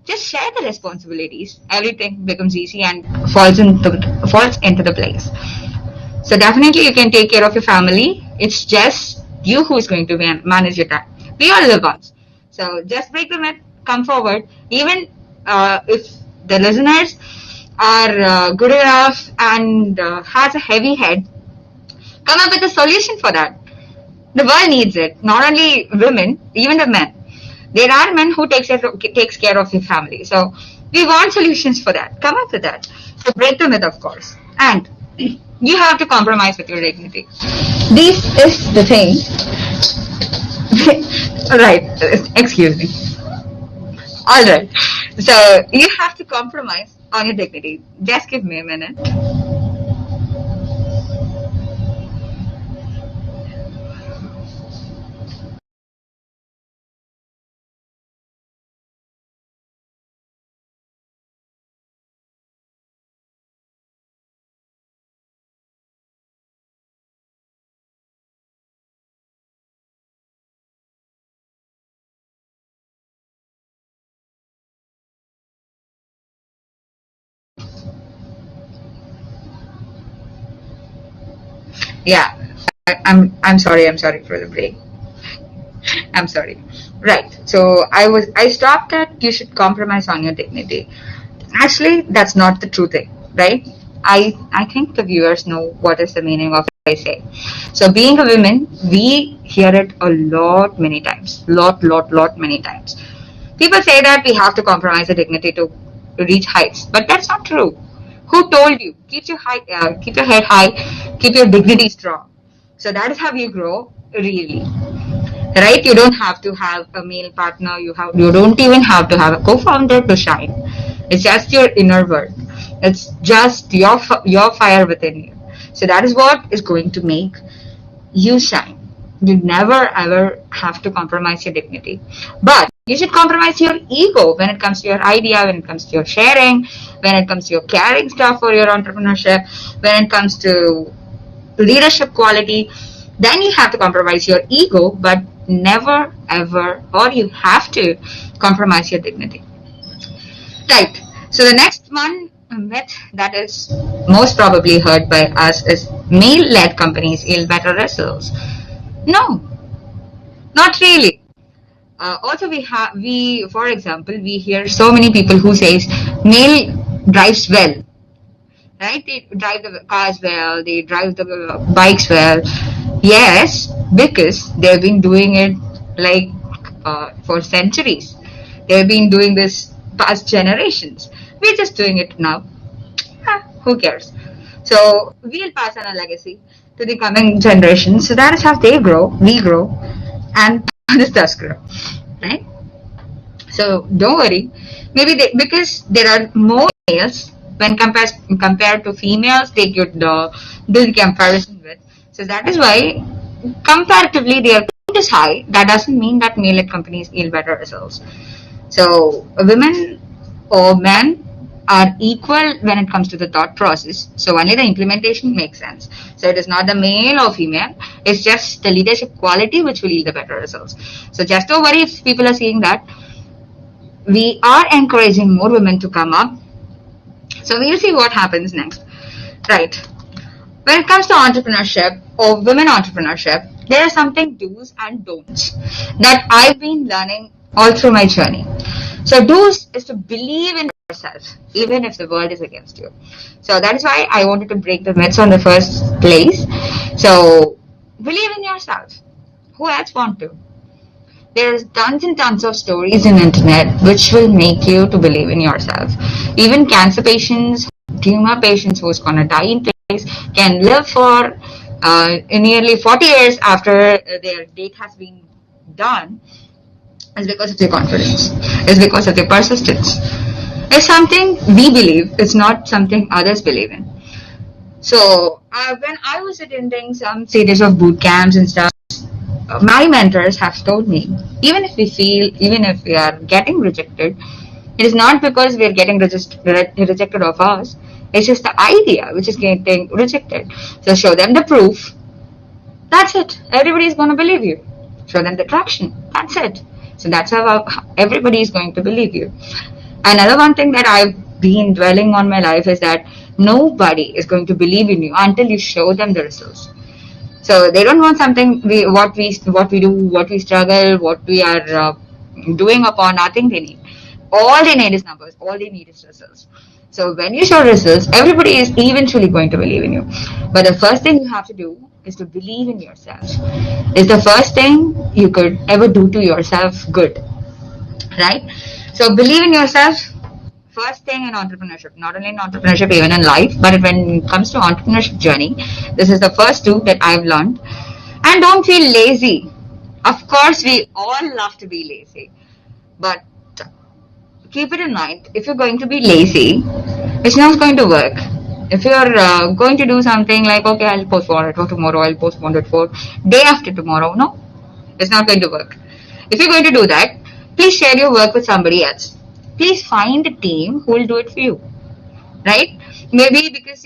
just share the responsibilities. Everything becomes easy and falls into the place. So definitely you can take care of your family. It's just you who is going to manage your time. We all live once. So just break the myth, come forward. Even if the listeners are good enough and has a heavy head, come up with a solution for that. The world needs it. Not only women, even the men. There are men who takes care of your family. So we want solutions for that. Come up with that. So break the myth, of course. And you have to compromise with your dignity. This is the thing. Right. Excuse me. Alright. So you have to compromise on your dignity. Just give me a minute. Yeah, I'm sorry for the break. I'm sorry. Right. So I stopped at you should compromise on your dignity. Actually, that's not the true thing, right? I think the viewers know what is the meaning of what I say. So being a woman, we hear it a lot many times. Lot many times. People say that we have to compromise the dignity to reach heights, but that's not true. Who told you? Keep your head high, keep your dignity strong. So that is how you grow, really. Right? You don't have to have a male partner. You don't even have to have a co-founder to shine. It's just your inner world. It's just your fire within you. So that is what is going to make you shine. You never ever have to compromise your dignity. But you should compromise your ego when it comes to your idea, when it comes to your sharing, when it comes to your caring stuff for your entrepreneurship, when it comes to leadership quality. Then you have to compromise your ego, but never, ever, or you have to compromise your dignity. Right. So the next one myth that is most probably heard by us is male-led companies yield better results. No, not really. Also, for example, we hear so many people who says male drives well, right? They drive the cars well, they drive the bikes well. Yes, because they've been doing it like for centuries. They've been doing this past generations. We're just doing it now. Who cares? So we'll pass on a legacy to the coming generations. So that is how they grow, we grow, and this does grow, right? So don't worry. Maybe because there are more males when compared to females, they could do the comparison with. So that is why comparatively their count is high. That doesn't mean that male-led companies yield better results. So women or men are equal when it comes to the thought process. So only the implementation makes sense. So it is not the male or female. It's just the leadership quality which will yield the better results. So just don't worry if people are saying that. We are encouraging more women to come up. So we'll see what happens next. Right. When it comes to entrepreneurship or women entrepreneurship, there are something do's and don'ts that I've been learning all through my journey. So do's is to believe in yourself, even if the world is against you. So that is why I wanted to break the myths on the first place. So believe in yourself. Who else want to? There's tons and tons of stories in the internet which will make you to believe in yourself. Even cancer patients, tumor patients who's gonna die in place can live for nearly 40 years after their date has been done. Is because of their confidence. It's because of their persistence. It's something we believe. It's not something others believe in. So when I was attending some series of boot camps and stuff, my mentors have told me, even if we are getting rejected, it is not because we are getting rejected of us. It's just the idea which is getting rejected. So show them the proof. That's it. Everybody is going to believe you. Show them the traction. That's it. So that's how everybody is going to believe you. Another one thing that I've been dwelling on my life is that nobody is going to believe in you until you show them the results. So they don't want something what we do, what we struggle, what we are doing upon. Nothing they need. All they need is numbers. All they need is results. So when you show results, everybody is eventually going to believe in you. But the first thing you have to do is to believe in yourself. It's the first thing you could ever do to yourself good, right? So believe in yourself. First thing in entrepreneurship, not only in entrepreneurship, even in life, but when it comes to entrepreneurship journey, this is the first two that I've learned. And don't feel lazy. Of course, we all love to be lazy, but keep it in mind, if you're going to be lazy, it's not going to work. If you're going to do something like, okay, I'll postpone it for tomorrow, I'll postpone it for day after tomorrow, no, it's not going to work. If you're going to do that, please share your work with somebody else. Please find a team who will do it for you, right? Maybe because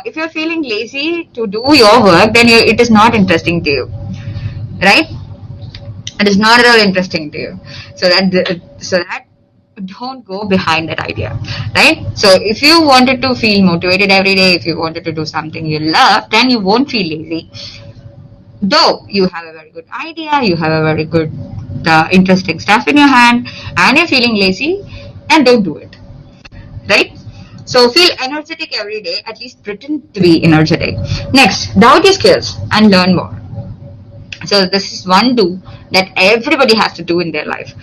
if you're feeling lazy to do your work, then it is not interesting to you, right? It is not at all interesting to you. So that don't go behind that idea, right? So if you wanted to feel motivated every day, if you wanted to do something you love, then you won't feel lazy. Though you have a very good idea, you have a very good interesting stuff in your hand, and you're feeling lazy, and don't do it, right? So feel energetic every day, at least pretend to be energetic. Next, doubt your skills and learn more. So this is one do that everybody has to do in their life.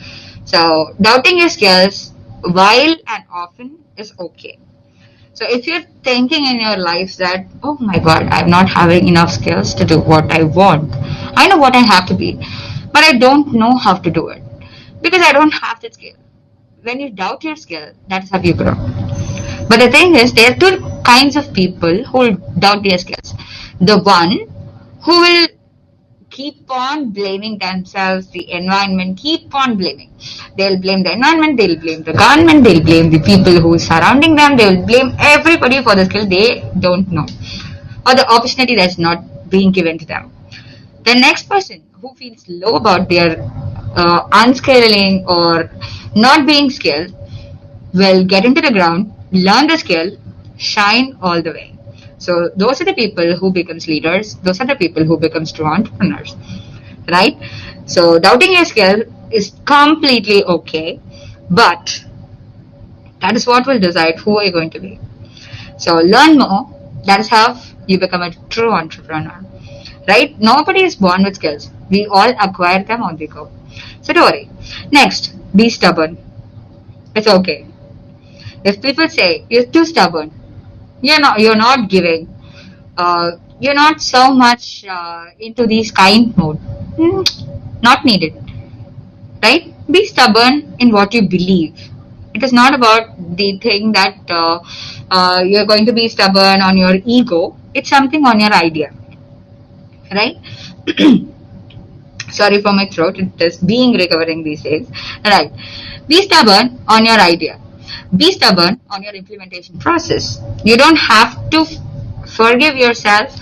So doubting your skills while and often is okay. So if you're thinking in your life that, oh my God, I'm not having enough skills to do what I want. I know what I have to be, but I don't know how to do it because I don't have the skill. When you doubt your skill, that's how you grow. But the thing is, there are two kinds of people who will doubt their skills. The one who will keep on blaming themselves, the environment, keep on blaming. They'll blame the environment, they'll blame the government, they'll blame the people who are surrounding them, they'll blame everybody for the skill they don't know or the opportunity that's not being given to them. The next person who feels low about their unscaling or not being skilled will get into the ground, learn the skill, shine all the way. So those are the people who becomes leaders. Those are the people who becomes true entrepreneurs, right? So doubting your skill is completely okay, but that is what will decide who are you going to be. So learn more. That is how you become a true entrepreneur, right? Nobody is born with skills. We all acquire them on the go. So don't worry. Next, be stubborn. It's okay. If people say you're too stubborn, you're not giving, you're not so much into these kind mode, not needed, right? Be stubborn in what you believe. It is not about the thing that you're going to be stubborn on your ego. It's something on your idea, right? Sorry for my throat. It is being recovering these days, right? Be stubborn on your idea. Be stubborn on your implementation process. You don't have to forgive yourself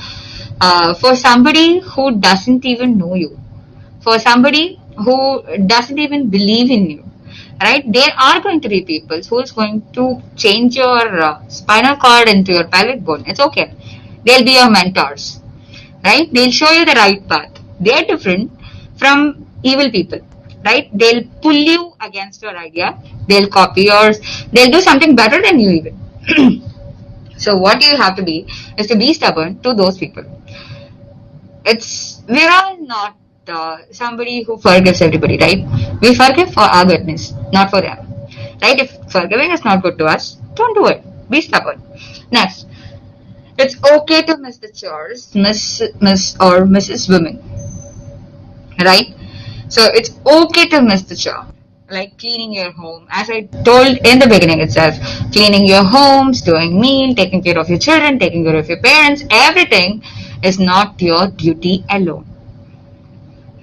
for somebody who doesn't even know you, for somebody who doesn't even believe in you, right? There are going to be people who is going to change your spinal cord into your pelvic bone. It's okay. They'll be your mentors, right? They'll show you the right path. They're different from evil people, right? They'll pull you against your idea. They'll copy yours. They'll do something better than you even. So what you have to be is to be stubborn to those people. We're all not somebody who forgives everybody, right? We forgive for our goodness, not for them, right? If forgiving is not good to us, don't do it. Be stubborn. Next, it's okay to miss the chores, Miss or Mrs. Women, right? So it's okay to miss the chore, like cleaning your home. As I told in the beginning itself, cleaning your homes, doing meal, taking care of your children, taking care of your parents, everything is not your duty alone,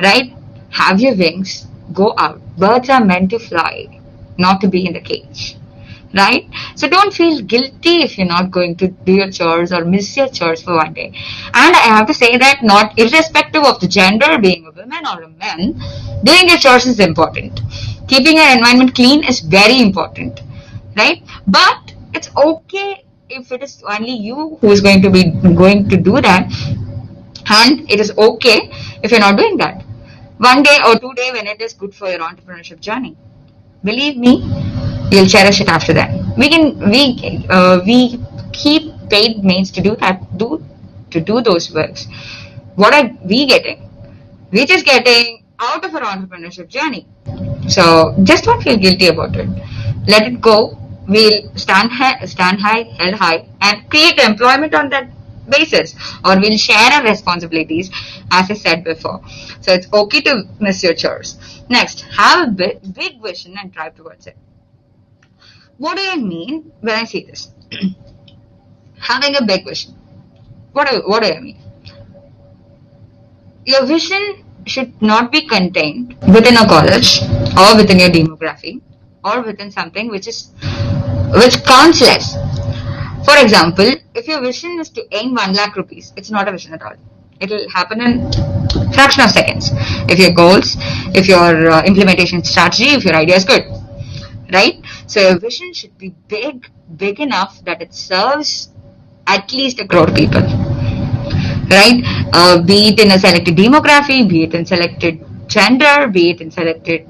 right? Have your wings, go out. Birds are meant to fly, not to be in the cage, right? So don't feel guilty if you're not going to do your chores or miss your chores for one day. And I have to say that not irrespective of the gender, being a woman or a man, doing your chores is important. Keeping your environment clean is very important, right? But it's okay if it is only you who is going to do that, and it is okay if you're not doing that. One day or 2 days when it is good for your entrepreneurship journey, believe me, you'll cherish it after that. We keep paid maids to do that, to do those works. What are we getting? We're just getting out of our entrepreneurship journey. So just don't feel guilty about it. Let it go. We'll stand high, held high, and create employment on that basis, or we'll share our responsibilities, as I said before. So it's okay to miss your chores. Next, have a big vision and drive towards it. What do I mean when I say this? Having a big vision. What do I mean? Your vision should not be contained within a college or within your demography or within something which counts less. For example, if your vision is to earn 1 lakh rupees, it's not a vision at all. It will happen in fraction of seconds. If your goals, if your implementation strategy, if your idea is good, right? So your vision should be big enough that it serves at least 1 crore people, right? Be it in a selected demography, be it in selected gender, be it in selected,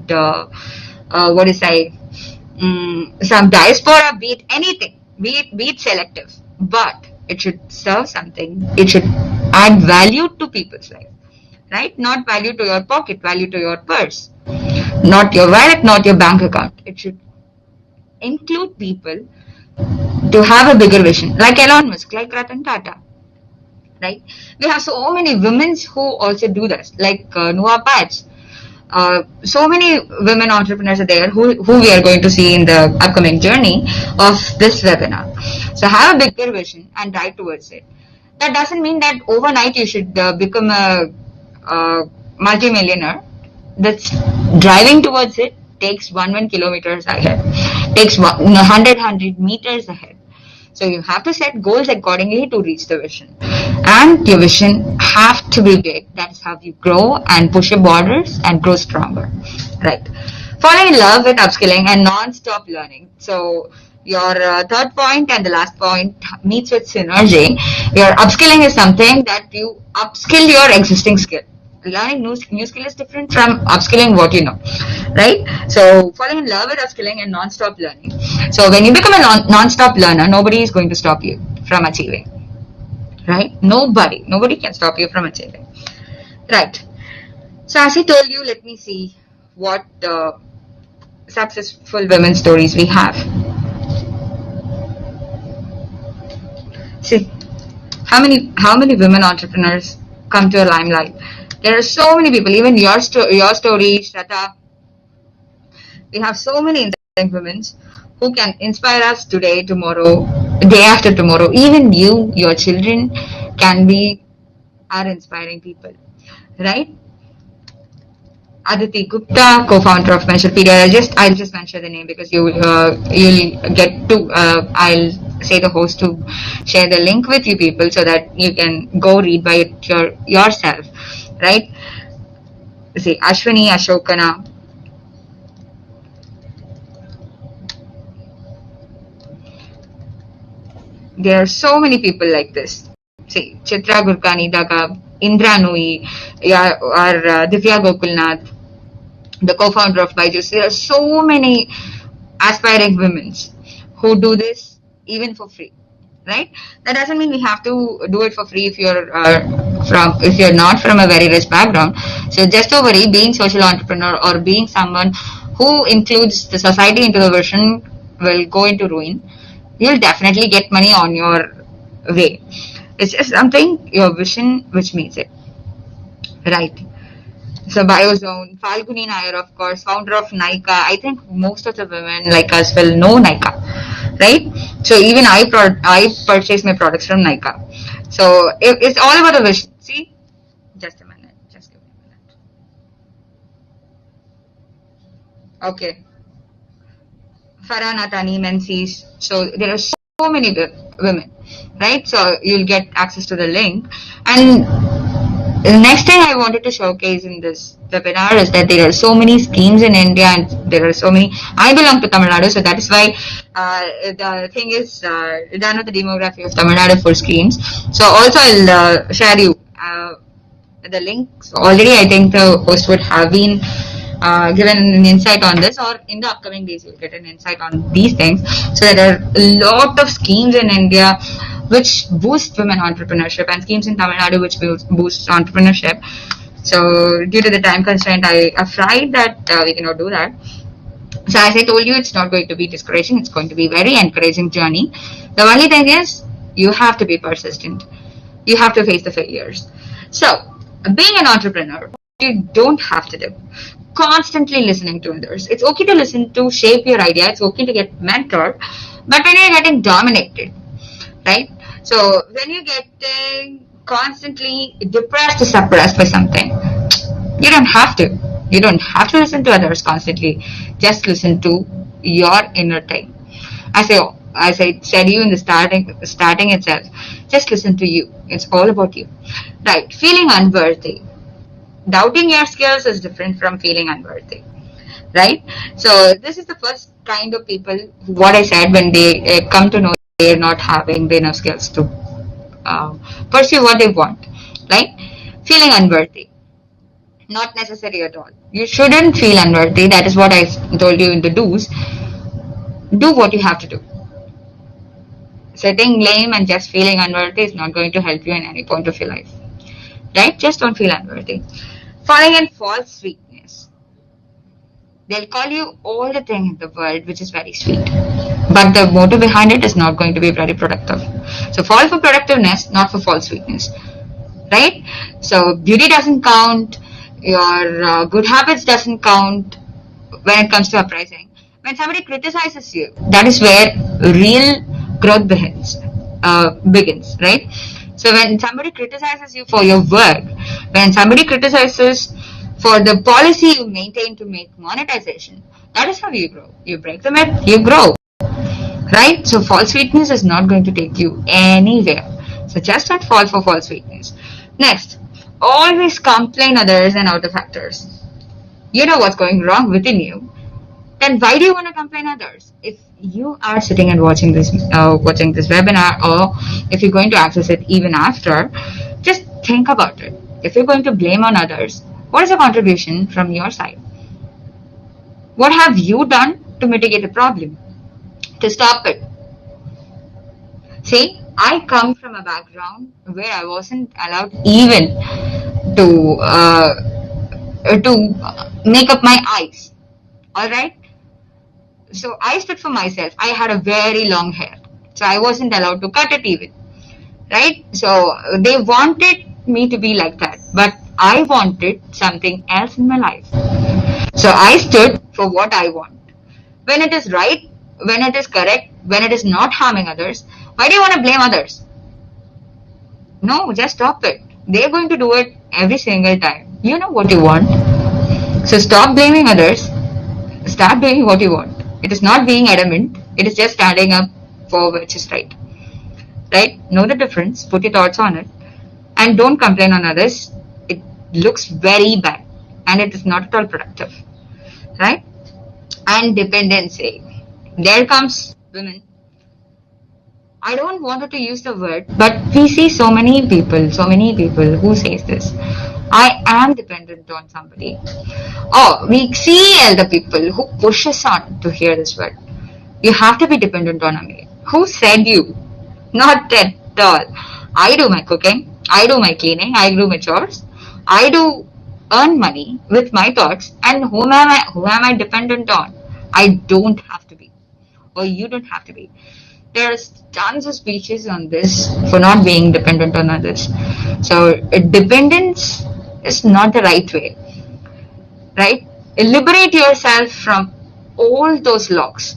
some diaspora, be it anything, be it selective, but it should serve something. It should add value to people's life, right? Not value to your pocket, value to your purse, not your wallet, not your bank account. It should include people to have a bigger vision, like Elon Musk, like Ratan Tata, right? We have so many women who also do this, like Noah Patch. So many women entrepreneurs are there who we are going to see in the upcoming journey of this webinar. So have a bigger vision and drive towards it. That doesn't mean that overnight you should become a multi-millionaire. That's driving towards it takes 1 kilometers ahead, takes 100 meters ahead. So you have to set goals accordingly to reach the vision. and your vision have to be big. That is how you grow and push your borders and grow stronger, right? Falling in love with upskilling and non-stop learning. So your third point and the last point meets with synergy. Your upskilling is something that you upskill your existing skill. Learning new skill is different from upskilling what you know, right? So falling in love with upskilling and non-stop learning. So when you become a non-stop learner, nobody is going to stop you from achieving, right? Nobody can stop you from achieving, right? So as I told you, let me see what successful women stories we have. See, how many women entrepreneurs come to a limelight? There are so many people, even your story, Shraddha. We have so many inspiring women who can inspire us today, tomorrow, day after tomorrow. Even you, your children can be our inspiring people, right? Aditi Gupta, co-founder of Measurepedia. I'll just mention the name because you'll get to. I'll say the host to share the link with you people so that you can go read by it yourself, right? See, Ashwini Ashokana. There are so many people like this. See, Chitra Gurkani Daga, Indra Nui, or Divya Gokulnath, the co-founder of Byju's. There are so many aspiring women who do this even for free, right? That doesn't mean we have to do it for free if you're not from a very rich background. So just don't worry, being social entrepreneur or being someone who includes the society into the vision will go into ruin. You'll definitely get money on your way. It's just something, your vision, which means it, right? So Biozone, Falguni Nair, of course, founder of Nykaa. I think most of the women like us will know Nykaa, right? So even I purchase my products from Nykaa. So it's all about the vision. See, just a minute, just give me a minute. Okay. Farah Natani, Menzies. So there are so many women, right? So you'll get access to the link. And the next thing I wanted to showcase in this webinar is that there are so many schemes in India and there are so many. I belong to Tamil Nadu, so that is why the thing is done with the demography of Tamil Nadu for schemes. So also I'll share you the links. Already I think the host would have been given an insight on this, or in the upcoming days you'll get an insight on these things. So there are a lot of schemes in India which boost women entrepreneurship and schemes in Tamil Nadu which boost entrepreneurship. So due to the time constraint, I afraid that we cannot do that. So as I told you, it's not going to be discouraging. It's going to be very encouraging journey. The only thing is you have to be persistent. You have to face the failures. So being an entrepreneur, you don't have to do constantly listening to others. It's okay to listen to shape your idea. It's okay to get mentored, but when you're getting dominated, right? So when you're getting constantly depressed or suppressed by something, you don't have to. You don't have to listen to others constantly. Just listen to your inner thing. As I said you in the starting itself, just listen to you. It's all about you, right? Feeling unworthy. Doubting your skills is different from feeling unworthy, right? So this is the first kind of people, what I said, when they come to know they're not having the enough skills to pursue what they want, right? Feeling unworthy. Not necessary at all. You shouldn't feel unworthy. That is what I told you in the do's. Do what you have to do. Sitting lame and just feeling unworthy is not going to help you in any point of your life, right? Just don't feel unworthy. Falling in false sweetness. They'll call you all the things in the world which is very sweet, but the motive behind it is not going to be very productive. So fall for productiveness, not for false sweetness, right? So beauty doesn't count. Your good habits doesn't count when it comes to uprising. When somebody criticizes you, that is where real growth begins, right? So when somebody criticizes you for your work, when somebody criticizes for the policy you maintain to make monetization, that is how you grow. You break the myth, you grow, right? So false sweetness is not going to take you anywhere. So just don't fall for false sweetness. Next, always complain others and outer factors. You know what's going wrong within you. Then why do you want to complain others? If you are sitting and watching this webinar, or if you're going to access it even after, just think about it. If you're going to blame on others, what is the contribution from your side? What have you done to mitigate the problem, to stop it? See, I come from a background where I wasn't allowed even to make up my eyes. Alright? So I stood for myself. I had a very long hair. So I wasn't allowed to cut it even. Right? So they wanted me to be like that. But I wanted something else in my life. So I stood for what I want. When it is right, when it is correct, when it is not harming others, why do you want to blame others? No, just stop it. They're going to do it every single time. You know what you want. So stop blaming others. Start doing what you want. It is not being adamant. It is just standing up for which is right. Right? Know the difference. Put your thoughts on it. And don't complain on others. It looks very bad. And it is not at all productive. Right? And dependency. There comes women. I don't want to use the word, but we see so many people who says this. I am dependent on somebody. Or we see elder people who push us on to hear this word. You have to be dependent on a male. Who said you? Not at all. I do my cooking. I do my cleaning. I do my chores. I do earn money with my thoughts. And who am I dependent on? I don't have to be. Or you don't have to be. There's tons of speeches on this for not being dependent on others. So dependence is not the right way. Right? Liberate yourself from all those locks.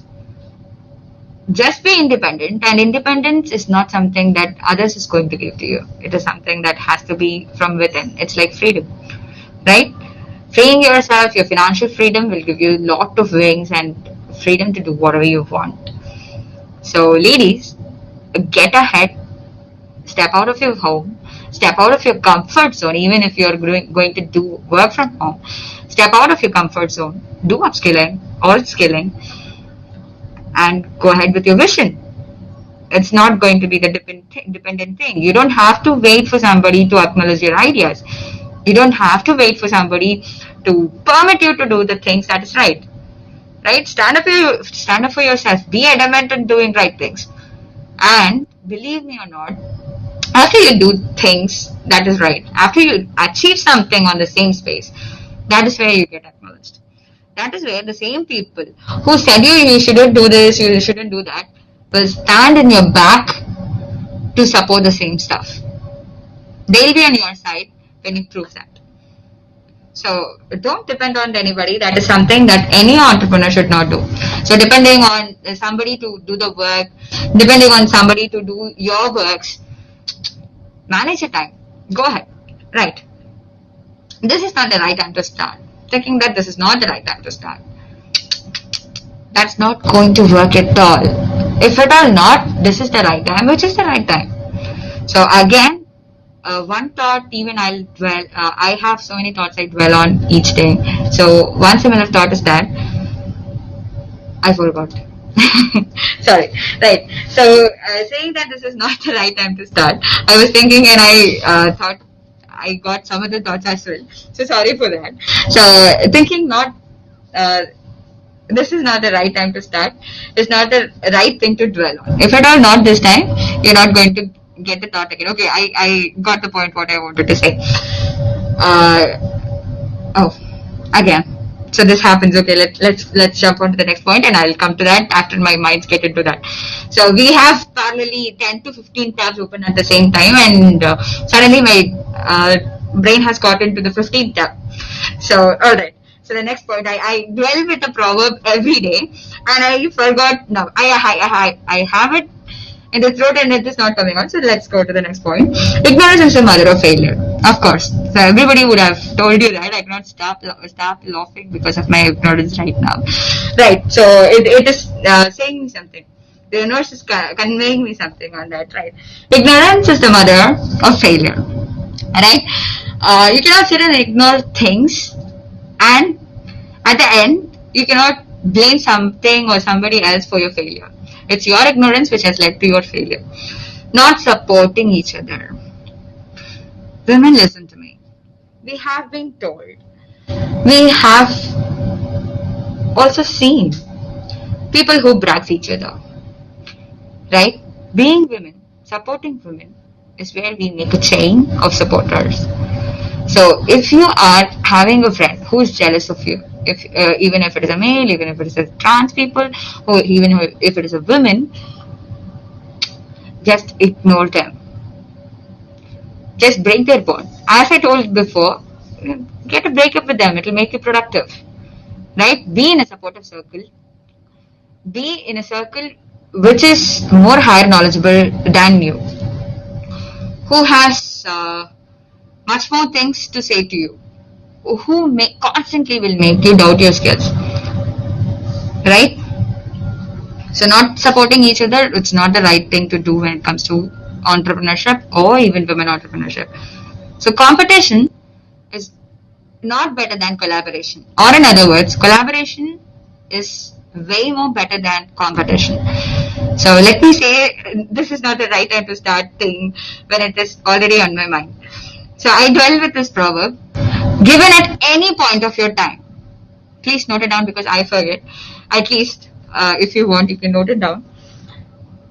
Just be independent, and independence is not something that others is going to give to you. It is something that has to be from within. It's like freedom. Right? Freeing yourself, your financial freedom will give you a lot of wings and freedom to do whatever you want. So ladies, get ahead, step out of your home, step out of your comfort zone, even if you're going to do work from home. Step out of your comfort zone, do upskilling or skilling, and go ahead with your vision. It's not going to be the dependent thing. You don't have to wait for somebody to acknowledge your ideas. You don't have to wait for somebody to permit you to do the things that is right. Right? Stand up for yourself. Be adamant in doing right things. And believe me or not, after you do things that is right, after you achieve something on the same space, that is where you get acknowledged. That is where the same people who said you shouldn't do this, you shouldn't do that, will stand in your back to support the same stuff. They'll be on your side when you prove that. So don't depend on anybody. That is something that any entrepreneur should not do. So depending on somebody to do the work, depending on somebody to do your works, manage your time. Go ahead. Right. This is not the right time to start. Thinking that this is not the right time to start. That's not going to work at all. If at all not, this is the right time, which is the right time. So again, one thought even I have so many thoughts I dwell on each day. So one similar thought is that I forgot. Sorry. Right. So saying that this is not the right time to start, I was thinking and I thought I got some of the thoughts as well. So sorry for that. So thinking not this is not the right time to start. It's not the right thing to dwell on. If at all not this time, you're not going to get the thought again. Okay, I got the point what I wanted to say. Again. So this happens. Okay, let's jump on to the next point, and I'll come to that after my minds get into that. So we have parallelly 10 to 15 tabs open at the same time, and suddenly my brain has got into the 15th tab. So alright. So the next point, I dwell with a proverb every day, and I forgot now. I have it in the throat and it is not coming out. So let's go to the next point. Ignorance is the mother of failure. Of course. So everybody would have told you that. I cannot stop laughing because of my ignorance right now. Right. So it is saying something. The universe is conveying me something on that, right? Ignorance is the mother of failure, right? You cannot sit and ignore things, and at the end, you cannot blame something or somebody else for your failure. It's your ignorance which has led to your failure. Not supporting each other. Women, listen to me. We have been told. We have also seen people who brags each other. Right? Being women, supporting women is where we make a chain of supporters. So if you are having a friend who is jealous of you, if even if it is a male, even if it is a trans people, or even if it is a woman, just ignore them. Just break their bond. As I told before, get a breakup with them. It will make you productive. Right? Be in a supportive circle. Be in a circle which is more higher knowledgeable than you, who has much more things to say to you, who constantly will make you doubt your skills, right? So not supporting each other, it's not the right thing to do when it comes to entrepreneurship or even women entrepreneurship. So competition is not better than collaboration, or in other words, collaboration is way more better than competition. So let me say, this is not the right time to start thing when it is already on my mind. So I dwell with this proverb. Given at any point of your time, please note it down because I forget. At least if you want, you can note it down.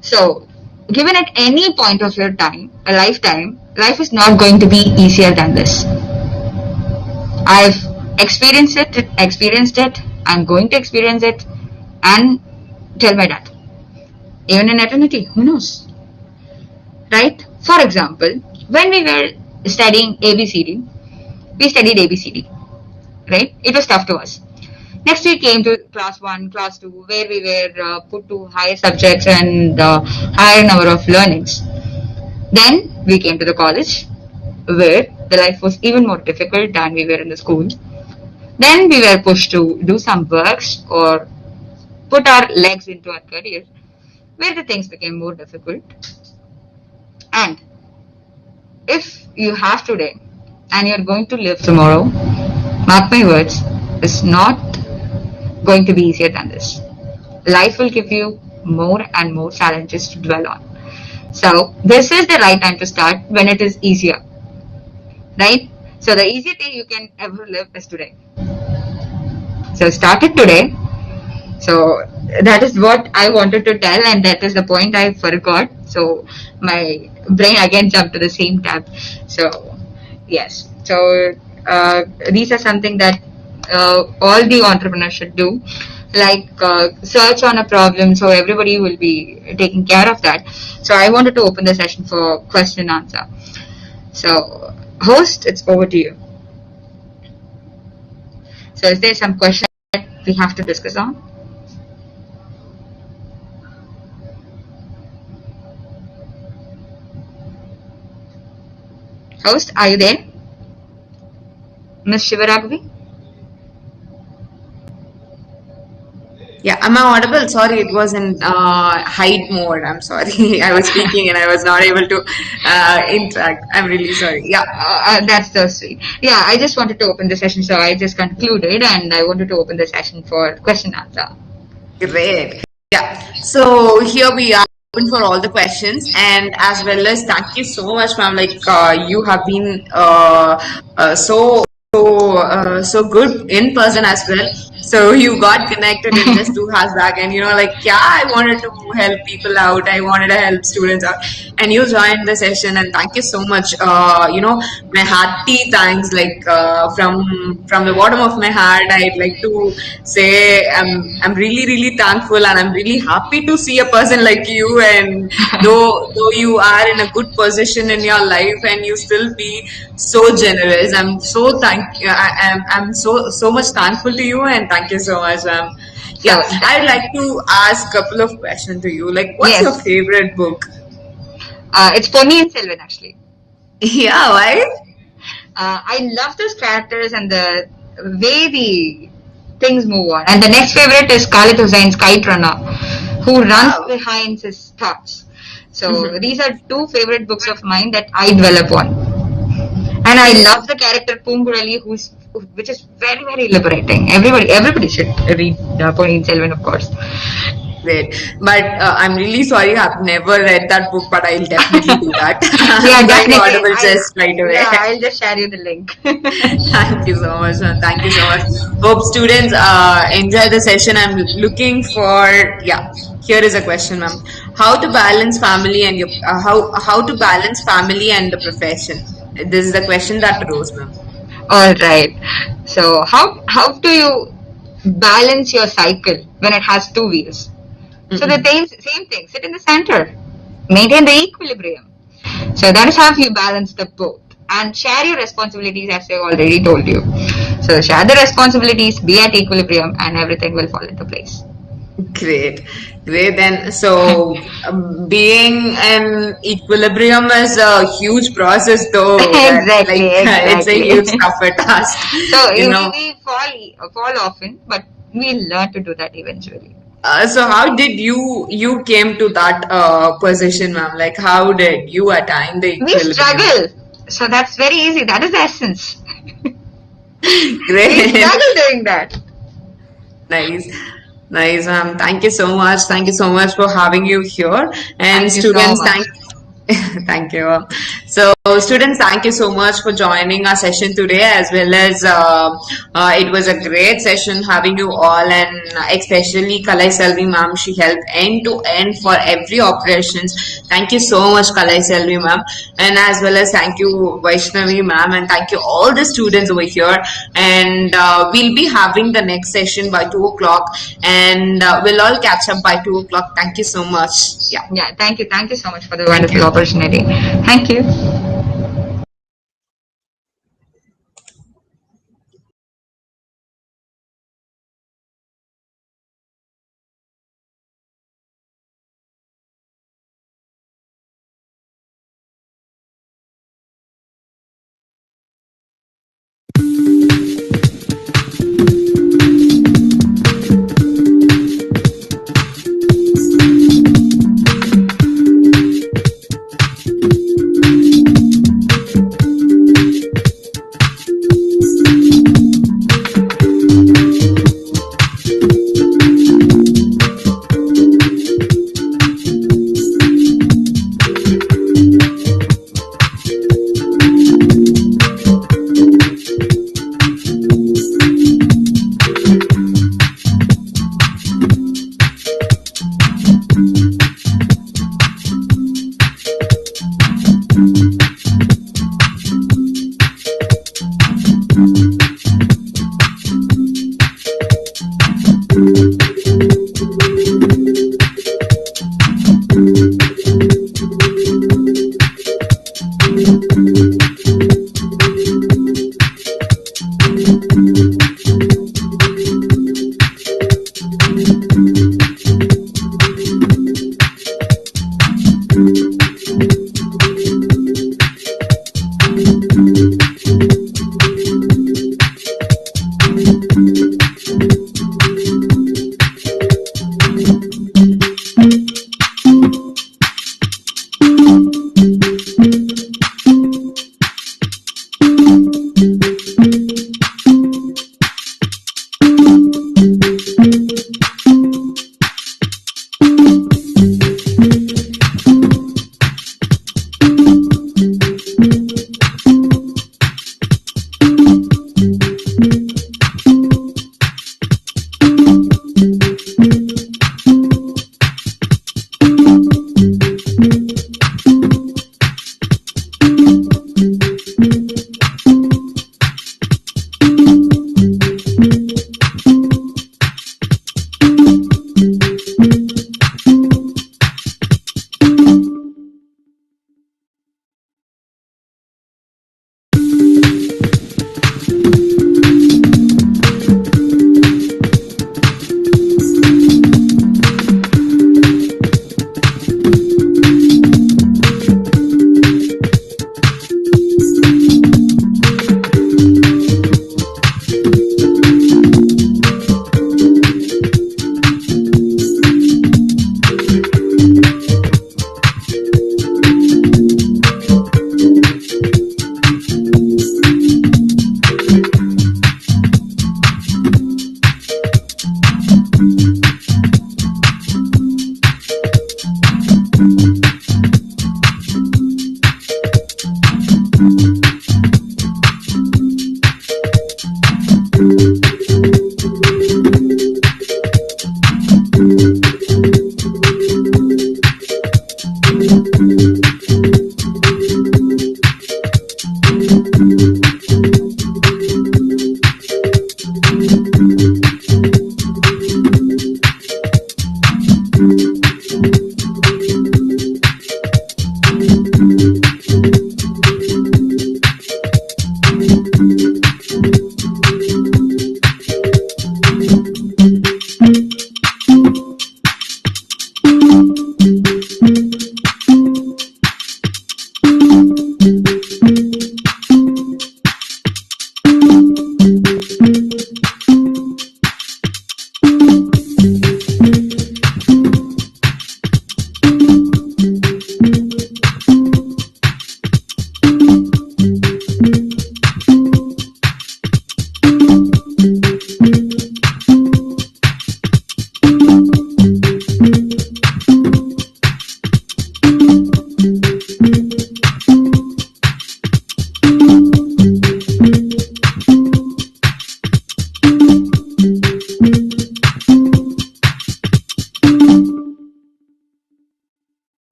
So given at any point of your time, a lifetime, life is not going to be easier than this. I've experienced it, I'm going to experience it, and tell my dad. Even in eternity, who knows? Right? For example, when we were studying ABCD, we studied ABCD. Right? It was tough to us. Next we came to class 1, class 2, where we were put to higher subjects and higher number of learnings. Then we came to the college, where the life was even more difficult than we were in the school. Then we were pushed to do some works or put our legs into our career, where the things became more difficult. And if you have today and you're going to live tomorrow, mark my words, it's not going to be easier than this. Life will give you more and more challenges to dwell on. So this is the right time to start when it is easier. Right? So the easiest day you can ever live is today. So start it today. So that is what I wanted to tell, and that is the point I forgot. So my brain again jumped to the same tab. So yes. So these are something that all the entrepreneurs should do. Like search on a problem, so everybody will be taking care of that. So I wanted to open the session for question and answer. So host, it's over to you. So is there some question that we have to discuss on? Host, are you there? Ms. Shivaragvi? Yeah, am I audible? Sorry, it was in hide mode. I'm sorry. I was speaking and I was not able to interact. I'm really sorry. Yeah. That's so sweet. Yeah, I just wanted to open the session, so I just concluded and I wanted to open the session for question answer. Great. Yeah. So here we are open for all the questions, and as well as thank you so much, ma'am. Like you have been so good in person as well. So you got connected in just 2 hours back, and like, yeah, I wanted to help people out. I wanted to help students out, and you joined the session. And thank you so much. My hearty thanks, like from the bottom of my heart, I'd like to say I'm really thankful, and I'm really happy to see a person like you. And though you are in a good position in your life, and you still be so generous, I'm so much thankful to you, and thank you so much, ma'am. Yeah, I'd like to ask a couple of questions to you. Like, what's your favorite book? It's Ponniyin Selvan, actually. Yeah, why? I love those characters and the way the things move on. And the next favorite is Khalid Hussein's Kite Runner. who runs Wow. behind his thoughts. So these are two favorite books of mine that I dwell upon. And I love the character Pungurali, which is very, very liberating. Everybody should read Ponniyin Selvan, of course. Great. But I'm really sorry I've never read that book, but I'll definitely do that. Yeah, I'm going to definitely. Audible just right away. Yeah, I'll just share you the link. Thank you so much, ma'am. Thank you so much. Hope students enjoy the session. I'm looking for, yeah, here is a question, ma'am. How to balance family and your how to balance family and the profession? This is the question that rose, ma'am. All right. So how do you balance your cycle when it has two wheels? So the same thing. Sit in the center. Maintain the equilibrium. So that is how you balance the both. And share your responsibilities, as I already told you. So share the responsibilities, be at equilibrium, and everything will fall into place. Great. Then, so being in equilibrium is a huge process, though. Exactly. It's a huge tougher task. So you know. we fall often, but we learn to do that eventually. So how did you came to that position, ma'am? Like, how did you attain the We equilibrium? struggle. So that's very easy. That is the essence. Great. We struggle doing that. Nice, ma'am. Thank you so much. Thank you so much for having you here. And Thank you so students, much. thank you. So, students, thank you so much for joining our session today, as well as it was a great session having you all, and especially Kalai Selvi ma'am. She helped end to end for every operations. Thank you so much, Kalai Selvi ma'am, and as well as thank you Vaishnavi ma'am, and thank you all the students over here. And we'll be having the next session by 2 o'clock, and we'll all catch up by 2 o'clock. Thank you so much. Yeah, thank you. Thank you so much for the wonderful opportunity. Thank you.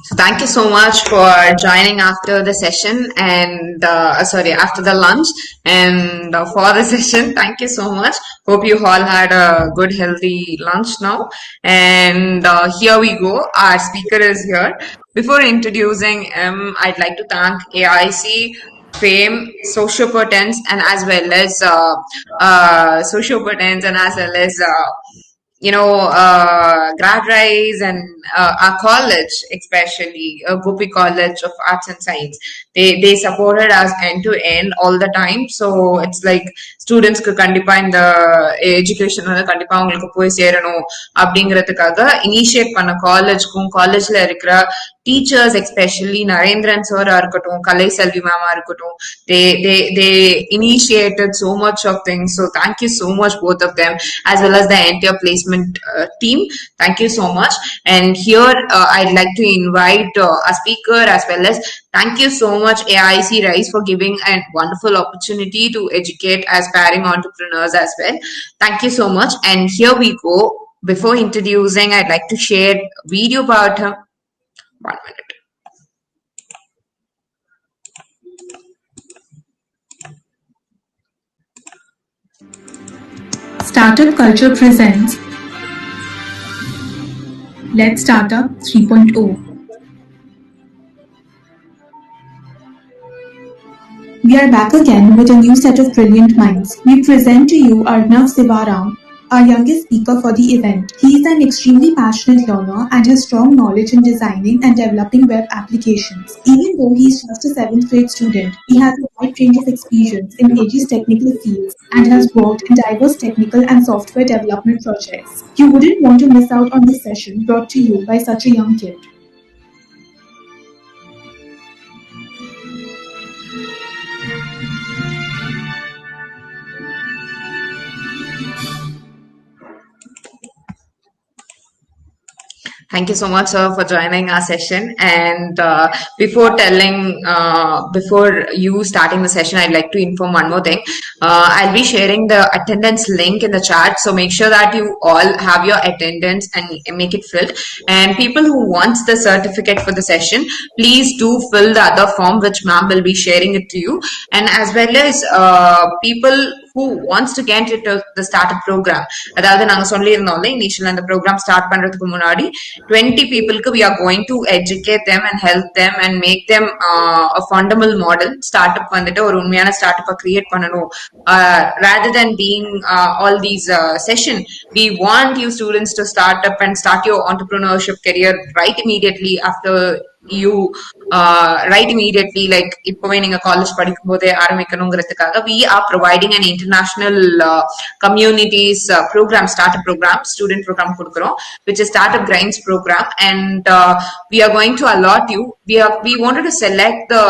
So thank you so much for joining after the session and after the lunch and for the session. Thank you so much. Hope you all had a good, healthy lunch now. And here we go. Our speaker is here. Before introducing him, I'd like to thank AIC, FAME, Sociopotence, and as well as Sociopotence, and as well as Grad Rise and our college, especially Gopi College of Arts and Science. They supported us end to end all the time. So it's like students க்கு கண்டிப்பா இந்த education வந்து கண்டிப்பா அவங்களுக்கு போய் சேரணும் அப்படிங்கிறதுக்காக initiate பண்ண காலேஜ்க்கும் காலேஜ்ல இருக்கிற teachers, especially Narendran sir இருக்கட்டும், Kalai Selvi ma'am இருக்கட்டும், they initiated so much of things. So thank you so much, both of them, as well as the entire placement team. Thank you so much. And here I'd like to invite a speaker as well as thank you so much AIC Rise for giving a wonderful opportunity to educate aspiring entrepreneurs as well. Thank you so much. And here we go. Before introducing, I'd like to share a video about him. 1 minute. Startup Culture presents Let's Startup 3.0. We are back again with a new set of brilliant minds. We present to you Arnav Sivaram, our youngest speaker for the event. He is an extremely passionate learner and has strong knowledge in designing and developing web applications. Even though he is just a 7th grade student, he has a wide range of experience in various technical fields and has worked in diverse technical and software development projects. You wouldn't want to miss out on this session brought to you by such a young kid. Thank you so much, sir, for joining our session. And before you starting the session, I'd like to inform one more thing. I'll be sharing the attendance link in the chat. So make sure that you all have your attendance and make it filled. And people who wants the certificate for the session, please do fill the other form, which ma'am will be sharing it to you. And as well as people who wants to get into the startup program. அதாவது நாங்க சொல்லியிருந்தோம்ல initial அந்த program start பண்றதுக்கு முன்னாடி 20 peopleக்கு we are going to educate them and help them and make them a fundamental model. Startup வந்துட்டு ஒரு உண்மையான ஸ்டார்ட்அப்பை create பண்ணணும். Rather than being all these session, we want you students to start up and start your entrepreneurship career right immediately after you right immediately, like இப்பவே நீங்க college படிக்கும் போதே ஆரம்பிக்கணுங்கிறதுக்காக we are providing an international communities program, startup program, student program கொடுக்கிறோம், which is startup grinds program. And we are going to allot you, we wanted to select the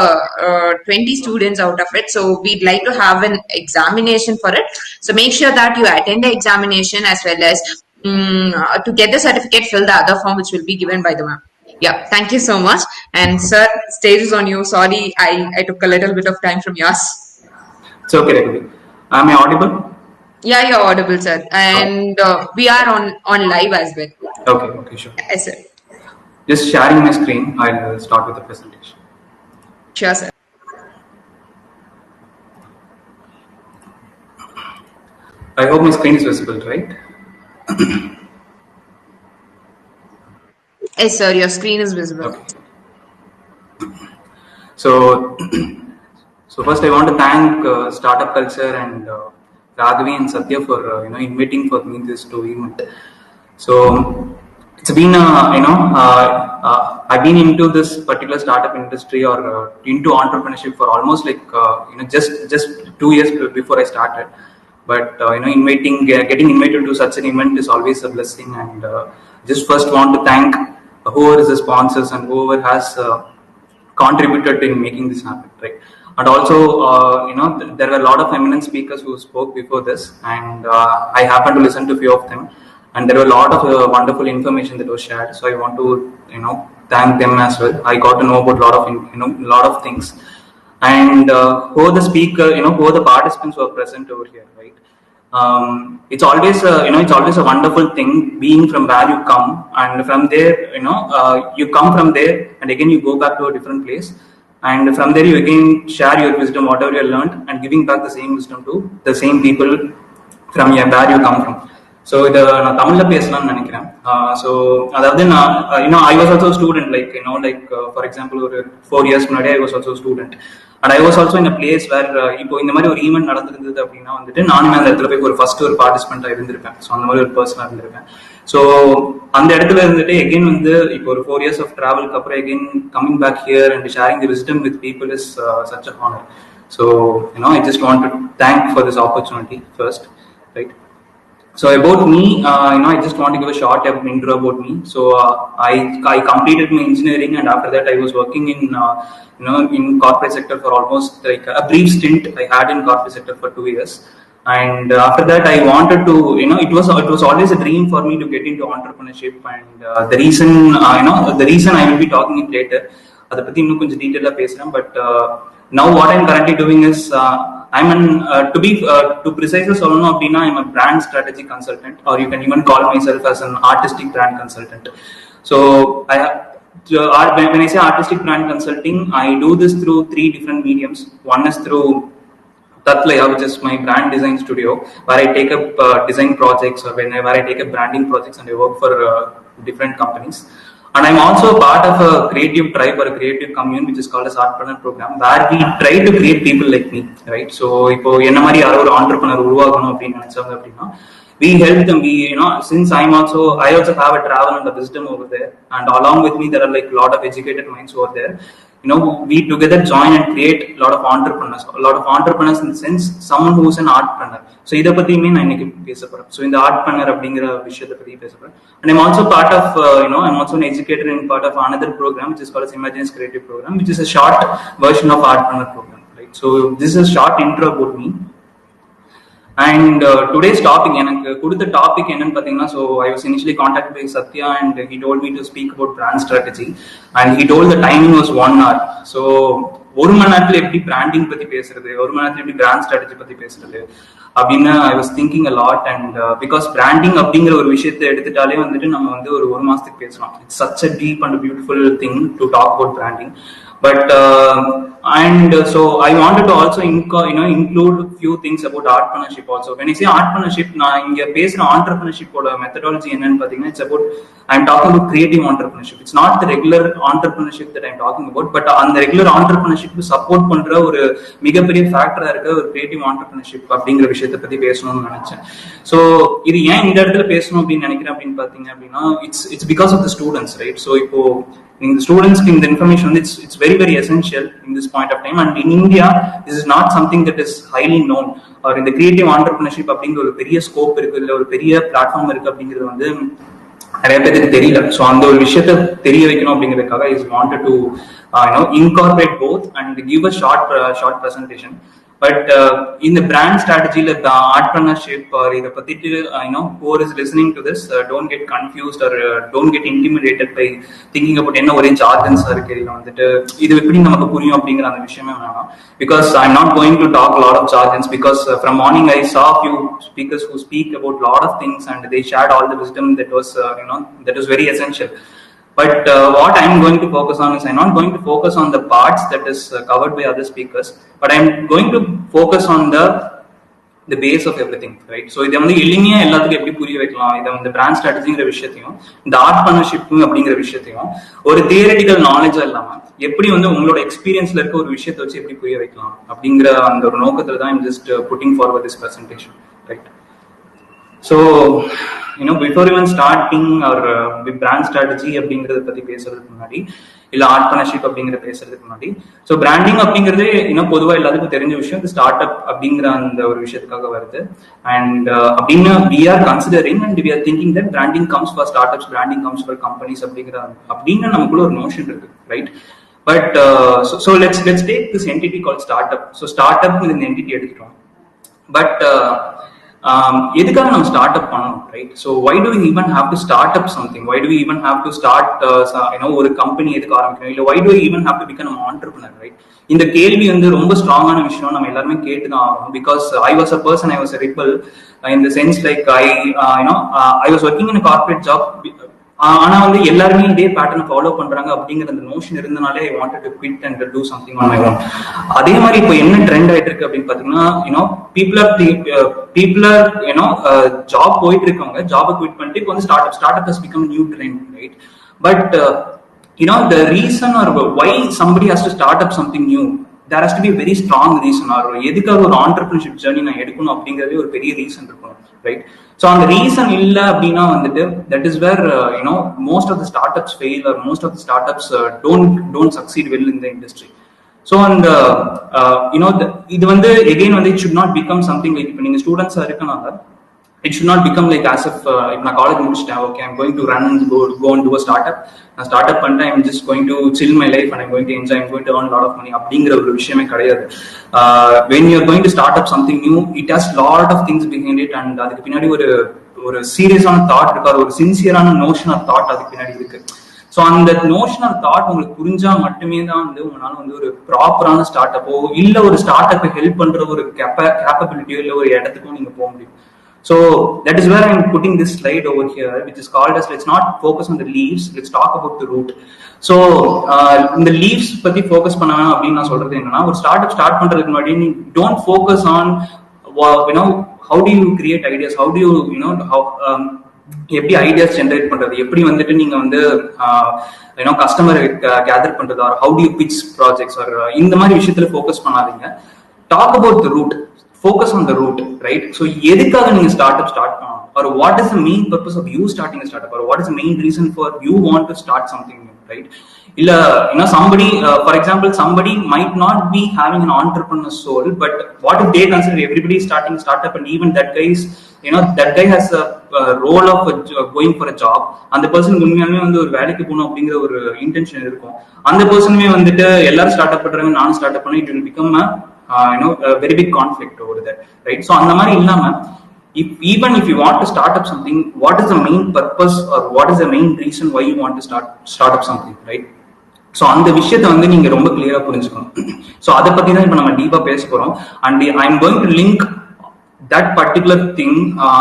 20 students out of it, so we'd like to have an examination for it. So make sure that you attend the examination as well as to get the certificate, fill the other form which will be given by the ma'am. Yeah, thank you so much. And sir, stage is on you. Sorry, I took a little bit of time from yours. It's okay, Raghuvi. Am I audible? Yeah, you're audible, sir. And we are on live as well. Okay, sure. Yes, sir. Just sharing my screen. I'll start with the presentation. Sure, sir. I hope my screen is visible, right? Yes, sir, your screen is visible. Okay. So first I want to thank Startup Culture and Raghavi and Satya for inviting for me this to event. So it's been I've been into this particular startup industry or into entrepreneurship for almost like just 2 years before I started. But getting invited to such an event is always a blessing. And just first want to thank whoever is the sponsors and whoever has contributed in making this happen, right? And also, there were a lot of eminent speakers who spoke before this, and I happened to listen to a few of them, and there were a lot of wonderful information that was shared. So I want to, thank them as well. I got to know about a lot of things, and who the speaker, who the participants who are present over here, right? it's always it's always a wonderful thing being from where you come, and from there you come from there and again you go back to a different place, and from there you again share your wisdom, whatever you learned, and giving back the same wisdom to the same people from where you come from. So இதை நான் தமிழில் பேசலாம்னு நினைக்கிறேன். So அதாவது நான் I was also student, like for example ஒரு 4 years முன்னாடி I was also student, and I was also in place where இப்போ இந்த மாதிரி ஒரு ஈவெண்ட் நடந்திருந்தது அப்படின்னா வந்துட்டு நானுமே அந்த இடத்துல போய் ஒரு ஃபர்ஸ்ட் ஒரு பார்ட்டிசிபென்ட்டாக இருந்திருப்பேன். ஸோ அந்த மாதிரி ஒரு பர்சனாக இருந்திருப்பேன். ஸோ அந்த இடத்துல இருந்துட்டு எகெயின் வந்து இப்போ ஒரு 4 years ஆஃப் ட்ராவலுக்கு அப்புறம் again coming back here and sharing the wisdom with people is such a honour. So I just want to thank for this opportunity first, right? So about me, I just want to give a short intro about me. So I completed my engineering, and after that I was working in in corporate sector for almost like a brief stint I had in corporate sector for 2 years. And after that I wanted to, it was always a dream for me to get into entrepreneurship, and the reason I will be talking it later. அதை பத்தி இன்னும் கொஞ்சம் டீட்டெயிலா பேசுறேன். But now what I'm currently doing is I'm an to precisely சொல்லணும் அப்படின்னா I'm a brand strategy consultant, or you can even call myself as an artistic brand consultant. So when I say artistic brand consulting, I do this through 3 different mediums. One is through Tatlaya, which is my brand design studio, where I take up design projects, or where I take up branding projects, and I work for different companies. And I'm also a part of a creative tribe or a creative commune which is called as Artpreneur Program, where we try to create people like me, right? So இப்போ என்ன மாதிரி யாரோ ஒரு entrepreneur உருவாகணும் அப்படின்னு நினைச்சாங்க அப்படின்னா we help them. Since I also have a travel and a wisdom over there, and along with me there are like a lot of educated minds over there. We together join and create a lot of entrepreneurs in the sense someone who is an artpreneur. So இதை பத்தியுமே நான் இன்னைக்கு பேச போறேன். So இந்த ஆர்ட்பிரனர் அப்படிங்கிற விஷயத்தை பத்தி பேச போறேன். And I'm also part of I'm also an educator in part of another program which is called as Imagine's Creative Program, which is a short version of Artpreneur Program, right? So this is a short intro about me. And today's topic, எனக்கு கொடுத்த topic என்னன்னு பார்த்தீங்கன்னா, so I was initially contacted by Satya, and he told me to speak about brand strategy, and he told the timing was 1 hour. So 1 மணி நேரத்துல எப்படி branding பத்தி பேசுறது, 1 மணி நேரத்துல எப்படி பிராண்ட் ஸ்ட்ராட்டஜி பத்தி பேசுறது அப்படின்னு I was thinking a lot. And because branding அப்படிங்கிற ஒரு விஷயத்தை எடுத்துட்டாலே வந்துட்டு நம்ம வந்து ஒரு மாசத்துக்கு பேசலாம். It's such a deep and beautiful thing to talk about branding. But so I wanted to also include few things about entrepreneurship also. When I say entrepreneurship, நான் இங்க பேசுற entrepreneurship ஓட methodology என்னன்னு பாத்தீங்கன்னா, it's about I'm talking about creative entrepreneurship. It's not the regular entrepreneurship that I'm talking about, but அந்த regular entrepreneurship support பண்ற ஒரு மிகப்பெரிய ஃபேக்டரா இருக்க ஒரு creative entrepreneurship அப்படிங்கிற விஷயத்தை பத்தி பேசணும்னு நினைச்சேன். ஸோ இது ஏன் இந்த இடத்துல பேசணும் அப்படின்னு நினைக்கிறேன் அப்படின்னு பாத்தீங்க அப்படின்னா, it's because of the students, right? So இப்போ in the students, in the information, it's very, very essential in this point of time. And in India, this is not something that is highly known. Or in the creative entrepreneurship, அப்படிங்கிற ஒரு பெரிய scope இருக்கு, இல்ல ஒரு பெரிய platform இருக்கு அப்படிங்கிறது வந்து நிறைய பேருக்கு தெரியல. ஸோ அந்த ஒரு விஷயத்த தெரிய வைக்கணும் அப்படிங்கிறதுக்காக is wanted to incorporate both and give a short presentation. But in the brand strategy, like the entrepreneurship, or either who is listening to this, don't get confused or don't get intimidated by thinking about என்ன ஒரே jargons இருக்கு, வந்துட்டு இது எப்படி நமக்கு புரியும் அப்படிங்கிற அந்த விஷயமே வேணாம். Because I'm not going to talk a lot of jargons, because from morning I saw a few speakers who speak about a lot of things, and they shared all the wisdom that was very essential. But what I'm going to focus on is, I'm not going to focus on the parts that is covered by other speakers, but I'm going to focus on the base of everything, right? So இதை வந்து எளிமையா எல்லாத்துக்கும் எப்படி புரிய வைக்கலாம், இதை வந்து brand ஸ்ட்ராட்டஜிங்கிற விஷயத்தையும் இந்த ஆர்ட்பிரனர்ஷிப் அப்படிங்கிற விஷயத்தையும் ஒரு தியரிட்டிக்கல் நாலேஜா இல்லாம எப்படி வந்து உங்களோட எக்ஸ்பீரியன்ஸ்ல இருக்க ஒரு விஷயத்தை வச்சு எப்படி புரிய வைக்கலாம் அப்படிங்கிற அந்த ஒரு நோக்கத்துல தான் I'm just putting forward this presentation, right? So before even starting our brand strategy அப்படிங்கறத பத்தி பேசுறதுக்கு முன்னாடி, இல்ல ஆர்ட்பிரனர்ஷிப் அப்படிங்கிற பேசுறதுக்கு முன்னாடி, ஸோ பிராண்டிங் அப்படிங்கிறது பொதுவா எல்லாத்துக்கும் தெரிஞ்ச விஷயம். ஸ்டார்ட் அப் அப்படிங்கிற அந்த ஒரு விஷயத்துக்காக வருது. அண்ட் அப்படின்னு we are considering and we are thinking that branding comes for startups, branding comes for companies அப்படின்னு நமக்குள்ள ஒரு நோஷன் இருக்கு, right? But so let's take this entity called startup. So startup இந்த entity எடுத்துட்டோம். பட் எதுக்காக நம்ம start up பண்ணணும், right? So why do we even have to start up something? Why do we even have to start ஒரு company எதுக்கு ஆரம்பிக்கணும், இல்லை why do we even have to become an entrepreneur, right? இந்த கேள்வி வந்து ரொம்ப ஸ்ட்ராங்கான விஷயம், நம்ம எல்லாருமே கேட்டுதான் ஆகும். Because I was a person, I was a rebel in the sense like I was working in a corporate job. ஆனா வந்து எல்லாருமே இதே பேட்டர்ன் ஃபாலோ பண்றாங்க அப்படிங்கிற அந்த நோஷன் இருந்தனாலே I wanted to quit and do something on my own. அதே மாதிரி இப்போ என்ன ட்ரெண்ட் ஆயிட்டு இருக்கு அப்படின்னு பாத்தீங்கன்னா, பீப்புள் ஆர் ஜாப் போயிட்டு இருக்கவங்க ஜாபை குவிட் பண்ணிட்டு இப்போ வந்து start up has become new trend, right? But the reason or why somebody has to start up something new, there has to be a very strong reason. or எதுக்காக ஒரு entrepreneurship journey நான் எடுக்கணும் அப்படிங்கறதே ஒரு பெரிய ரீசன் இருக்கணும், right? So அந்த reason இல்ல அப்படின்னா வந்துட்டு that is where most of the startups fail, or most of the startups don't succeed well in the industry. So and இது வந்து again வந்து it should not become something like, இப்போ நீங்க ஸ்டூடெண்ட்ஸா இருக்கனால it should not become like as if if நான் college முடிச்சிட்டேன், okay, I'm going to run and go and do a startup. நான் start up பண்ணிட்டேன், I'm just going to chill my life and I'm going to enjoy, I'm going to earn a lot of money அப்படிங்கிற ஒரு விஷயமே கிடையாது. When you're going to start up something new, it has lot of things behind it, and அதுக்கு பின்னாடி ஒரு சீரியஸான thought இருக்கு, ஒரு சின்சியரான நோஷன் ஆஃப் தாட் அதுக்கு பின்னாடி இருக்கு. ஸோ அந்த நோஷன் ஆஃப் தாட் உங்களுக்கு புரிஞ்சா மட்டுமே தான் வந்து உங்களால வந்து ஒரு ப்ராப்பரான ஸ்டார்ட் அப்போ இல்ல ஒரு ஸ்டார்ட் அப்பை ஹெல்ப் பண்ற ஒரு கேப்பபிலிட்டியோ இல்ல ஒரு இடத்துக்கும் நீங்க போக முடியும். So that is where I'm putting this slide over here, which is called as, let's not focus on the leaves, let's talk about the root. So இந்த leaves பத்தி ஃபோக்கஸ் பண்ண வேணாம் அப்படின்னு நான் சொல்றது என்னன்னா, ஒரு ஸ்டார்ட் பண்றதுக்கு முன்னாடி நீ don't focus on how do you create ideas, how do you எப்படி ஐடியாஸ் ஜென்ரேட் பண்றது, எப்படி வந்துட்டு நீங்க வந்து கஸ்டமர் கேதர் பண்றது, or how do you pitch projects, or இந்த மாதிரி விஷயத்துல ஃபோக்கஸ் பண்ணாதீங்க. Talk about the root, focus on the root, right? So எதுக்காக நீங்க ஸ்டார்ட் பண்ணணும், or what is the main purpose of you starting a startup, or what is the main reason for you want to start something new, right? இல்ல somebody for example, somebody might not be having an entrepreneur soul, but what if they consider everybody starting a startup and even that guy is that guy has a role of going for a job, அந்த person உண்மையாலுமே வந்து ஒரு வேலைக்கு போகணும் அப்படிங்கிற ஒரு intention இருக்கும். அந்த பர்சனுமே வந்துட்டு எல்லாரும் ஸ்டார்ட் அப் பண்றாங்க, நானும் ஸ்டார்ட் அப் பண்ணி, it will become a very big conflict over there, right? So அந்த மாதிரி இல்லாம, even if you want to start up something, what is the main purpose or what is the main reason why you want to start up something, right? So அந்த விஷயத்தை வந்து நீங்க ரொம்ப கிளியரா புரிஞ்சுக்கணும். ஸோ அதை பத்தி தான் இப்போ நம்ம டீப்பா பேச போறோம். And I am going to link that particular thing,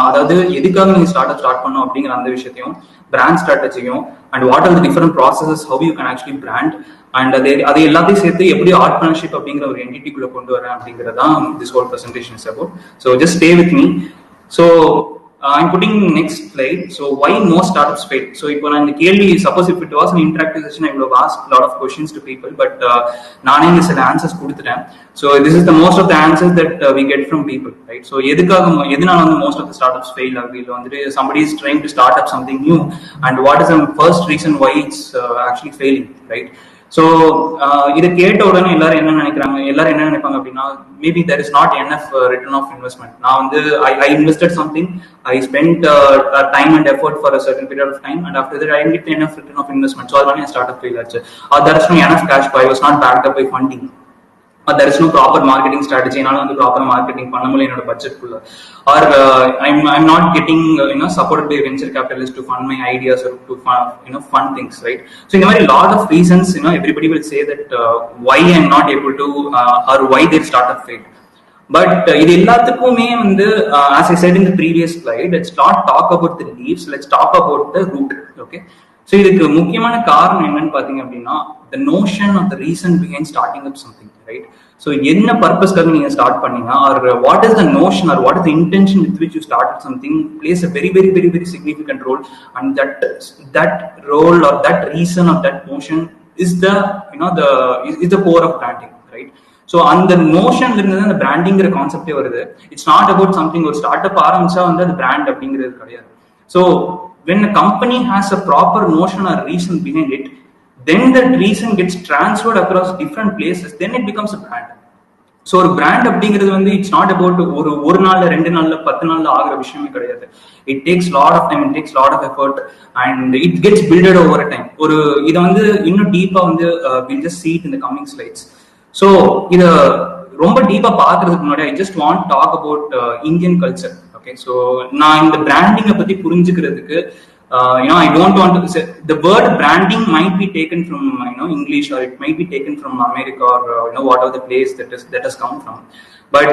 அதாவது எதுக்காக நீங்க ஸ்டார்ட் பண்ணணும் அப்படிங்கிற அந்த விஷயத்தையும், பிராண்ட் ஸ்ட்ராட்டஜியும், and what are the different processes, how you can actually brand, and அது எல்லாத்தையும் சேர்த்து எப்படி ஆர்ட்பிரினர்ஷிப் அப்படிங்கிற ஒரு என்டிட்டிக்குள்ள கொண்டு வரேன் அப்படிங்கறதான் this whole presentation is about. So just stay with me. So I'm putting next slide. So why most startups fail? So இப்போ நான் இந்த கேள்வி, suppose if it was an interactive session, I would have asked a lot of questions to people, but நானே இந்த சில answers கொடுத்துட்டேன். So this is the most of the answers that we get from people, right? So எதனால வந்து most of the startups fail ஆகுது, இல்லை வந்துட்டு somebody is trying to start up something new, and what is the first reason why it's actually failing, right? So இதை கேட்ட உடனே எல்லாரும் என்ன நினைப்பாங்க அப்படின்னா, maybe there is not enough return of investment. நான் வந்து I invested something, I spent time and effort for a certain period of time, and after that I didn't get enough return of investment. So அதனால என் start up fail ஆச்சு. Or there is no enough cash flow, I was not backed up by funding. There is no proper marketing strategy, என்னால வந்து proper marketing பண்ண முடியல என்னோட பட்ஜெட்குள்ள. Or I'm not getting supported by venture capitalists to fund my ideas or to fund things, right? So in a very lot of reasons, everybody will say that why I'm not able to or why their startup failed. But இது எல்லாத்துக்குமே வந்து as I said in the previous slide, let's not talk about the leaves, let's talk about the root, okay? So இதுக்கு முக்கியமான காரணம் என்னன்னு பாத்தீங்க அப்படின்னா, the notion of the reason behind starting up something, right? So என்ன பர்பஸ்க்காக நீங்க start பண்ணீங்க, or what is the notion or what is the intention with which you started something plays a very very very very significant role, and that role or that reason or that notion is the is the core of branding, right? So அந்த நோஷன்ல இருந்து அந்த பிராண்டிங்கிற கான்செப்டே வருது. It's not about something, ஒரு start up ஆரம்பிச்சா வந்து அது brand அப்படிங்கிறது கிடையாது. So when a company has a proper notion or reason behind it, then that reason gets transferred across different places, then it becomes a brand. So ஒரு brand அப்படிங்கிறது வந்து it's not about ஒரு நாள்ல 2 நாள்ல 10 நாள்ல ஆகிற விஷயமே கிடையாது. It takes lot of time, it takes lot of effort, and it gets builded over time. இதை வந்து இன்னும் டீப்பா வந்து we'll just see it in the coming slides. So இதை ரொம்ப டீப்பா பாக்குறதுக்கு முன்னாடி I just want to talk about Indian culture. Okay, so நான் இந்த பிராண்டிங்கை பத்தி புரிஞ்சுக்கிறதுக்கு I don't want to say the word branding might be taken from English, or it might be taken from America, or whatever the place that has come from. But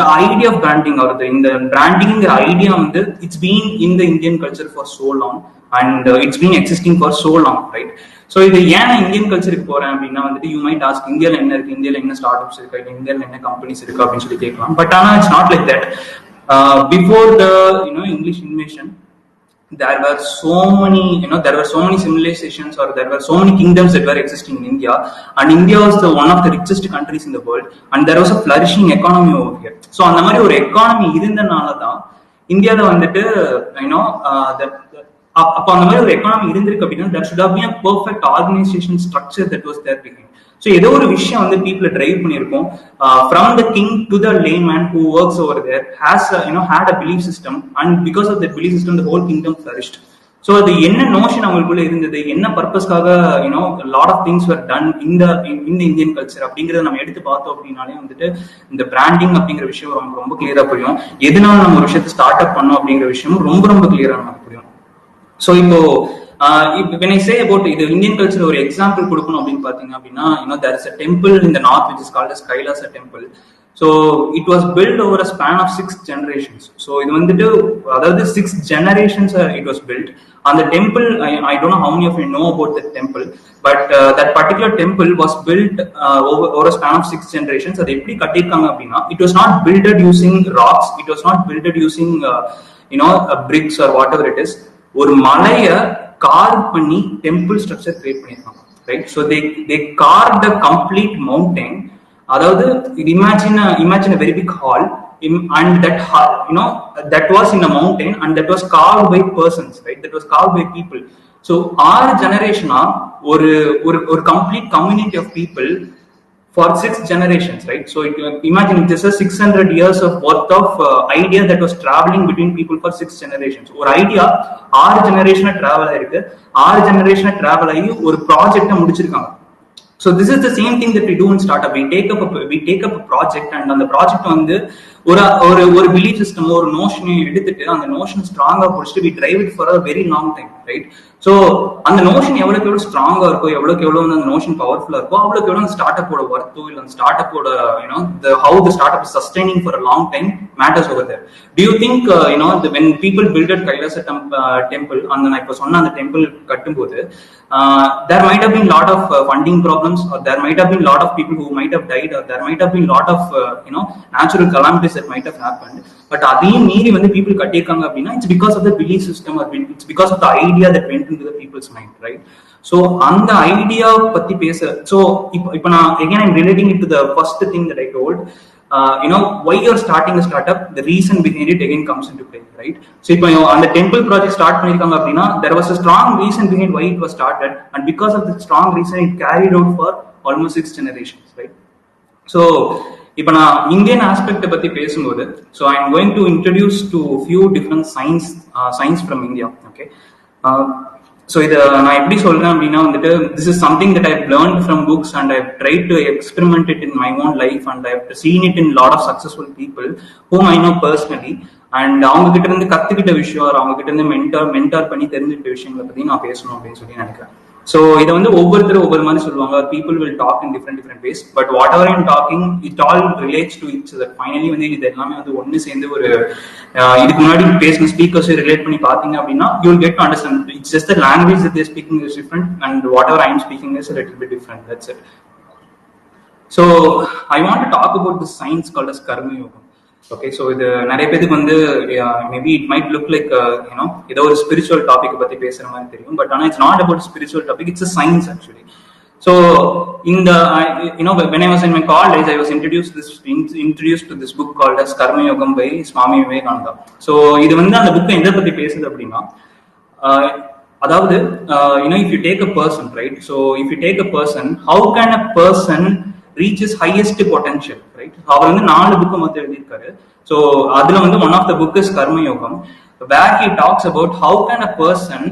the idea of branding, or the branding idea, it's been in the Indian culture for so long, and it's been existing for so long, right? So இது ஏன் Indian கல்ச்சருக்கு போறேன் அப்படின்னா you might ask, இந்தியால என்ன இருக்கு, இந்தியால என்ன start ups இருக்கு, இந்தியால என்ன கம்பெனிஸ் இருக்கு அப்படின்னு சொல்லி கேட்கலாம். பட் ஆனா it's not like that. Before the English invasion, there were so many civilizations, or there were so many kingdoms that were existing in India, and India was one of the richest countries in the world, and there was a flourishing economy over here. So அந்த மாதிரி ஒரு economy இருந்தனால தான் இந்தியால அப்போ அந்த மாதிரி ஒரு எக்கானமி இருந்திருக்கு அப்படின்னா there should have been a perfect organization structure that was there behind. So ஏதோ ஒரு விஷயம் பீப்புளை டிரைவ் பண்ணியிருக்கோம். From the king to the layman who works over there has had a belief system, and because of that belief system the whole kingdom flourished. So அது என்ன notion அவங்களுக்குள்ள இருந்தது, என்ன பர்பஸ்க்காக lot of things were done இந்த Indian culture அப்படிங்கறத நம்ம எடுத்து பார்த்தோம் அப்படின்னாலே இந்த பிராண்டிங் அப்படிங்கிற விஷயம் ரொம்ப ரொம்ப கிளியரா புரியும். எதனால நம்ம ஒரு விஷயத்தை ஸ்டார்ட் அப் பண்ணோம் அப்படிங்கிற விஷயமும் ரொம்ப ரொம்ப கிளியரா நமக்கு புரியும். ஸோ இப்போ when I say about the Indian culture, ஒரு எக்ஸாம்பிள் கொடுக்கணும் அப்படின்னு பாத்தீங்க அப்படின்னா there is a temple in the north which is called as Kailasa temple. So it was built over a span of 6 generations. So இது அதாவது 6 generations it was built. And the temple, I don't know how many of you know about that temple, but that particular temple was built over a span of 6 generations. அது எப்படி கட்டிருக்காங்க அப்படின்னா, it was not built using rocks, it was not built using bricks or whatever it is. ஒரு மலைய carve பண்ணி temple structure create பண்ணிருக்காங்க, right? So they carved a complete mountain. அதாவது imagine a very big hall, and that that was in a mountain, and that was carved by persons, right? That was carved by people. So our generation ஒரு complete community of people for 6 generations, right? So imagine this is 600 years of worth of idea that was traveling between people for 6 generations. Or idea 6 generation travel ஆயிருக்கு, 6 generation travel ஆகி ஒரு ப்ராஜெக்ட முடிச்சிருக்காங்க. So this is the same thing that we do in startup. We take up a project, and அந்த project ஒரு belief system, ஒரு நோஷனை எடுத்துட்டு அந்த notion ஸ்ட்ராங்கா பிடிச்சிட்டு we drive it for a very long time, right? So அந்த notion எவ்வளவுக்கு எவ்வளவு ஸ்ட்ராங்கா இருக்கோ, எவ்வளவுக்கு எவ்வளவு அந்த நோஷன் பவர்ஃபுல்லா இருக்கோ, அவ்வளவுக்கு எவ்வளவு அந்த ஸ்டார்ட் அப்போட ஒர்த்தோ இல்ல அந்த start அப்போட how the startup is sustaining for a long time matters over there. Do you think when people built at Kailasa temple, and நான் இப்ப சொன்ன அந்த டெம்பிள் கட்டும்போது there might have been lot of funding problems, or there might have been lot of people who might have died, or there might have been lot of natural calamities that might have happened. But அதையும் மீறி people கட்டியிருக்காங்க அப்படின்னா it's because of the belief system, or it's because of the idea that went into the people's mind, right? So அந்த idea பத்தி பேச, so இப்போ நான் again I'm relating it to the first thing that I told. Why you're starting a startup, the reason behind it again comes into play, right? So இப்போ அந்த temple project start பண்ணிருக்காங்க அப்படின்னா there was a strong reason behind why it was started, and because of the strong reason it carried out for almost 6 generations, right? So இப்போ நான் Indian aspect பத்தி பேசும்போது, so I'm going to introduce to few different science from India, okay? So இதை நான் எப்படி சொல்றேன் அப்படின்னா this is something that I've learned from books, and I've tried to experiment it in my own life, and I've seen it in a lot of successful people whom I know personally, and அவங்க கிட்ட இருந்து கத்துக்கிட்ட விஷயம், அவங்க கிட்ட இருந்து mentor பண்ணி தெரிஞ்சுக்கிட்ட விஷயங்களை பத்தி நான் பேசணும் அப்படின்னு சொல்லி நினைக்கிறேன். So இதை ஒவ்வொருத்தரும் ஒவ்வொரு மாதிரி சொல்லுவாங்க. People will talk in different ways, but whatever I'm talking, it all relates to each other. Finally இது எல்லாமே ஒன்னு சேர்ந்து ஒரு இதுக்கு முன்னாடி பேசின ஸ்பீக்கர்ஸ் ரிலேட் பண்ணி பாத்தீங்க அப்படின்னா you will get to understand. It's just the language that they're speaking is different, and whatever I'm speaking is a little bit different. That's it. So I want to talk about this science called as Karma Yoga. Okay, so இது நிறைய பேருக்கு maybe it might look like ஏதோ ஒரு spiritual topic பத்தி பேசுற மாதிரி தெரியும், but ஆனால் it's not about spiritual topic, it's a science actually. So இந்த when I was in my college, I was introduced to this book called as Karma Yogam by Swami Vivekananda. So இது அந்த book எதை பத்தி பேசுது அப்படின்னா, அதாவது if you take a person, right? So if you take a person, how can a person reaches highest potential, right? Our 4 book மொத்தம் எழுதியிருக்காரு. So அதுல one of the book is Karma Yogam, where he talks about how can a person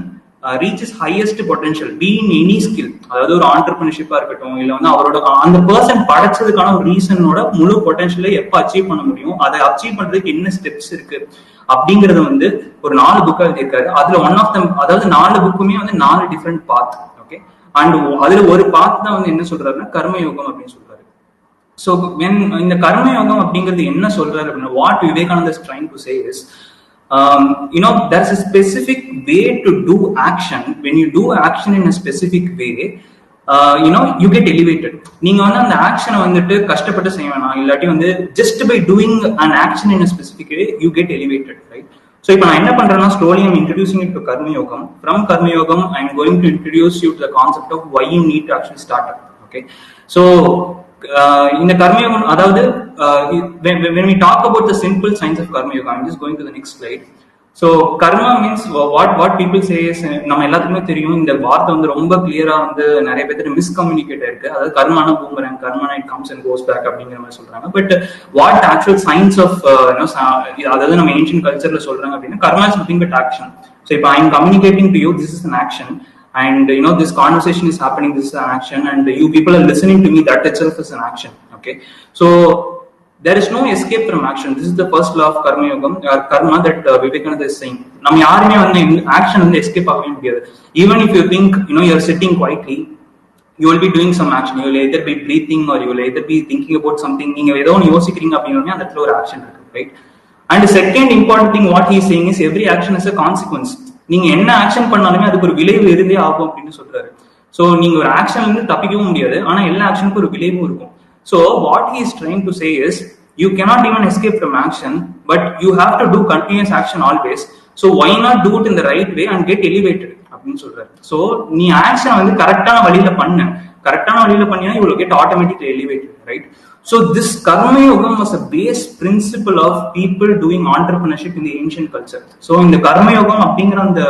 reach his highest potential, be in any skill, அதாவது ஒரு ஆண்டர்பிரினர்ஷிப்பா இருக்கட்டும், இல்ல வந்து அவரோட அந்த பர்சன் படைச்சதுக்கான ஒரு ரீசனோட முழு பொட்டன்ஷியலை எப்ப அச்சீவ் பண்ண முடியும், அதை அச்சீவ் பண்றதுக்கு என்ன ஸ்டெப்ஸ் இருக்கு அப்படிங்கறது வந்து ஒரு 4 புக்கா எழுதியிருக்காரு. அதுல ஒன் ஆஃப் தம், அதாவது 4 புக்குமே வந்து 4 டிஃப்ரெண்ட் பாத். ஓகே, அண்ட் அதுல ஒரு பாத் தான் வந்து என்ன சொல்றாருன்னா கர்மயோகம் அப்படின்னு சொல்றாரு. ஸோ இந்த கர்மயோகம் அப்படிங்கிறது என்ன சொல்றாரு அப்படின்னா, what Vivekananda is trying to say is, there's a specific way to do action. When you do action in a specific way, you get elevated. நீங்க வந்து அந்த ஆக்ஷனை வந்துட்டு கஷ்டப்பட்டு செய்ய வேணாம், இல்லாட்டி வந்து just by doing an action in a specific way you get elevated, right? So இப்போ நான் என்ன பண்றேன்னா, slowly I'm introducing it to Karma Yogam. From Karma Yogam I'm going to introduce you to the concept of why you need to actually start up. Okay, so in the Karma Yoga, அதாவது when we talk about the simple science of Karma Yoga, I'm just going to the next slide. So karma means what people say is, நம்ம எல்லாத்துக்குமே தெரியும், இந்த வார்த்தை வந்து ரொம்ப கிளியரா வந்து நிறைய பேருக்கு மிஸ்கம்யூனிகேட் இருக்கு. அதாவது கர்மானா பூமரங், கர்மானா it comes and goes back அப்படிங்கிற மாதிரி சொல்றாங்க. But what actual science of அதாவது நம்ம ஏன்ஷியன்ட் கல்ச்சர்ல சொல்றாங்க அப்படின்னா, karma is nothing but action. So இப்போ I am communicating to you, this is an action, and this conversation is happening, this is an action, and you people are listening to me, that itself is an action. Okay, so there is no escape from action. This is the first law of karma yogam, or karma, that Vivekananda is saying. நம்ம யாருமே வந்து action வந்து escape ஆகவே முடியாது. Even if you think you are sitting quietly, you will be doing some action. You will either be breathing or you will either be thinking about something. நீங்க ஏதோ ஒன்று யோசிக்கிறீங்க அப்படின்னா அந்த இடத்துல ஒரு action இருக்கு, right? And the second important thing what he is saying is, every action is a consequence. நீங்க என்ன ஆக்ஷன் பண்ணாலுமே அதுக்கு ஒரு விளைவு இருந்தே ஆகும் அப்படின்னு சொல்றாரு. சோ நீங்க ஒரு ஆக்ஷன்ல இருந்து தப்பிக்கவும் முடியாது, ஆனா எல்லா ஆக்ஷனுக்கும் ஒரு விளைவும் இருக்கும். So what he is trying to say is, you cannot even escape from action, but you have to do continuous action always. So why not do it in the right way and get elevated அப்படின்னு சொல்றாரு. So நீ action வந்து கரெக்டான வழியில பண்ணினா you will get automatically elevated, right? So this karma yogam was a base principle of people doing entrepreneurship in the ancient culture. So in the karma yogam அப்படிங்கிற அந்த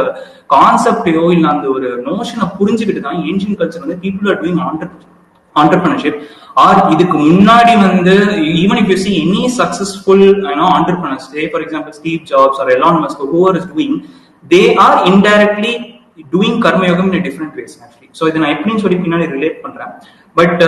கான்செப்டையோ இல்ல அந்த ஒரு நோஷனை புரிஞ்சுக்கிட்டு தான் ஏன்ஷியன்ட் கல்ச்சர் வந்து people are doing entrepreneurship. Or இதுக்கு முன்னாடி வந்து, even if you see any successful entrepreneurs, say for example Steve Jobs or Elon Musk, whoever is doing, they are indirectly doing karma yogam in a different ways actually. So இதை நான் எப்படின்னு சொல்லி பின்னாடி relate பண்றேன். But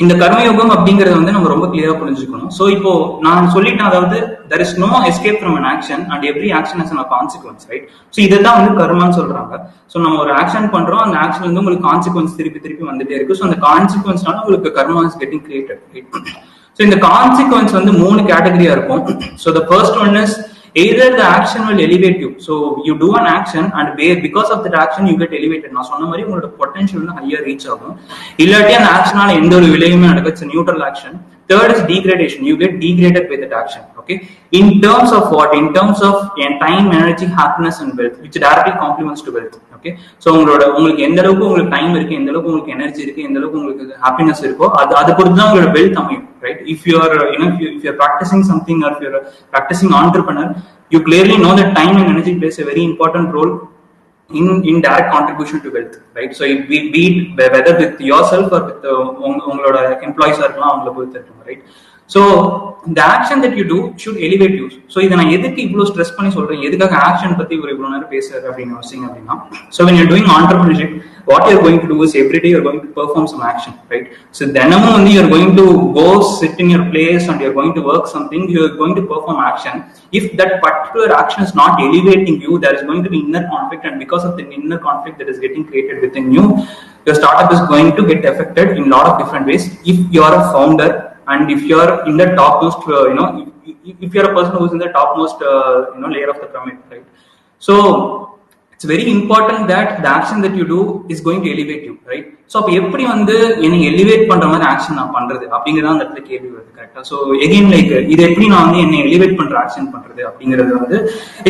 இந்த கர்மயோகம் அப்படிங்கறத வந்து நம்ம ரொம்ப கிளியரா புரிஞ்சுக்கணும். சோ இப்போ நான் சொல்லிட்டேன், அதாவது there is no escape from an action and every action has a consequence, right? So இதுதான் வந்து கர்மான்னு சொல்றாங்க. சோ நம்ம ஒரு ஆக்ஷன் பண்றோம், அந்த ஆக்ஷன் வந்து உங்களுக்கு கான்சிக்வன்ஸ் திருப்பி வந்துட்டே இருக்கு. சோ அந்த கான்சிக்வன்ஸ்னால உங்களுக்கு karma is getting created, right? So இந்த கான்சிக்வன்ஸ் வந்து 3 கேட்டகரியா இருக்கும். So the first one is, either the action will elevate you. So you do an action and because of that action you get elevated. நான் சொன்ன மாதிரி உங்களோட பொட்டன்ஷியல் வந்து ஹையா ரீச் ஆகும். இல்லாட்டி அந்த ஆக்ஷனால எந்த ஒரு விளைவுமே நடக்காது. It's a neutral action. Third is degradation. You get degraded by that action. Okay. In terms of what? In terms of time, energy, happiness and wealth, which directly complements to wealth. Okay. So உங்களுக்கு எந்த அளவுக்கு உங்களுக்கு time இருக்கு, எந்த அளவுக்கு உங்களுக்கு energy இருக்கு, எந்த அளவுக்கு உங்களுக்கு ஹாப்பினஸ் இருக்கோ, அதை பொறுத்து தான் உங்களோட வெல்த் அமையும், right? If you are if you are practicing something, or if you are practicing entrepreneur, you clearly know that time and energy plays a very important role in direct contribution to wealth, right? So it be whether with yourself or with உங்களோட எம்ப்ளாயிஸா இருக்கலாம், அவங்கள பொறுத்து இருக்கும், right? So the action that you do should elevate you. So இதை நான் எதுக்கு இவ்வளவு stress பண்ணி சொல்றேன், எதுக்காக ஆக்ஷன் பத்தி இவ்வளவு நேரம் பேசுறாரு அப்படின்னு யோசிங்க அப்படின்னா, so when you're doing entrepreneurship, what you're going to do is every day you're going to perform some action, right? So தினமும் வந்து you're going to go sit in your place and you're going to work something, you're going to perform action. If that particular action is not elevating you, there is going to be inner conflict, and because of the inner conflict that is getting created within you, your startup is going to get affected in a lot of different ways. If you are a founder, and if you are in the topmost, if you are a person who is in the topmost, layer of the pyramid, right? So it's very important that the action that you do is going to elevate you, right? So அப்ப எப்படி வந்து என்னை elevate பண்ற மாதிரி action நான் பண்றது அப்படிங்கறத அந்த இடத்துல கேள்வி வருது, கரெக்டா? ஸோ எகைன் லைக் இது எப்படி நான் வந்து என்னை எலிவேட் பண்ற ஆக்ஷன் பண்றது அப்படிங்கிறது வந்து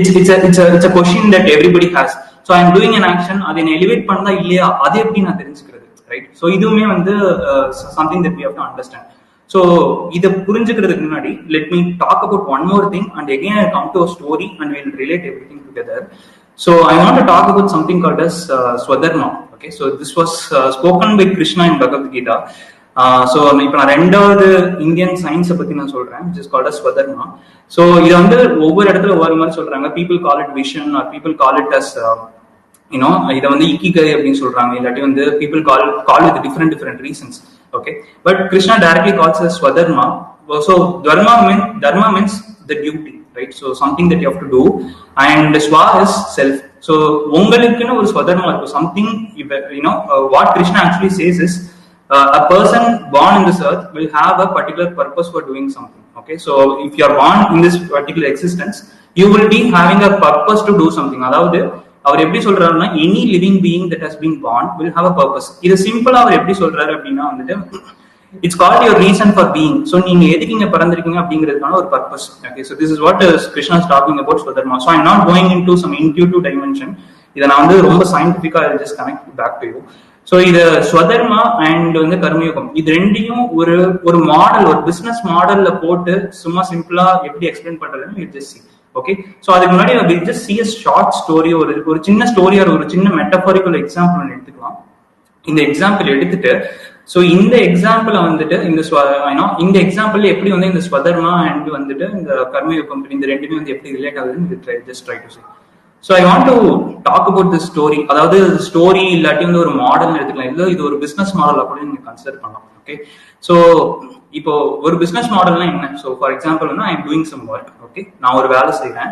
it's a question that everybody has. So I am doing an action, அதை என்னை எலிவேட் பண்ணா இல்லையா, அதை எப்படி நான் தெரிஞ்சுக்கிறது, ரைட்? ஸோ இதுவுமே வந்து something that we have to understand. So இதை புரிஞ்சுக்கிறதுக்கு முன்னாடி let me talk about one more thing, and again I'll come to a story and we'll relate everything together. So I want to talk about something called as Swadharma. Okay, so this was spoken by Krishna in Bhagavad Gita. So இப்போ நான் ரெண்டாவது Indian சயின்ஸை பத்தி நான் சொல்றேன், which is called as Swadharma. So இது வந்து ஒவ்வொரு இடத்துல ஒவ்வொரு மாதிரி சொல்றாங்க. People call it vision, or people call it as இதை வந்து இக்கிகை அப்படின்னு சொல்றாங்க, இல்லாட்டி வந்து people call with different reasons. Okay, but Krishna directly calls as swadharma. So dharma means the duty, right? So something that you have to do, and swa is self. So ungalukkunu ஒரு swadharma இருக்கு, something, what Krishna actually says is a person born in this earth will have a particular purpose for doing something. Okay, so if you are born in this particular existence, you will be having a purpose to do something. அதாவது அவர் எப்படி சொல்றாருன்னா, any living being that has been born will have a purpose. இது சிம்பிளா அவர் எப்படி சொல்றாரு அப்படின்னா வந்துட்டு, it's called your reason for being. So நீங்க எதுக்கு இங்க பிறந்திருக்கீங்க அப்படிங்கிறதுக்கான ஒரு purpose. Okay, so this is what Krishna is talking about swadharma. So I not going into some intuitive dimension. இதை நான் வந்து ரொம்ப சயின்டிஃபிக்கா just connect back to you. So இது ஸ்வதர்மா அண்ட் வந்து கர்மயோகம், இது ரெண்டையும் ஒரு மாடல், ஒரு பிசினஸ் மாடல்ல போட்டு சும்மா சிம்பிளா எப்படி எக்ஸ்பிளைன் பண்றதுன்னு you just see. Okay, so அதுக்கு முன்னாடி we just see a short story, ஒரு சின்ன ஸ்டோரி, ஒரு சின்ன மெட்டபாரிக்கல் எக்ஸாம்பிள் எடுத்துக்கலாம். இந்த எக்ஸாம்பிள் எடுத்துட்டு, சோ இந்த எக்ஸாம்பிள் வந்துட்டு இந்த எக்ஸாம்பிள் எப்படி வந்து இந்த ஸ்வதர்மா அண்ட் வந்துட்டு இந்த கர்மயோகம் இந்த ரெண்டுமே வந்து எப்படி ரிலேட் ஆகுதுன்னு just try to see. So I want to talk about this story. அதாவது ஸ்டோரி இல்லாட்டி வந்து ஒரு மாடல் எடுத்துக்கலாம், இல்ல இது ஒரு பிசினஸ் மாடல் அப்படின்னு நீங்க கன்சிடர் பண்ணலாம். ஓகே, சோ இப்போ ஒரு பிசினஸ் மாடல்னா என்ன? ஸோ ஃபார் எக்ஸாம்பிள் வந்து I am doing some work. Okay, நான் ஒரு வேலை செய்யறேன்.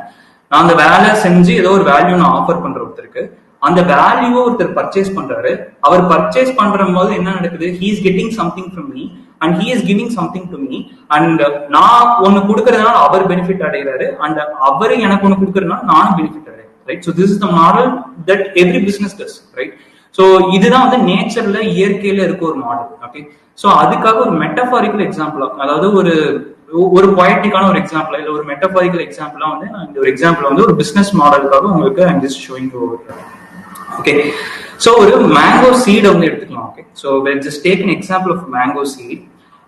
நான் அந்த வேலை செஞ்சு ஏதோ ஒரு வேல்யூ நான் ஆஃபர் பண்ற ஒருத்தருக்கு, அந்த வேல்யூவை ஒருத்தர் பர்ச்சேஸ் பண்றாரு. அவர் பர்ச்சேஸ் பண்ற போது என்ன நடக்குது? He is getting something from me and he is giving something to me. And நான் ஒன்னு கொடுக்கறதுனால அவர் பெனிஃபிட் அடைகிறாரு, அண்ட் அவரு எனக்கு ஒன்னு கொடுக்கறதுனால நானும் பெனிஃபிட் அடைகிறேன். Right, so this is the model that every business does. Right, so இதுதான் வந்து நேச்சர்ல, இயற்கையில இருக்க ஒரு மாடல். ஓகே, ஸோ அதுக்காக ஒரு மெட்டபாரிக்கல் எக்ஸாம்பிளா, அதாவது ஒரு பொயட்டிக்கான ஒரு எக்ஸாம்பிளா இல்ல ஒரு மெட்டபாரிக்கல் எக்ஸாம்பிளா வந்து நான் இந்த ஒரு எக்ஸாம்பிள் வந்து ஒரு பிசினஸ் மாடலுக்காக உங்களுக்கு I am just showing to. Okay, so ஒரு மேங்கோ சீட் வந்து எடுத்துக்கலாம். Okay, so let's just take an example of mango seed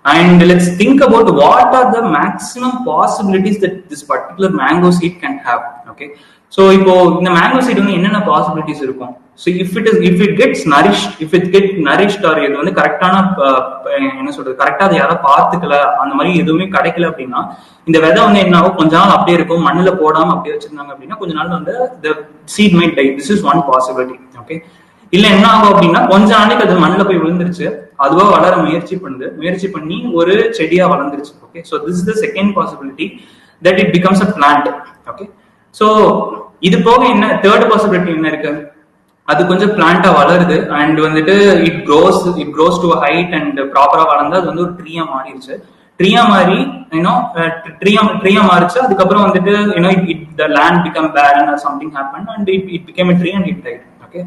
and let's think about what are the maximum possibilities that this particular mango seed can have. Okay, so இப்போ இந்த mango seed வந்து என்னென்ன possibilities இருக்கும்? So if it gets nourished or இது வந்து கரெக்டான என்ன சொல்றது, கரெக்டா அதை யாரும் பார்த்துக்கல, அந்த மாதிரி எதுவுமே கிடைக்கல அப்படின்னா இந்த விதை வந்து என்ன ஆகும்? கொஞ்ச நாள் அப்படியே இருக்கும், மண்ணுல போடாம அப்படியே வச்சிருந்தாங்க அப்படின்னா கொஞ்ச நாள் வந்து the seed might die. This is one possibility. Okay, இல்ல என்ன ஆகும் அப்படின்னா கொஞ்ச நாளைக்கு அது மண்ணுல போய் விழுந்துருச்சு, அதுவா வளர முயற்சி பண்ணி ஒரு செடியா வளர்ந்துருச்சு. Okay, so this is the second possibility that it becomes a plant. Okay, so இது போக என்ன தேர்ட் பாசிபிலிட்டி என்ன இருக்கு? அது கொஞ்சம் பிளான்டா வளருது அண்ட் வந்துட்டு it grows to height and ப்ராப்பரா வளர்ந்து அது வந்து ஒரு ட்ரீயா மாறிடுச்சு. ட்ரீயா மாறி ட்ரீயா மாறிச்சு. அதுக்கப்புறம் வந்துட்டு the land become barren or something happened and it became a tree and it died. Okay,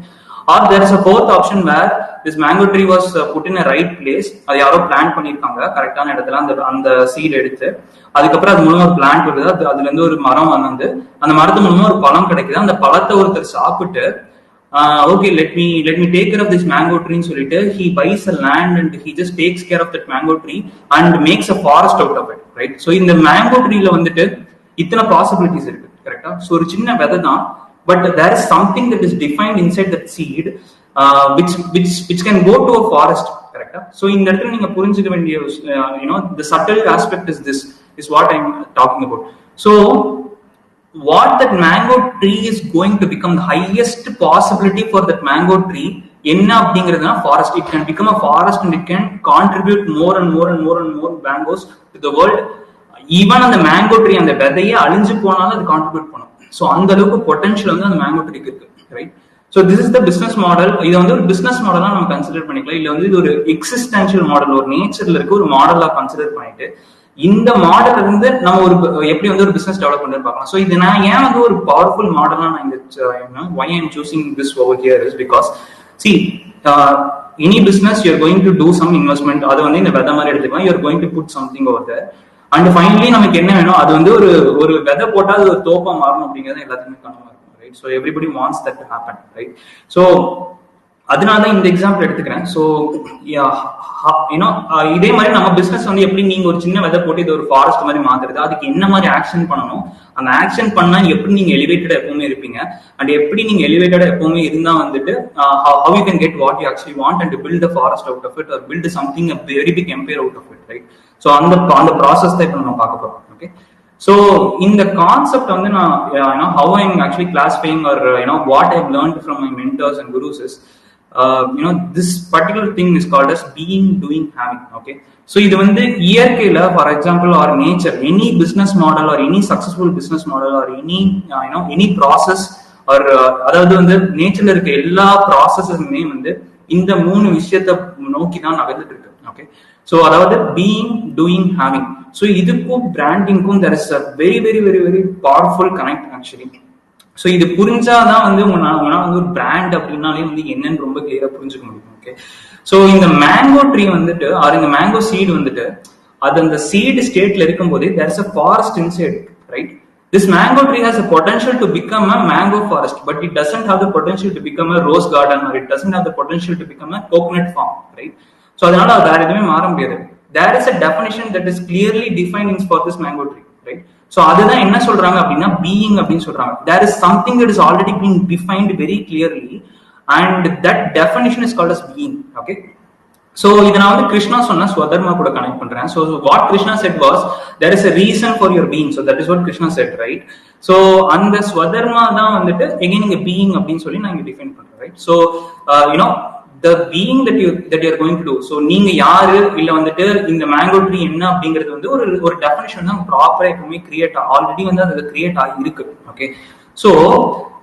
or there is a fourth option where this mango tree was put in a right place. அது யாரோ plant பண்ணிருக்காங்க கரெக்டான இடத்துல, அந்த seat எடுத்து அதுக்கப்புறம் அது மூலமா ஒரு பிளான்ட் வருது, அதுல இருந்து ஒரு மரம் வந்து அந்த மரத்து மூலமா ஒரு பழம் கிடைக்குது. அந்த பழத்தை ஒருத்தர் சாப்பிட்டு okay, let me take care of this mango tree ன்னு சொல்லிட்டு he buys a land and he just takes care of that mango tree and makes a forest out of it. Right, so இந்த mango treeல வந்துட்டு இத்தனை possibilities இருக்கு. கரெக்டா, so ஒரு சின்ன விதை தான், but there is something that is defined inside that seed which can go to a forest. Correct, so இந்த இடத்துல நீங்க புரிஞ்சுக்க வேண்டிய the subtle aspect is what I'm talking about. So what that mango tree is going to become, the highest possibility for that mango tree என்ன அப்படிங்கிறதுனா forest. It can become a forest and it can contribute more and more mangoes to the world. Even அந்த mango tree அந்த விதையே அழிஞ்சு போனாலும் அது contribute பண்ணும். So அந்த அளவுக்கு potential வந்து அந்த மேங்கோ ட்ரீக்கு இருக்கு. Right, so this is the business model. இதை வந்து ஒரு பிசினஸ் மாடலா நம்ம கன்சிடர் பண்ணிக்கலாம், இல்ல வந்து இது ஒரு எக்ஸிஸ்டென்ஷியல் மாடல், ஒரு நேச்சர்ல இருக்க ஒரு மாடலா கன்சிடர் பண்ணிட்டு இந்த மாடல் இருந்து நம்ம ஒரு எப்படி வந்து ஒரு பிசினஸ் டெவலப் பண்ணி பார்க்கலாம். ஸோ இது நான் ஏன் வந்து ஒரு பவர்ஃபுல் மாடலா நான் இந்த why I'm choosing this over here is because see any business you're going to do some investment. அது வந்து இந்த விதை மாதிரி எடுத்துக்கலாம், you're going to put something over there and finally நமக்கு என்ன வேணும், அது வந்து ஒரு விதை போட்டா அது ஒரு தோப்பா மாறணும் அப்படிங்கிறது எல்லாத்துக்குமே கனவா இருக்கும். Right, so everybody wants that to happen. Right, so அதனாலதான் இந்த எக்ஸாம்பிள் எடுத்துக்கிறேன். ஸோ இதே மாதிரி நம்ம பிசினஸ் வந்து எப்படி நீங்க ஒரு சின்ன விதை போட்டு இது ஒரு ஃபாரஸ்ட் மாதிரி மாத்துறது, அதுக்கு என்ன மாதிரி ஆக்ஷன் பண்ணணும், அந்த ஆக்ஷன் பண்ணா எப்படி நீங்க எலிவேட்டடா எப்பவுமே இருப்பீங்க அண்ட் எப்படி நீங்க எலிவேட்டடா எப்பவுமே இருந்தா வந்துட்டு how you can get what you actually want and build a forest out of it or build something a very big empire out of it. Right, so அந்த ப்ராசஸ் தான் இப்போ நம்ம பார்க்க போறோம். Okay, So in the concept வந்து நான் how I'm actually classifying or what I've learned from my mentors and gurus is this particular thing is called as being, doing, having. Okay, so இது வந்து இயற்கையில for example or nature, any business model or any successful business model or any process or அதாவது வந்து நேச்சர்ல இருக்க எல்லா ப்ராசஸஸுமே வந்து இந்த 3 விஷயத்தை நோக்கி தான் நகர்ந்துட்டு இருக்கு. ஓகே, ஸோ அதாவது பீயிங், டூயிங், ஹேவிங். ஸோ இதுக்கும் பிராண்டிங்க்கும் there is a very very very very powerful connect actually. So இது புரிஞ்சாதான் வந்து உங்களால வந்து ஒரு பிராண்ட் அப்படின்னாலே வந்து என்னன்னு ரொம்ப கிளியரா புரிஞ்சுக்க முடியும். ஓகே, ஸோ இந்த மேங்கோ ட்ரீ வந்துட்டு ஆர் இந்த மேங்கோ சீடு வந்துட்டு அது அந்த சீடு ஸ்டேட்ல இருக்கும் போதே there is a forest inside, right? This mango tree has a potential to become a mango forest, but it doesn't have the potential to become a rose garden, or it doesn't have the potential to become a coconut farm, right? So அதனால வேற எதுவுமே மாற முடியாது. There is a definition that is clearly defined for this mango tree, right? So அதுதான் என்ன சொல்றாங்க அப்படின்னா being அப்படின்னு சொல்றாங்க. There is something that is already been defined very clearly, and that definition is called as being. Okay, so இதை நான் வந்து கிருஷ்ணா சொன்ன ஸ்வதர்மா கூட கனெக்ட் பண்றேன். So what Krishna said was there is a reason for your being. So that is what Krishna said, right? So அந்த ஸ்வதர்மா தான் வந்துட்டு again இங்க being அப்படின்னு சொல்லி நான் இங்க டிஃபைன் பண்றேன், right? So the being that you are going to do. So நீங்க யாரு இல்ல வந்துட்டு இந்த மேங்கோ ட்ரீ என்ன அப்படிங்கிறது வந்து ஒரு டெஃபினிஷன் தான் ப்ராப்பரா எப்பவுமே கிரியேட் ஆல்ரெடி வந்து அது கிரியேட் ஆகி இருக்கு. ஓகே, ஸோ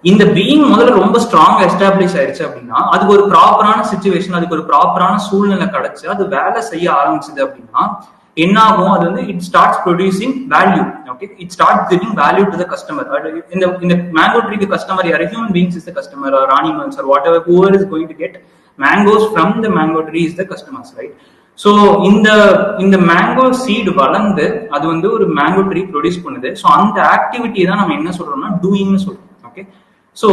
இந்த பீயிங் முதல்ல ரொம்ப ஸ்ட்ராங் எஸ்டாப்ளிஷ் ஆயிடுச்சு அப்படின்னா அதுக்கு ஒரு ப்ராப்பரான சிச்சுவேஷன், அதுக்கு ஒரு ப்ராப்பரான சூழ்நிலை கிடைச்சு அது வேலை செய்ய ஆரம்பிச்சது அப்படின்னா என்ன ஆகும், அது வந்து it starts producing value. Okay, it start giving value to the customer. இந்த மேங்கோ ட்ரீக்கு கஸ்டமர் யார், human beings is the customer or animals or whatever whoever is going to get mangoes from the mango tree is the customers, right? So இந்த mango seed வளர்ந்து அது வந்து ஒரு mango tree produce பண்ணுது. So அந்த activity தான் நம்ம என்ன சொல்றோம்னா டூயிங்னு சொல்றோம். ஓகே, ஸோ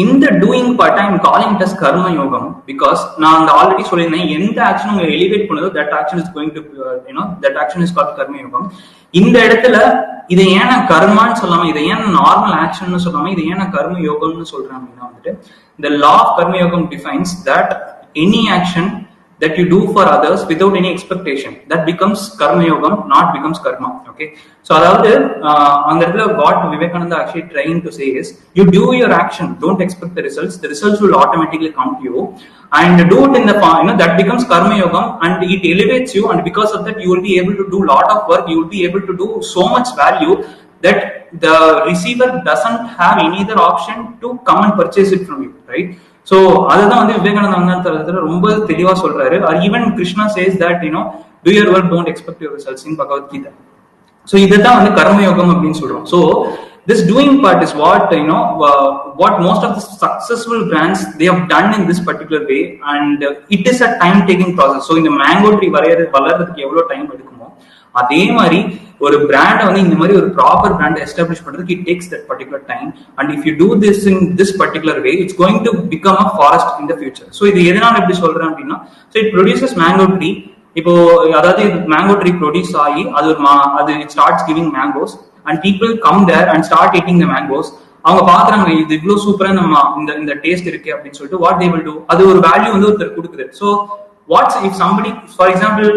இந்த doing part I'm calling it as கர்ம யோகம். பிகாஸ் நான் அந்த ஆல்ரெடி சொல்லியிருந்தேன் எந்த ஆக்ஷன் உங்க எலிவேட் பண்ணுதோ that action is going to that action is called karma yogam. இந்த இடத்துல இதை ஏன் நான் கர்மான்னு சொல்லாம, இதை ஏன் நார்மல் ஆக்ஷன் சொல்லாம, இதை ஏன் நான் கர்ம யோகம்னு சொல்றேன் அப்படின்னா வந்துட்டு the law of karma yogam defines that any action that you do for others without any expectation, that becomes karma yogam, not becomes karma. Okay, so அதாவது அந்த இடத்துல what Vivekananda actually trying to say is you do your action, don't expect the results will automatically come to you, and do it in the form that becomes karma yogam, and it elevates you, and because of that you will be able to do lot of work, you will be able to do so much value that the receiver doesn't have any other option to come and purchase it from you, right? So அதுதான் வந்து விவேகானந்தா ரொம்ப தெளிவா சொல்றாரு. Or even Krishna says that do your work, don't expect your results in Bhagavad Gita. So இதுதான் வந்து கர்ம யோகம் அப்படின்னு சொல்றோம். So this doing part is what what most of the successful brands they have done in this particular way, and it is a time taking process. So இந்த mango tree வளர்றதுக்கு எவ்வளவு time எடுக்குமோ அதே மாதிரி ஒரு பிராண்டை வந்து இந்த மாதிரி ஒரு ப்ராப்பர் பிராண்ட் எஸ்டாப்ளிஷ் பண்றதுக்கு it takes that particular time. And if you do this in this particular way it's going to become a forest in the future. So இது எதனால எப்படி சொல்றேன் அப்படின்னா, so it produces mango tree. இப்போ அதாவது mango tree produce ஆகி அது it starts giving mangoes and people come there and start eating the mangoes. அவங்க பாக்குறாங்க இது இவ்வளவு சூப்பரா நம்ம இந்த டேஸ்ட் இருக்கு அப்படின்னு சொல்லிட்டு வாட் தே வில் டு, அது ஒரு வேல்யூ வந்து ஒருத்தர் கொடுக்குது. So what's if somebody for example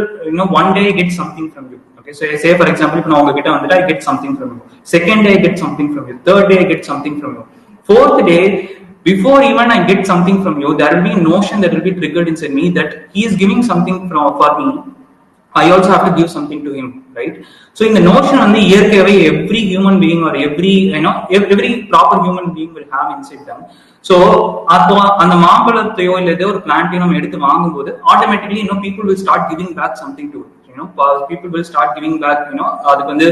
one day get something from you. Okay, so say for example, if நான் உங்ககிட்ட வந்துட்டு I get something from you. Second day I get something from you. Third day I get something from you. Fourth day, before even I get something from you, there will be a notion that will be triggered inside me that he is giving something for me. I also have to give something to him, right? So in the notion on the இயற்கையாவே every human being or every proper human being will have inside them. So அப்போ அந்த மாம்பழத்தையோ இல்ல ஏதோ ஒரு பிளான்ட்டையோ நம்ம எடுத்து வாங்கும் போது automatically people will start giving back something to it. People will start giving back, அதுக்கு வந்து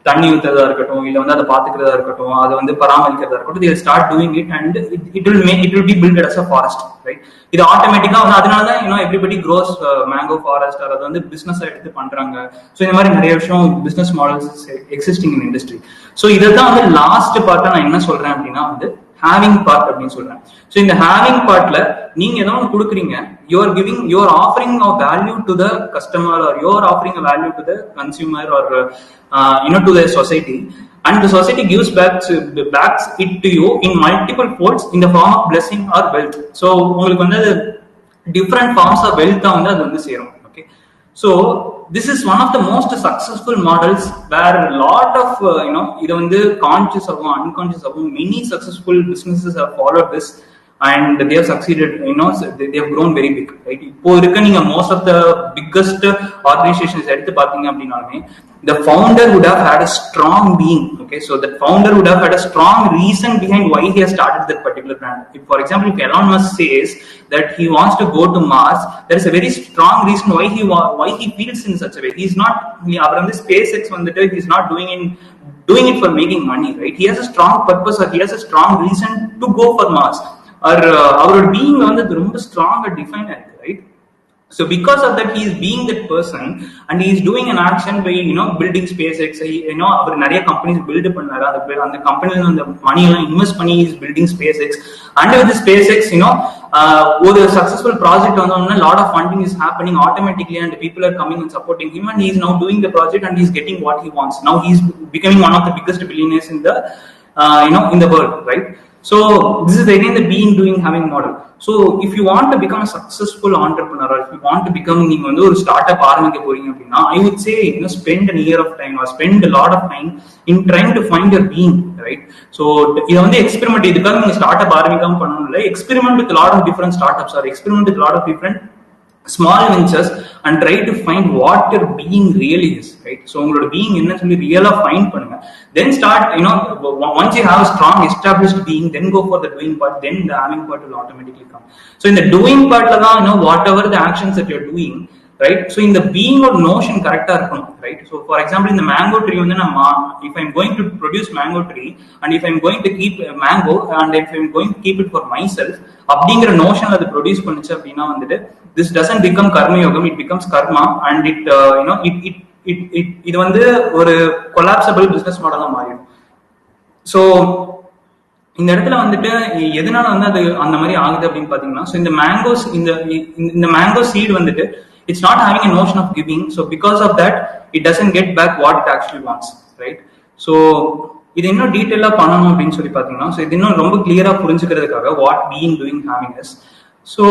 தண்ணி ஊத்துறதா இருக்கட்டும், இல்ல வந்து அதை பாத்துக்கிறதா இருக்கட்டும், அதை வந்து பராமரிக்கிறதா இருக்கட்டும், they will start doing it and it will be built as a forest, right? இது ஆட்டோமேட்டிக்கா வந்து அதனாலதான் everybody grows mango forest, அதை வந்து பிசினஸ் எடுத்து பண்றாங்க. ஸோ இந்த மாதிரி நிறைய விஷயம் business models existing in industry. So இதான் வந்து லாஸ்ட் பார்ட்டா நான் என்ன சொல்றேன் அப்படின்னா வந்து ஹேவிங் பார்ட் அப்படின்னு சொல்றேன். ஸோ இந்த ஹேவிங் பார்ட்ல நீங்க ஏதோ ஒன்று கொடுக்குறீங்க, you are offering a value to the customer, or you are offering a value to the consumer, or to the society, and the society gives backs it to you in multiple folds in the form of blessing or wealth. So உங்களுக்கு வந்து different forms of wealth வந்து அது வந்து சேரும். Okay, so this is one of the most successful models where a lot of either conscious or unconscious many successful businesses have followed this and they have succeeded. They have grown very big, right? Most of the biggest organizations the founder would have had a strong being. Okay, so the founder would have had a strong reason behind why he has started that particular brand. For example, if Elon Musk says that he wants to go to Mars, there is a very strong reason why he feels in such a way. He's not SpaceX he's not doing it for making money, right? He has a strong purpose or he has a strong reason to go for Mars. Or our being ரொம்ப strong define, right? So because of that, he is being that person and he is doing an action by building SpaceX. அவர் நிறைய companies build பண்ணாரு. அந்த company அந்த money எல்லாம் invest பண்ணி is building SpaceX. And with the SpaceX ஒரு successful project வந்தோம்னா lot of funding is happening automatically and people are coming and supporting him and he is now doing the project and he is getting what he wants. Now he is becoming one of the biggest billionaires in the in the world, right? So this is again the being, doing, having model. So if you want to become a successful entrepreneur or if you want to become a startup ஆரம்பிக்க போறீங்க அப்படின்னா, I would say spend a year of time or spend a lot of time in trying to find your being, right? So இது experiment, இதுக்காக நீங்க startup ஆரம்பிக்காம பண்ணணும் இல்லை, experiment with a lot of different startups or experiment with a lot of different small ventures and try to find what your being really is, right? So உங்களோட being என்ன சொல்லி ரியலா find பண்ணுங்க. Then start, once you have a strong established being, then go for the doing part, then the having part will automatically come. So in the doing part la தான் whatever the actions that you're doing, right? So in the being or notion correct இருக்கணும், right? So for example, in the mango tree if I'm going to produce mango tree and if I'm going to keep mango and if I'm going to keep it for myself அப்படிங்கிற notion அது produce பண்ணுச்சு அப்படின்னா this doesn't become karma yogam, it becomes karma and இது ஒரு collapsible business model மாறிடும். So இந்த இடத்துல எதனால அது அந்த மாதிரி ஆகுது அப்படின்னு பாத்தீங்கன்னா, so இந்த mangoes இந்த mango seed it's not having a notion of giving, so because of that it doesn't get back what it actually wants, right? So இது இன்னும் டீடைலா பண்ணணும் அப்படின்னு சொல்லி பாத்தீங்கன்னா, so இது இன்னும் ரொம்ப கிளியரா புரிஞ்சுக்கிறதுக்காக what being, doing, having is. So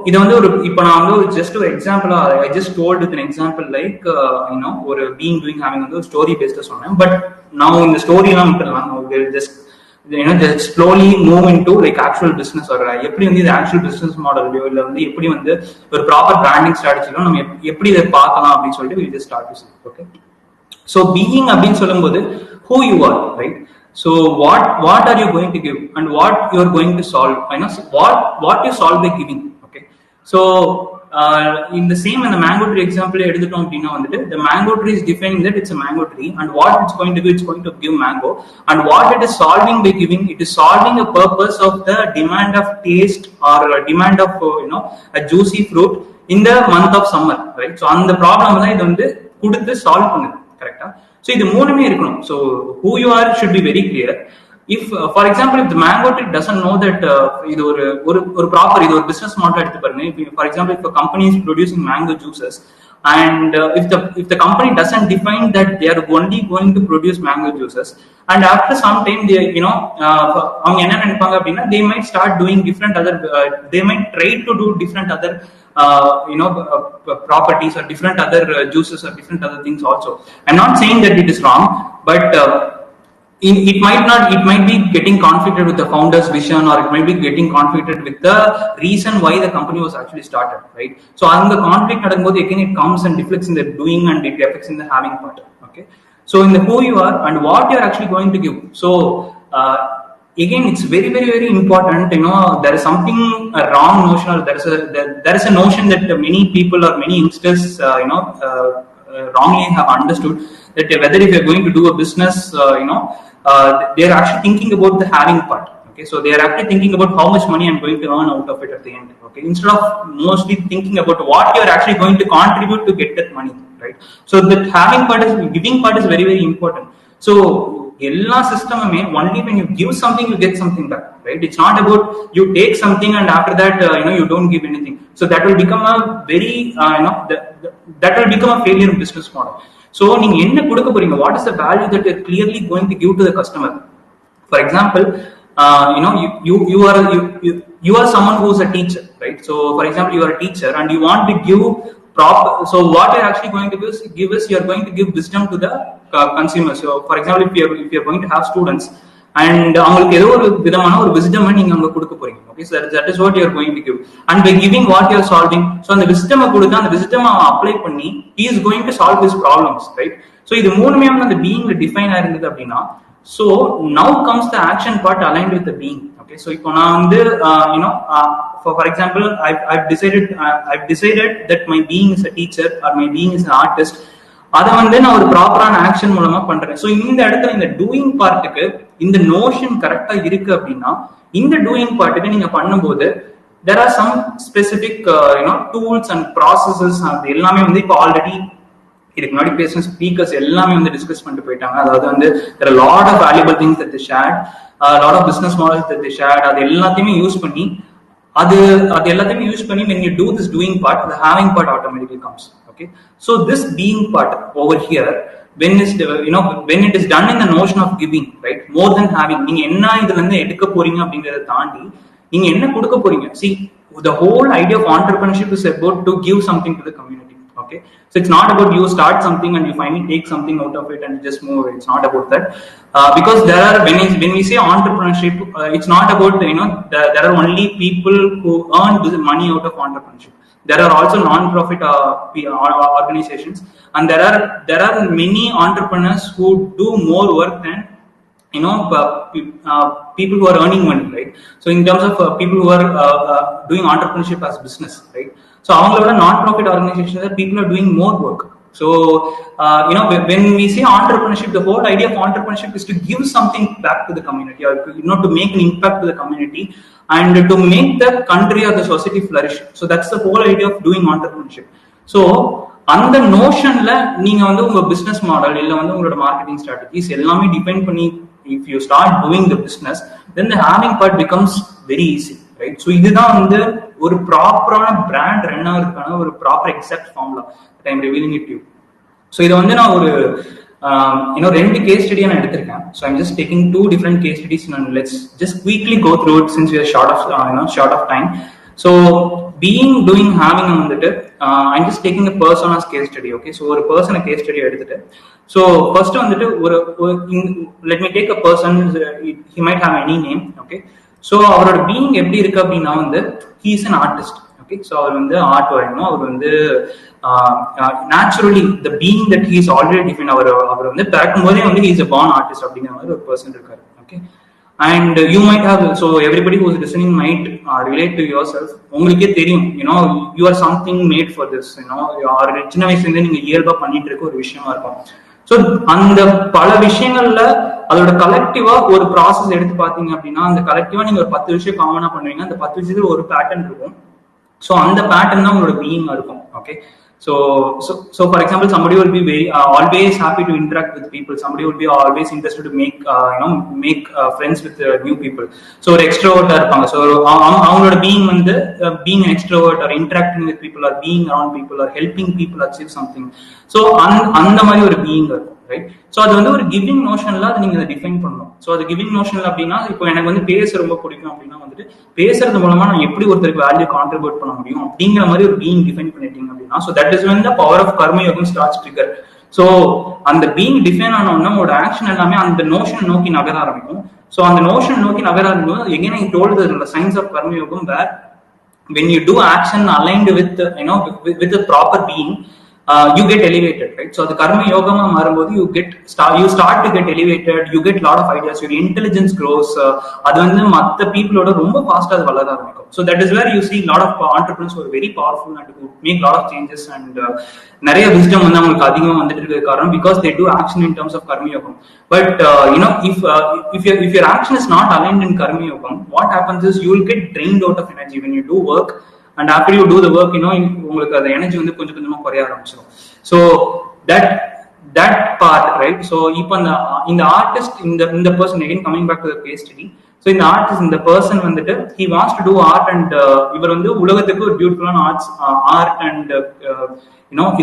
இது ஒரு இப்போ நான் just ஒரு எக்ஸாம்பிளா I just told with an example like ஒரு being, doing, having ஒரு ஸ்டோரி பேஸ்டா சொன்னேன். பட் நான் இந்த ஸ்டோரி எல்லாம் விட்டுறலாம், just slowly move into like actual business or எப்படி இது actual business model இல்ல எப்படி ஒரு proper branding strategy நம்ம எப்படி இதை பார்க்கலாம் அப்படின்னு சொல்லிட்டு we just start to see. Okay, so being அப்படின்னு சொல்லும்போது who you are, right? So what are you going to give and what you are going to solve, what you solve by giving. Okay, so in the same in the mango tree example எடுத்துட்டோம் அப்படின்னா the mango tree is defining that it's a mango tree and what it's going to do, it's going to give mango, and what it is solving by giving, it is solving a purpose of the demand of taste or demand of a juicy fruit in the month of summer, right? So அந்த problem தான் இது கொடுத்து solve பண்ணுது, கரெக்டா? So இது மூணுமே இருக்கணும். So who you are should be very clear. If for example, if the mango tree doesn't know that இது ஒரு proper இது ஒரு business model எடுத்து பாருங்க. For example, if a company is producing mango juices and if the company doesn't define that they are only going to produce mango juices and after some time they அவங்க என்ன நினைப்பாங்க அப்படின்னா, they might start doing different other they might try to do different other properties or different other juices or different other things also. I'm not saying that it is wrong, but it might be getting conflicted with the founder's vision or it might be getting conflicted with the reason why the company was actually started, right? So on the conflict nadakkumbodhu again it comes and deflects in the doing and it affects in the having part. Okay, so in the who you are and what you are actually going to give. So again it's very very very important, there is something a wrong notion or there is a notion that many people or many youngsters wrongly have understood that whether if you're going to do a business they are actually thinking about the having part. Okay, so they are actually thinking about how much money I'm going to earn out of it at the end. Okay, instead of mostly thinking about what you are actually going to contribute to get that money, right? So that having part is giving part is very very important. So எல்லா சிஸ்டமுமே only when you give something you get something back, right? It's not about you take something and after that you don't give anything. So that will become a very that will become a failure business model. So நீங்க என்ன கொடுக்க போறீங்க, what is the value that you're clearly going to give to the customer? For example, you are someone who is a teacher, right? So for example, you are a teacher and you want to give So what you're actually going to give is you're going to give wisdom to the consumer. So for example, if you're going to have students and அவங்களுக்கு ஏதோ ஒரு விதமான ஒரு wisdom நீங்க அங்க கொடுக்க போறீங்க. Okay, so that is what you're going to give, and by giving what you're solving, so அந்த wisdom கொடுத்து அந்த wisdom apply பண்ணி he is going to solve his problems, right? So இது மூணுமே வந்து அந்த being define ஆயிருந்தது அப்படின்னா, so now comes the action part aligned with the being. Okay, so இப்போ நான் வந்து for example, I've decided that my being is a teacher or my being is an artist. அதை வந்து நான் ஒரு ப்ராப்பரான ஆக்ஷன் மூலமா பண்றேன். ஸோ இந்த இடத்துல இந்த டூயிங் பார்ட்டுக்கு இந்த நோஷன் கரெக்டா இருக்கு அப்படின்னா, இந்த டூயிங் பார்ட்டுக்கு நீங்க பண்ணும்போது there are some specific tools and processes. அது எல்லாமே வந்து இப்போ ஆல்ரெடி இதுக்கு முன்னாடி பேசின ஸ்பீக்கர்ஸ் எல்லாமே வந்து டிஸ்கஸ் பண்ணிட்டு போயிட்டாங்க. அதாவது வந்து there are a lot of valuable things that they shared, a lot of business models that they shared. அது எல்லாத்தையுமே யூஸ் பண்ணி அது எல்லாத்தையுமே யூஸ் பண்ணி when you do this doing part, the having part automatically comes. Okay, so this being part over here, when it is done in the notion of giving, right, more than having, நீங்க என்ன இதுல இருந்து எடுக்க போறீங்க அப்படிங்கறத தாண்டி நீங்க என்ன கொடுக்க போறீங்க. See, the whole idea of entrepreneurship is about to give something to the community. Okay, so it's not about you start something and you finally take something out of it and just move away. It's not about that, because there are when we say entrepreneurship, it's not about there are only people who earn money out of entrepreneurship. There are also non-profit organizations, and there are many entrepreneurs who do more work than people who are earning money, right? So in terms of people who are doing entrepreneurship as business, right? So avangaloda non-profit organizations, that people are doing more work. So when we say entrepreneurship, the whole idea of entrepreneurship is to give something back to the community, or to make an impact to the community and to make the country or the society flourish. So that's the whole idea of doing entrepreneurship. So அந்த நோஷன்ல நீங்க வந்து உங்க business model இல்ல வந்து உங்களோட marketing strategies எல்லாமே depend பண்ணி if you start doing the business, then the having part becomes very easy, right? So இதுதான் வந்து ஒரு ப்ராப்பரான பிராண்ட் ரன் ஆகிறதுக்கான ஒரு proper exact formula that I'm revealing it to you. So இதை வந்து நான் ஒரு ரெண்டு கேஸ் ஸ்டடியா நான் எடுத்திருக்கேன். So I'm just taking two different case studies and let's just quickly go through it since we are short of time. So doing having வந்துட்டு I'm just taking a person as case study. Okay, so ஒரு person case study எடுத்துட்டு, so first வந்துட்டு let me take a person, he might have any name. Okay, so அவரோட being எப்படி இருக்கு அப்படின்னா வந்து he is an artist. Okay, so அவர் வந்து art வரையணும், அவர் வந்து naturally the being that he is already defined, அவர் வந்து பிறக்கும் போதே வந்து he is a born artist அப்படிங்கிற மாதிரி ஒரு person இருக்காரு. Okay, and you might have, so everybody who is listening might relate to yourself. உங்களுக்கே தெரியும், you are something made for this, சின்ன வயசுல இருந்து நீங்க இயல்பா பண்ணிட்டு இருக்க ஒரு விஷயமா இருக்கும். ஸோ அந்த பல விஷயங்கள்ல அதோட கலெக்டிவா ஒரு ப்ராசஸ் எடுத்து பாத்தீங்க அப்படின்னா, அந்த கலெக்டிவா நீங்க ஒரு 10 விஷயம் காமனா பண்ணுவீங்க, அந்த 10 விஷயத்துல ஒரு பேட்டர்ன் இருக்கும். ஸோ அந்த பேட்டர்ன் தான் உங்களோட பீயிங்கா இருக்கும். Okay, so for example, somebody will be very always happy to interact with people. Somebody will be always interested to make friends with new people. So ஒரு extrovert இருப்பாங்க. So அவங்களோட being வந்து being an extrovert or interacting with people or being around people or helping people achieve something. So அந்த மாதிரி ஒரு being இருக்கும், right? So அது வந்து ஒரு கிவிங் நோஷன்ல அதை நீங்க டிஃபைன் பண்ணணும். ஸோ அது கிவிங் நோஷன்ல அப்படின்னா, இப்போ எனக்கு வந்து பேச ரொம்ப பிடிக்கும் அப்படின்னா வந்துட்டு பேசுறது மூலமா நான் எப்படி ஒருத்தருக்கு வேல்யூ கான்ட்ரிபியூட் பண்ண முடியும் அப்படிங்கிற மாதிரி ஒரு பீயிங் டிஃபைன் பண்ணிட்டீங்க அப்படின்னா, so that is when the power of karma yogam starts trigger. So அந்த பீயிங் டிஃபைன் ஆனோம்னா உங்களோட ஆக்ஷன் எல்லாமே அந்த நோஷன் நோக்கி நகர ஆரம்பிக்கும். ஸோ அந்த நோஷன் நோக்கி நகர ஆரம்பிக்கும். Again I told the science of karma yogam where when you do action aligned with with the proper being, you get elevated, right? So the karma yogama marumbodhu you start to get elevated, you get lot of ideas, your intelligence grows. Adu vandu matta people oda romba fast ah valara arambikum. So that is where you see lot of entrepreneurs who are very powerful and who make lot of changes and nariya wisdom vandu avangalukku adhigama vandittu irukku karanam because they do action in terms of karma yogam. But if your action is not aligned in karma yogam, what happens is you will get drained out of energy when you do work. And after you do the work, உங்களுக்கு அந்த energy வந்து கொஞ்சம் கொஞ்சமா குறைய ஆரம்பிச்சிடும். So that part, right? So இப்போ இந்த artist இந்த person, again coming back to the case study, so இந்த ஆர்டிஸ்ட் இந்த பர்சன் வந்துட்டு he wants to do art and இவர் வந்து உலகத்துக்கு ஒரு பியூட்டிஃபுல்லான ஆர்ட் அண்ட்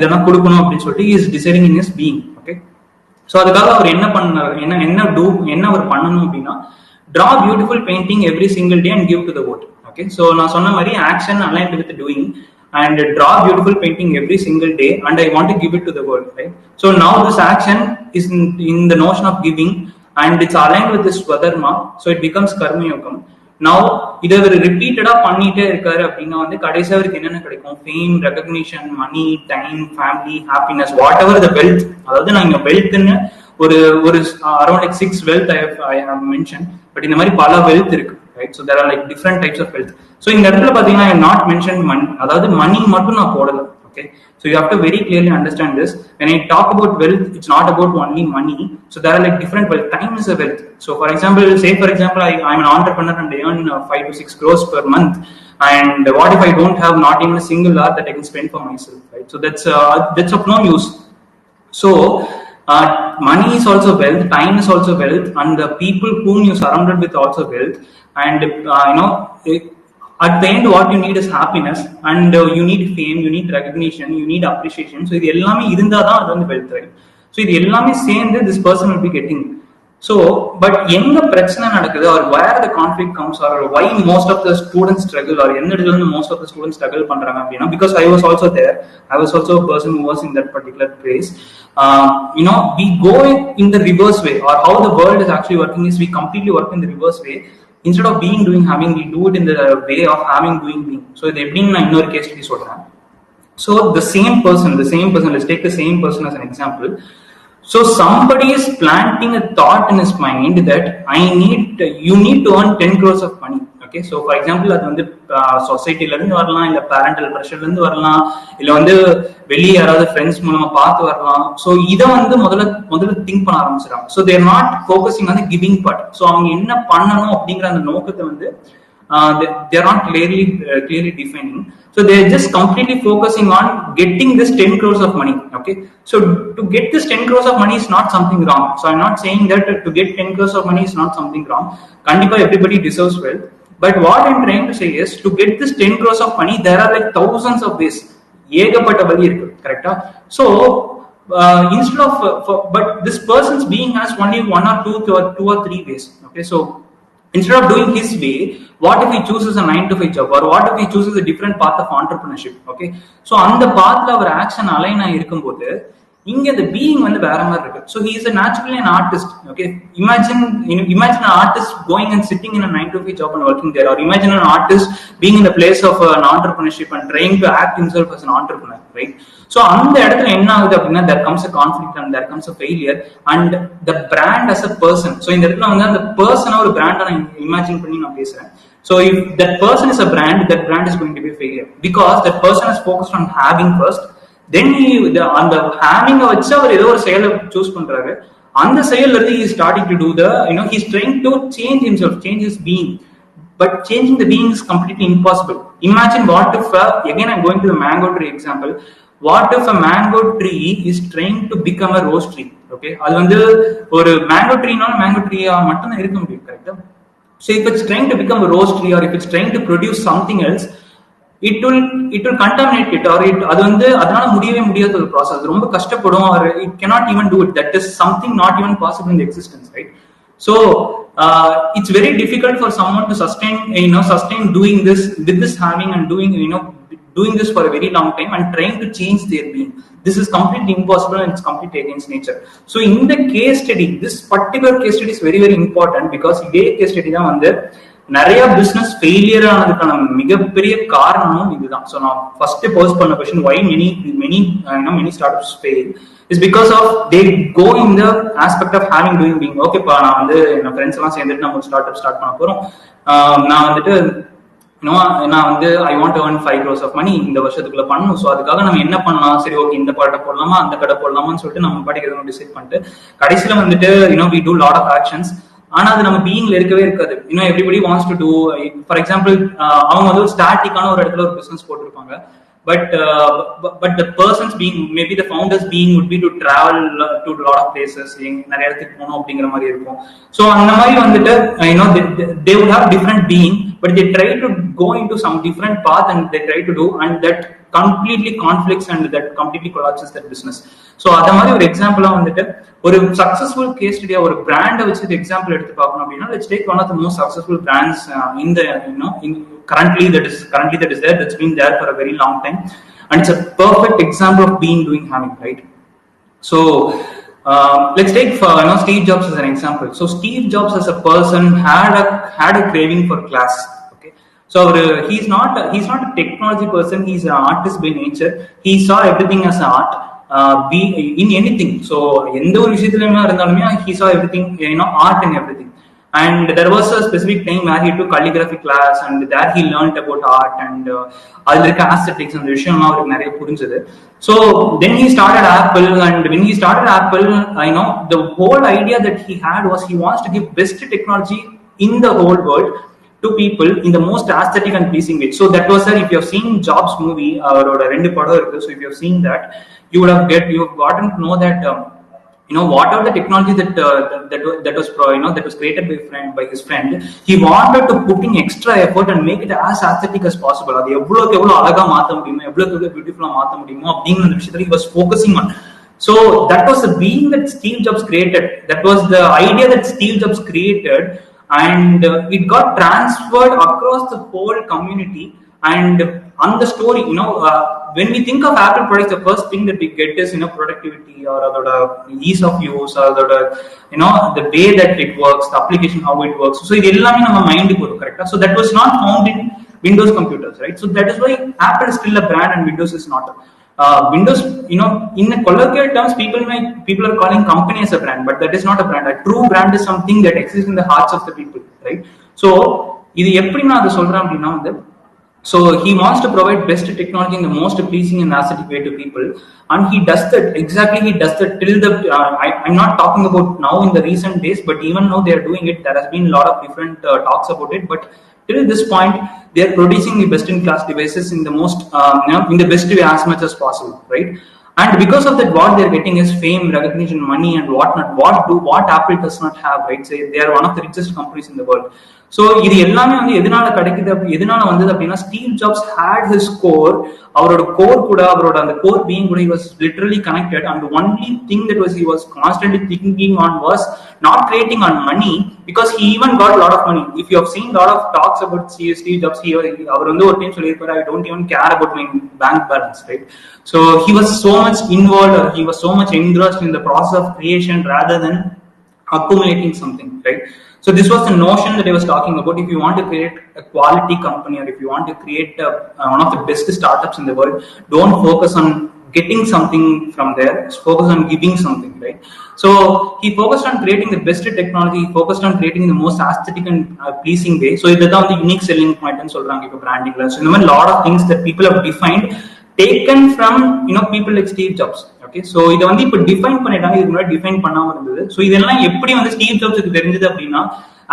இதெல்லாம் கொடுக்கணும் அப்படின்னு சொல்லிட்டு he is deciding in his being. Okay, so அதுக்காக அவர் என்ன பண்ணார், என்ன அவர் பண்ணணும் அப்படின்னா, draw beautiful painting every single day and give to the world. Okay, so நான் சொன்ன மாதிரி action aligned with doing, and draw beautiful painting every single day, and I want to give it to the world, right? So now this action is in the notion of giving, and it's aligned with this Swadharma, so it becomes Karma Yogam. Now இதை அவர் ரிப்பீட்டடா பண்ணிட்டே இருக்காரு அப்படின்னா வந்து கடைசி அவருக்கு என்னென்ன கிடைக்கும்? Fame, recognition, money, time, family, happiness, whatever the wealth. அதாவது நான் இங்க வெல்த்ன்னு ஒரு around like 6 wealth I have mention, but இந்த மாதிரி பல வெல்த் இருக்கு, right? So there are like different types of wealth. So இந்த இடத்துல பாத்தீங்கன்னா I have not mentioned money, அதாவது மணி மட்டும் நான் போடல. Okay, so you have to very clearly understand this. When I talk about wealth, it's not about only money. So there are like different wealth. Time is a wealth. So for example, I'm an entrepreneur and I earn 5 to 6 crores per month. And what if I don't have not even a single hour that I can spend for myself, right? So that's of no use. So money is also wealth, time is also wealth, and the people whom you surrounded with also wealth. And at the end what you need is happiness, and you need fame, you need recognition, you need appreciation. So இது எல்லாமே இருந்தா தான் அது வந்து wealth, right? So இது எல்லாமே சேர்ந்து this person will be getting. So but எங்க பிரச்சனை நடக்குது, or where the conflict comes, or why most of the students struggle, or எந்த இடத்துல இருந்து most of the students struggle பண்றாங்க அப்படின்னா, because I was also there, I was also a person who was in that particular place. We go in the reverse way, or how the world is actually working is we completely work in the reverse way. Instead of being, doing, having, we do it in the way of having, doing, being. So இது எப்படின்னு நான் இன்னொரு case study சொல்றேன். So the same person, let's take the same person as an example. So somebody is planting a thought in his mind that you need to earn 10 crores of money. Okay, so for example, அது வந்து சொசைட்டில இருந்து வரலாம், இல்ல parental பிரஷர்ல இருந்து வரலாம், இல்ல வந்து வெளியே யாராவது ஃப்ரெண்ட்ஸ் மூலமா பார்த்து வரலாம். ஸோ இதை வந்து முதல்ல திங்க் பண்ண ஆரம்பிச்சிடறாங்க. So they're not focusing on the giving part. ஸோ அவங்க என்ன பண்ணணும் அப்படிங்கிற அந்த நோக்கத்தை வந்து they are not clearly defining. So they are just completely focusing on getting this 10 crores of money. Okay, so to get this 10 crores of money is not something wrong. So I'm not saying that to get 10 crores of money is not something wrong. Kandipa everybody deserves wealth. But what I'm trying to say is, to get this 10 crores of money, there are like thousands of ways. ஏகப்பட்ட வழி இருக்கு, கரெக்டா? So instead of but this person's being has only one or two or three ways. Okay, so instead of doing his way, what if he chooses a 9 to 5 job, or what if he chooses a different path of entrepreneurship? Okay, so அந்த பாத்ல அவர் action align ஆயிருக்கும்போது இங்க the being வந்து வேற மாதிரி இருக்கு. So he is naturally an artist. Okay, imagine an artist going and sitting in a 9 to 5 job and working there, or imagine an artist being in the place of an entrepreneurship and trying to act himself as an entrepreneur, right? So அந்த இடத்துல என்ன ஆகுது அப்படின்னா, there comes a conflict and there comes a failure, and the brand as a person. So இந்த இடத்துல வந்து அந்த பர்சனை ஒரு பிராண்டா நான் இமேஜின் பண்ணி நான் பேசுறேன். So if that person is a brand, that brand is going to be a failure, because that person is focused on having first. Then அந்த ஹேவிங் வச்சு அவர் ஏதோ ஒரு செயலை சூஸ் பண்றாரு. அந்த செயல்ல இருந்து he is starting to do he is trying to change himself, change his being. But changing the being is completely impossible. Imagine what if again I'm going to the mango tree example. What if a mango tree is trying to become a rose tree? Okay, அது வந்து ஒரு mango treeனால mango tree மட்டும் தான் இருக்க முடியும், கரெக்ட்டா? So if it's trying to become a rose tree, or if it's trying to produce something else, it will contaminate it, or அது வந்து அதனால முடியவே முடியாத ஒரு process, ரொம்ப கஷ்டப்படும், or it cannot even do it. That is something not even possible in the existence, right? So it's very difficult for someone to sustain doing this with this having and doing this for a very long time and trying to change their being. This is completely impossible, and it's completely against nature. So in the case study, this particular case study is very, very important, because இதே case study தான் வந்து நிறைய business failure ஆனதுக்கான மிகப்பெரிய காரணமும் இதுதான். So நான் first post பண்ண question, why many startups fail is because of they go in the aspect of having, doing, being. ஓகேப்பா, நான் வந்து என் ஃப்ரெண்ட்ஸ் எல்லாம் சேர்ந்துட்டு நம்ம ஸ்டார்ட் ஸ்டார்ட் பண்ண போறோம், நான் வந்து I want to earn 5 crores of money இந்த வருஷத்துக்குள்ள பண்ணணும். ஸோ அதுக்காக நம்ம என்ன பண்ணலாம், சரி ஓகே இந்த கடை போடலாமா அந்த கடை போடலாமான்னு சொல்லிட்டு நம்ம பாட்டுக்கு எதுவும் டிசைட் பண்ணிட்டு கடைசியில வந்துட்டு we do lot of actions. ஆனா அது நம்ம பீயிங்ல இருக்கவே இருக்காது. Everybody wants to do. For example, அவங்க வந்து ஒரு ஸ்டாட்டிக்கான ஒரு இடத்துல ஒரு பிசினஸ் போட்டிருப்பாங்க. But the person's being, maybe the founder's being would be to travel to a lot of places, நிறைய இடத்துக்கு போகணும் அப்படிங்கிற மாதிரி இருக்கும். ஸோ அந்த மாதிரி வந்துட்டு they would have different being, but they try to go into some different path and they try to do, and that completely conflicts and that completely collapses that business. So அத மாதிரி ஒரு எக்ஸாம்பிளா வந்துட்டு ஒரு successful case ஸ்டடியா ஒரு பிராண்டை வச்சு example எடுத்து பார்க்கணும் அப்படின்னா, let's take one of the most successful brands in the currently that is there, that's been there for a very long time, and it's a perfect example of being, doing, having, right? So let's take Steve Jobs as an example. So Steve Jobs as a person had a craving for class. Okay, so he's not a technology person. He's an artist by nature. He saw everything as art. Be in anything. So he saw everything, art in everything. And there was a specific time where he took calligraphy class, and there he learned about art and aesthetics and the. So then he started Apple, and when he started Apple, the whole idea that he had was he wants to give best technology in the whole world to people in the most aesthetic and pleasing way. So that was that. If you have seen Jobs movie or rendu padam irukku, so if you have seen that, you have gotten to know that what are the technology that was created by his friend. He wanted to put in extra effort and make it as aesthetic as possible. Adu evlokku evlo alaga maatha mudiyumo, evlokku evlo beautiful maatha mudiyumo அப்படிங்கற விஷயத்துல he was focusing on. So that was the being that Steve Jobs created. That was the idea that Steve Jobs created, and it got transferred across the whole community. And on the story, when we think of Apple products, the first thing that we get is productivity or ease of use or the way that it works, the application how it works. So it ellame nama mind podu, correct? So that was not found in Windows computers, right? So that is why Apple is still a brand and Windows is not. Windows, in the colloquial terms, people are calling company as a brand, but that is not a brand. A true brand is something that exists in the hearts of the people, right? So idu eppadi na adu solran appadina vandu. So he wants to provide best technology in the most pleasing and aesthetic way to people, and he does that. Exactly, he does that till the. I'm not talking about now in the recent days, but even now they are doing it. There has been a lot of different talks about it, but till this point, they are producing the best-in-class devices in the most, in the best way as much as possible, right? And because of that, what they are getting is fame, recognition, money, and whatnot. What Apple does not have, right? So they are one of the richest companies in the world. So இது எல்லாமே எதனால வந்தது அப்படின்னா, Steve Jobs had his core, அவரோட core கூட, அவரோட அந்த core being கூட, he was literally connected, and the only thing that he was constantly thinking on was not creating on money, because he even got a lot of money. If you have seen a lot of talks about Steve Jobs, அவர் ஒரு time சொல்லியிருப்பாரு, I don't even care about my bank balance, right? So he was so much involved, or he was so much engrossed in the process of creation rather than accumulating something, right? So this was the notion that I was talking about. If you want to create a quality company, or if you want to create one of the best startups in the world, don't focus on getting something from there. Focus on giving something, right? So he focused on creating the best technology. He focused on creating the most aesthetic and pleasing way. So that's the unique selling point and solranga ipo branding. So in a lot of things that people have defined, taken from people like Steve Jobs. Okay, so இத இப்ப define பண்ணிட்டாங்க, இது முன்னாடி define பண்ணாம இருந்தது. So இதெல்லாம் எப்படி Steve Jobsக்கு தெரிஞ்சது அப்படின்னா,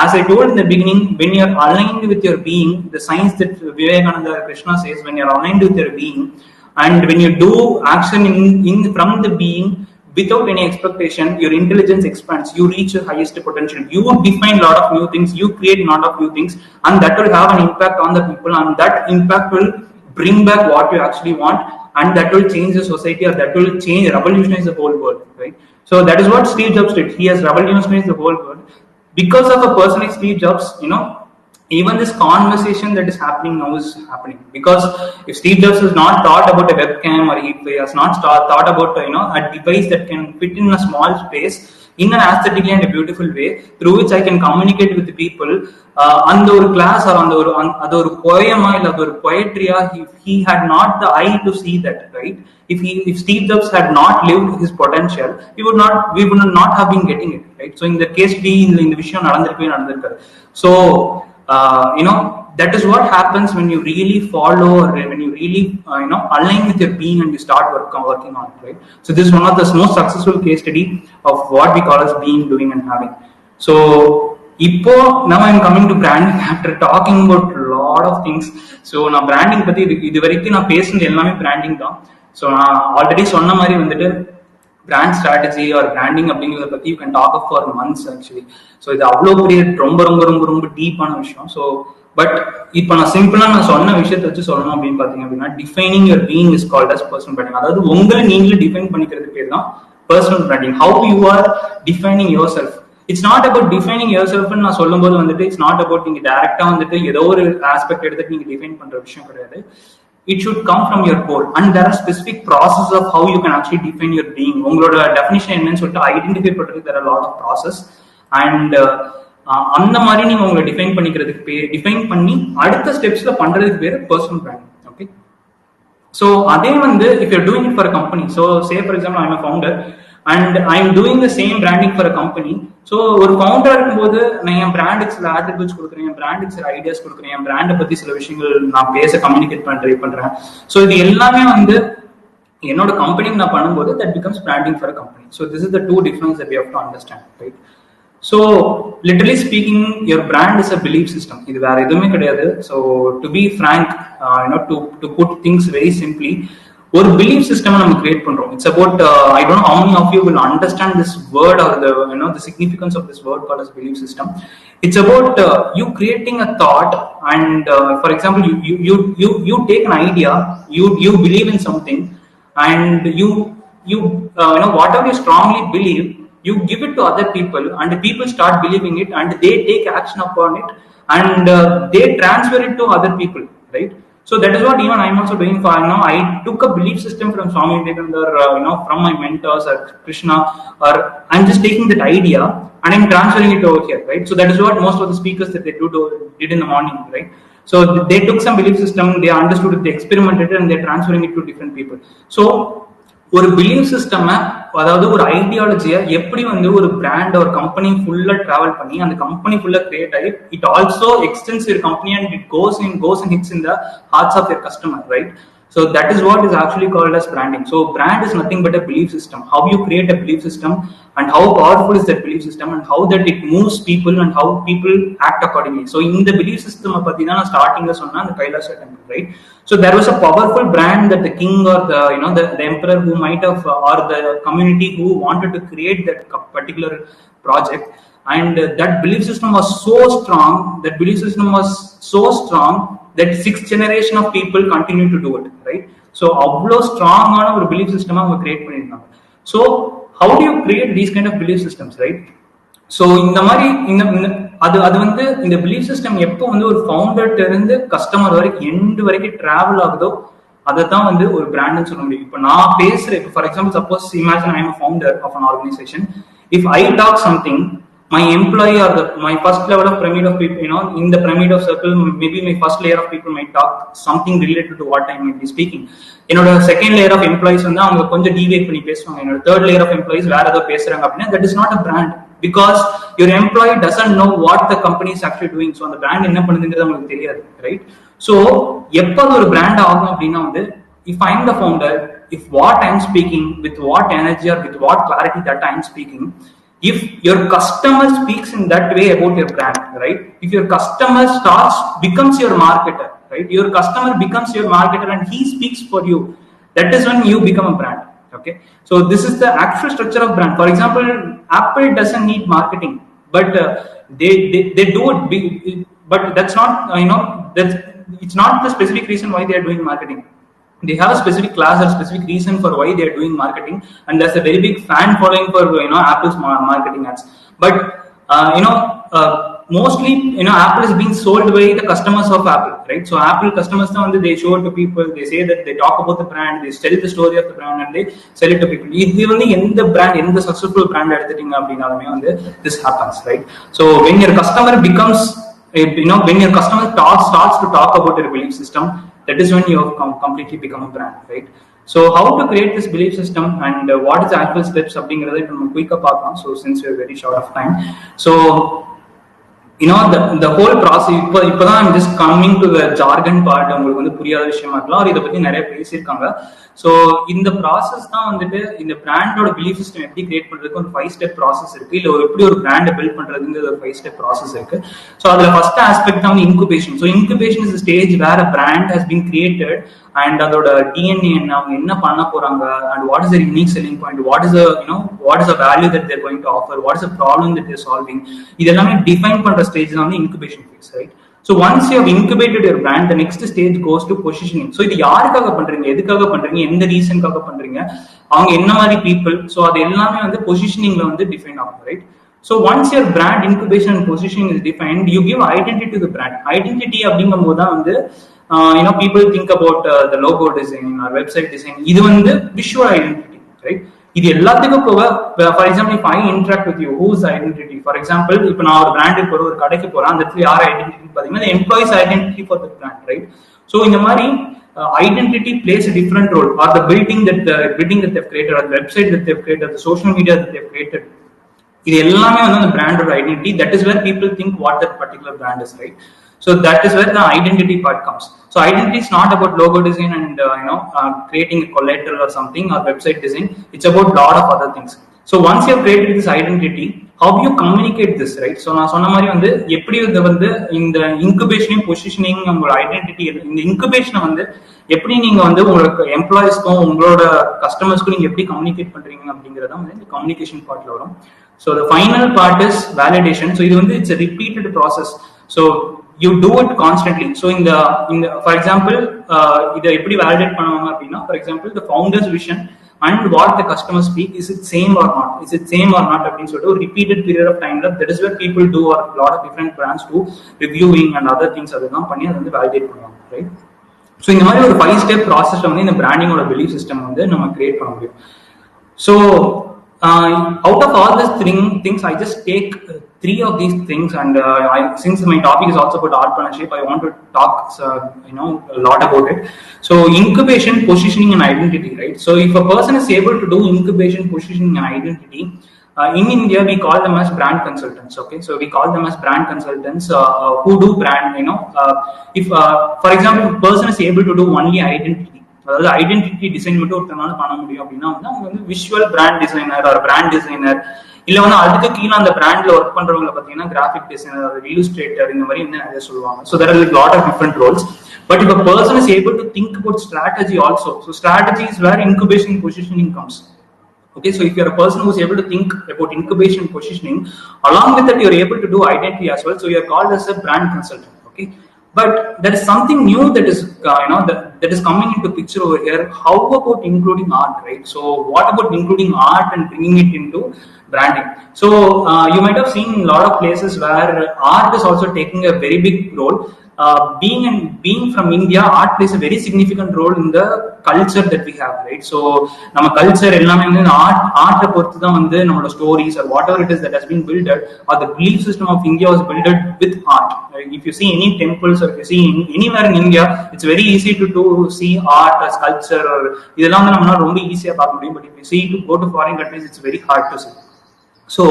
as I told in the beginning, when you are aligned with your being, the science that Vivekananda Krishna says, when you are aligned with your being, and when you do action in from the being without any expectation, your intelligence expands, you reach your highest potential, you define a lot of new things, you create a lot of new things, and that will have an impact on the people, and that impact will bring back what you actually want, and that will change the society, or that will revolutionize the whole world, right? So that is what Steve Jobs did. He has revolutionized the whole world because of a person like Steve Jobs. Even this conversation that is happening now is happening because if Steve Jobs has not thought about a webcam, or he has not thought about a device that can fit in a small space in an aesthetically and a beautiful way through which I can communicate with the people, அந்த ஒரு class or அது ஒரு poem இல்ல அது ஒரு poetry, he had not the eye to see that, right? If Steve Jobs had not lived his potential, we would not have been getting it, right? So in the case இந்த விஷயம் நடந்திருக்காரு. So that is what happens when you really follow, or when you really align with your being and you start working on it, right? So this is one of the most successful case study of what we call as being, doing, and having. So now I'm coming to branding after talking about a lot of things. So நான் branding பத்தி இது வரைக்கும் நான் பேசுனது எல்லாமே branding தான். So நான் already சொன்ன மாதிரி brand strategy or branding அப்படிங்கறத பத்தி you can talk for months actually. So இது அவ்வளவு பெரிய ரொம்ப ரொம்ப ரொம்ப ரொம்ப டீப்பான விஷயம். So பட் இப்போ நான் சிம்பிளா நான் சொன்ன விஷயத்தை வச்சு சொல்லணும் அப்படின்னு பாத்தீங்க அப்படின்னா, defining your being is called as personal branding. அதாவது உங்களை நீங்களே டிஃபைன் பண்ணிக்கிறது பேர் தான் personal branding. How you are defining yourself. It's not about defining your செல்ஃப்னு நான் சொல்லும் போது வந்துட்டு இட்ஸ் நாட் அபவுட் நீங்க டேரக்டா வந்துட்டு ஏதோ ஒரு ஆஸ்பெக்ட் எடுத்துட்டு நீங்க டிஃபைன் பண்ற விஷயம் கிடையாது. It should come from your core, and there are specific process of how you can actually define your being. உங்களோட டெஃபினிஷன் என்னன்னு சொல்லிட்டு ஐடென்டிஃபை பண்றதுக்கு there are a lot of process, and அந்த மாதிரி நீங்க உங்களை டிஃபைன் பண்ணி அடுத்த ஸ்டெப்ஸ்ல பண்றதுக்கு பேரு பர்சனல் பிராண்டிங். ஓகே, ஸோ அதே வந்து if you're doing it for a company, so say for example I'm a founder and I'm doing the same branding for a company. So ஒரு ஃபவுண்டரா இருக்கும்போது நான் என் பிராண்டுக்கு சில ஆட்ரிபியூட்ஸ் கொடுக்குறேன், என் பிராண்டுக்கு சில ஐடியாஸ் கொடுக்குறேன், என் பிராண்டை பத்தி சில விஷயங்கள் நான் கம்யூனிகேட் பண்ண ட்ரை பண்றேன். ஸோ இது எல்லாமே வந்து என்னோட கம்பெனி நான் பண்ணும்போது that becomes branding for a company. So this is the two difference that we have to understand, right? So literally speaking, your brand is a belief system. இது வேற எதுவுமே கிடையாது. So to be frank, to put things very simply, ஒரு belief system நம்ம create பண்றோம். It's about I don't know how many of you will understand this word or the significance of this word called as belief system. It's about you creating a thought, and for example you take an idea, you believe in something, and you whatever you strongly believe, you give it to other people, and the people start believing it, and they take action upon it, and they transfer it to other people, right? So that is what even I'm also doing for now. I took a belief system from Swami Vivekananda, from my mentors or Krishna, or I'm just taking that idea and I'm transferring it over here, right? So that is what most of the speakers that they did in the morning, right? So they took some belief system, they understood it, they experimented it, and they're transferring it to different people. So ஒரு believe system, அதாவது ஒரு ஐடியாலஜியை எப்படி வந்து ஒரு brand ஒரு company ஃபுல்லா travel பண்ணி அந்த கம்பெனி ஃபுல்லா கிரியேட் ஆகி it also extends your company and it goes and hits in the hearts of your customer, right? So that is what is actually called as branding. So brand is nothing but a belief system. How you create a belief system, and how powerful is that belief system, and how that it moves people, and how people act accordingly. So in the belief system pathina na starting la sonna the Kailasa temple, right? So there was a powerful brand that the king or the emperor who might have or the community who wanted to create that particular project, and that belief system was so strong, that 6th generation of people continue to do it, right? So avlo strong ana or belief system அவங்க create பண்ணிருக்காங்க. So how do you create these kind of belief systems, right? So இந்த மாதிரி அது வந்து இந்த belief system எப்போ வந்து ஒரு ஃபவுண்டர்ட்ட இருந்து கஸ்டமர் வரைக்கும் எண்ட் வரைக்கும் டிராவல் ஆகுதோ அதை தான் வந்து ஒரு பிராண்ட்னு சொல்ல முடியும். இப்போ நான் பேசுறேன், இப்போ for example suppose imagine I am a founder of an organization. If I talk something, my employee or my first level of pyramid of people, in the pyramid of circle, maybe my first layer of people might talk something related to what I might be speaking. என்னோட second layer of employees வந்து அவங்க கொஞ்சம் டிவேட் பண்ணி பேசுவாங்க. என்னோட third layer of employees வேற ஏதோ பேசுறாங்க அப்படின்னா that is not a brand, because your employee doesn't know what the company is actually doing. So அந்த brand என்ன பண்ணுதுங்கிறது அவங்களுக்கு தெரியாது, ரைட்? So எப்போ ஒரு brand ஆகும் அப்படின்னா வந்து if I am the founder, if what I am speaking with what energy or with what clarity that I am speaking, if your customer speaks in that way about your brand, right? If your customer becomes your marketer, right? Your customer becomes your marketer and he speaks for you. That is when you become a brand. Okay. So this is the actual structure of brand. For example, Apple doesn't need marketing, but they do it. But that's not, it's not the specific reason why they are doing marketing. They have a specific class or specific reason for why they are doing marketing, and there's a very big fan following for Apple's marketing ads. But mostly Apple is being sold by the customers of Apple, right? So Apple customers now they show it to people, they say that they talk about the brand, they tell the story of the brand, and they sell it to people. This only in the brand, in the successful brand editing this happens, right? So when your customer becomes when your customer starts to talk about your belief system, that is when you have completely become a brand, right? So how to create this belief system and what is the actual steps அப்படிங்கறதை இப்போ நம்ம குயிக்கா பார்க்கலாம். So since we are very short of time, so the whole process, இப்போதான் I'm just coming to the jargon part. உங்களுக்கு வந்து புரியாத விஷயமா இருக்கலாம், இதை பத்தி நிறைய பேசியிருக்காங்க. ஸோ இந்த ப்ராசஸ் தான் வந்துட்டு இந்த பிராண்டோட பிலீஃப் சிஸ்டம் எப்படி கிரியேட் பண்றதுக்கு ஒரு 5-step ப்ராசஸ் இருக்கு, இல்ல எப்படி ஒரு பிராண்டை பில்ட் பண்றதுங்கிறது ஒரு 5-step ப்ராசஸ் இருக்கு. ஸோ அதுல ஃபர்ஸ்ட் ஆஸ்பெக்ட் தான் incubation. So incubation is stage where a brand has been created and அதோட டிஎன்ஏ என்ன, அவங்க என்ன பண்ண போறாங்க, and what is unique selling point, what is a value that they're going to offer, what is a problem that they're solving, இதெல்லாமே define பண்ற stage தான் incubation phase, right? So once you have incubated your brand, the next stage goes to positioning. So இது யாருக்காக பண்றீங்க, எதுக்காக பண்றீங்க, எந்த ரீசனுக்காக பண்றீங்க, அவங்க என்ன மாதிரி பீப்புள், ஸோ அது எல்லாமே வந்து பொசிஷனிங்ல வந்து டிஃபைன் ஆகும், right? So once your brand incubation and positioning is defined, you give identity to the brand. Identity அப்படிங்கும்போது தான் வந்து people think about the logo design or website design. இது வந்து visual identity, right? இது எல்லாத்துக்கும் போக, for example if I interact with you, whose identity? For example இப்போ நான் ஒரு பிராண்டுக்கு ஒரு கடைக்கு போறேன், அந்த இடத்துல யார் ஐடென்டிட்டி பார்த்தீங்கன்னா employees identity for the brand, right? So இந்த மாதிரி identity plays a different role, or the building that they've created, or the website that they've created, the social media that they've created. இது எல்லாமே வந்து அந்த பிராண்டோட identity. That is where people think what that particular brand is, right? So that is where the identity part comes. So identity is not about logo design and creating a collateral or something, or website design. It's about a lot of other things. So once you have created this identity, how you communicate this, right? So நான் சொன்ன மாதிரி வந்து எப்படி வந்து இந்த இன்குபேஷனையும் positioning உங்களோட identity, இந்த இன்குபேஷனை வந்து எப்படி நீங்க வந்து உங்களுக்கு எம்ப்ளாயிஸ்க்கும் உங்களோட கஸ்டமர்ஸ்க்கும் நீங்க எப்படி கம்யூனிகேட் பண்றீங்க அப்படிங்கறத வந்து இந்த கம்யூனிகேஷன் பார்ட்ல வரும். So the final part is validation. So இது வந்து it's a repeated process. So you do it constantly. So in the for example இதை எப்படி validate பண்ணுவாங்க அப்படின்னா, for example the founder's vision and what the customers speak, is it same or not? Is it same or not? அப்படின்னு சொல்லிட்டு ஒரு repeated period of time, that is where people do, or a lot of different brands do reviewing and other things. அதெல்லாம் பண்ணி அதை வந்து validate பண்ணுவாங்க, right? So இந்த மாதிரி ஒரு 5-step process வந்து இந்த பிராண்டிங்கோட belief system வந்து நம்ம create பண்ண முடியும். So out of all these things, I just take 3 of these things, and since my topic is also about entrepreneurship, I want to talk a lot about it. So incubation, positioning, and identity, right? So if a person is able to do incubation, positioning, and identity, in India we call them as brand consultants. Okay, so we call them as brand consultants who do brand. If for example, a person is able to do only identity, அதாவது identity design மட்டும் ஒருத்தனால பண்ண முடியும் அப்படின்னா வந்து அவங்க வந்து visual brand designer, ஒரு brand designer, இல்ல வந்து அதுக்கு கீழே அந்த பிராண்ட்ல ஒர்க் பண்றவங்க பாத்தீங்கன்னா கிராஃபிக் டிசைனர், இல்லுஸ்ட்ரேட்டர், இந்த மாதிரி வந்து நிறைய சொல்லுவாங்க. So there are lot of different roles. But if a person is able to think about strategy also, so strategy is where incubation and positioning comes. Okay, so if you are a person who is able to think about incubation and positioning, along with that you are able to do identity as well. So you are called as a brand consultant. Okay. But there is something new that is that is coming into picture over here. How about including art, right? So what about including art and bringing it into branding? So you might have seen a lot of places where art is also taking a very big role. Being from India, art plays a very significant role in the culture that we have, right? So நம்ம culture எல்லாமே வந்து ஆர்ட்டை பொறுத்து தான் வந்து நம்மளோட stories or whatever it is that has been built, or the belief system of India was built with art. If you see any temples, or if you see anywhere in India, it's very easy to see art as culture, or இதெல்லாம் வந்து நம்மளால ரொம்ப ஈஸியா பார்க்க முடியும். But if you see to go to foreign countries, it's very hard to see. So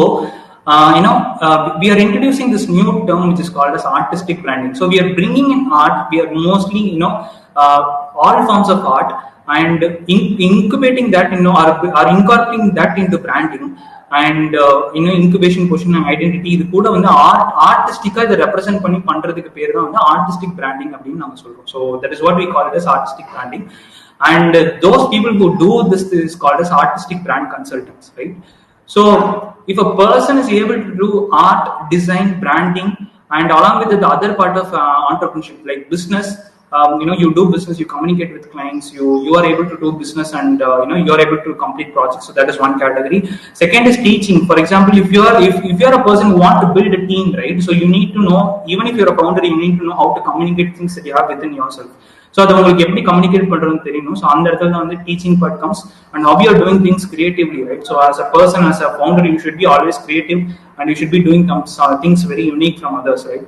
we are introducing this new term which is called as artistic branding. So we are bringing in art. We are mostly all forms of art, and incubating that, or incorporating that into branding, and incubation, position, and identity. இது கூட வந்து ஆர்டிஸ்டிக்கா இதை represent பண்ணி பண்றதுக்கு பேர் தான் வந்து artistic branding அப்படின்னு நம்ம சொல்றோம். So that is what we call it as artistic branding, and those people who do this is called as artistic brand consultants, right? So if a person is able to do art, design, branding, and along with the other part of entrepreneurship like business, you do business, you communicate with clients, you are able to do business, and you are able to complete projects. So that is one category. Second is teaching. For example, if you are a person who want to build a team, right? So you need to know, even if you are a founder, you need to know how to communicate things that you have within yourself. So அது உங்களுக்கு எப்படி communicate பண்றதுன்னு தெரியணும். So அந்த இடத்துல வந்து teaching part comes, and how you are doing things creatively, right? So as a person, as a founder, you should be always creative, and you should be doing things very unique from others, right?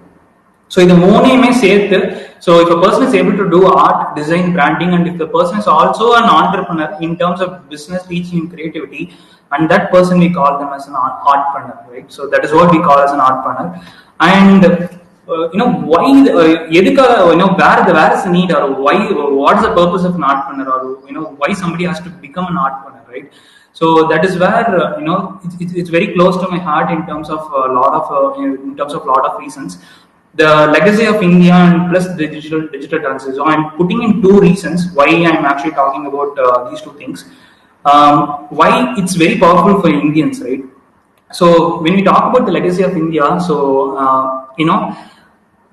So இது மூணையுமே சேர்த்து, so if a person is able to do art, design, branding, and if the person is also an entrepreneur in terms of business, teaching, and creativity, and that person we call them as an artpreneur, right? So that is what we call as an artpreneur. And why எதுக்காக where is the need, or why, what is the purpose of an entrepreneur, or why somebody has to become an entrepreneur, right? So that is where it's very close to my heart in terms of a lot of reasons. The legacy of India and plus the digital transition. So I'm putting in 2 reasons why I'm actually talking about these 2 things. Why it's very powerful for Indians, right? So when we talk about the legacy of India, so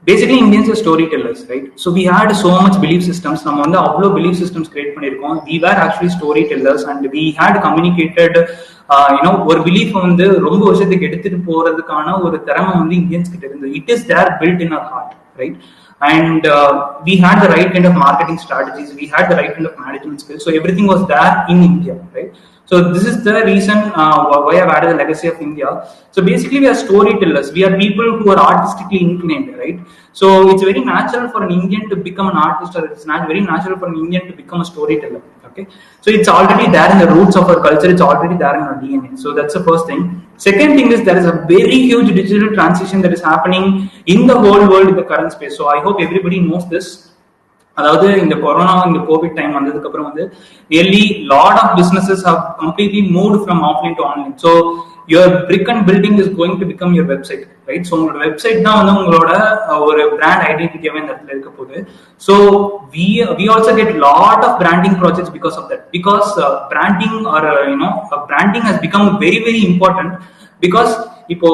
basically Indians are storytellers, right? So we had so much belief systems. நம்ம வந்து அவ்வளோ belief systems create பண்ணியிருக்கோம். We were actually storytellers, and we had communicated ஒரு belief வந்து ரொம்ப வருஷத்துக்கு எடுத்துட்டு போறதுக்கான ஒரு திறமை வந்து இந்தியன்ஸ் கிட்ட இருந்து it is there built in our heart, right? And we had the right kind of marketing strategies, we had the right kind of management skills, so everything was there in India, right? So this is the reason why I've added the legacy of India. So basically we are storytellers, we are people who are artistically inclined, right? So it's very natural for an Indian to become an artist, or it's not very natural for an Indian to become a storyteller, okay? So it's already there in the roots of our culture, it's already there in our DNA. So that's the first thing. Second thing is there is a very huge digital transition that is happening in the whole world in the current space. So I hope everybody knows this. அதாவது இந்த corona, இந்த Covid time வந்ததுக்கு அப்புறம் வந்து really lot of businesses have completely moved from offline to online. So your brick and building is going to become your website, right? So உங்களோட website தான் வந்து உங்களோட ஒரு பிராண்ட் ஐடென்டிட்டியாவே இந்த இடத்துல இருக்க போகுது. So we also get lot of branding projects because of that, because branding or branding has become very very important. Because இப்போ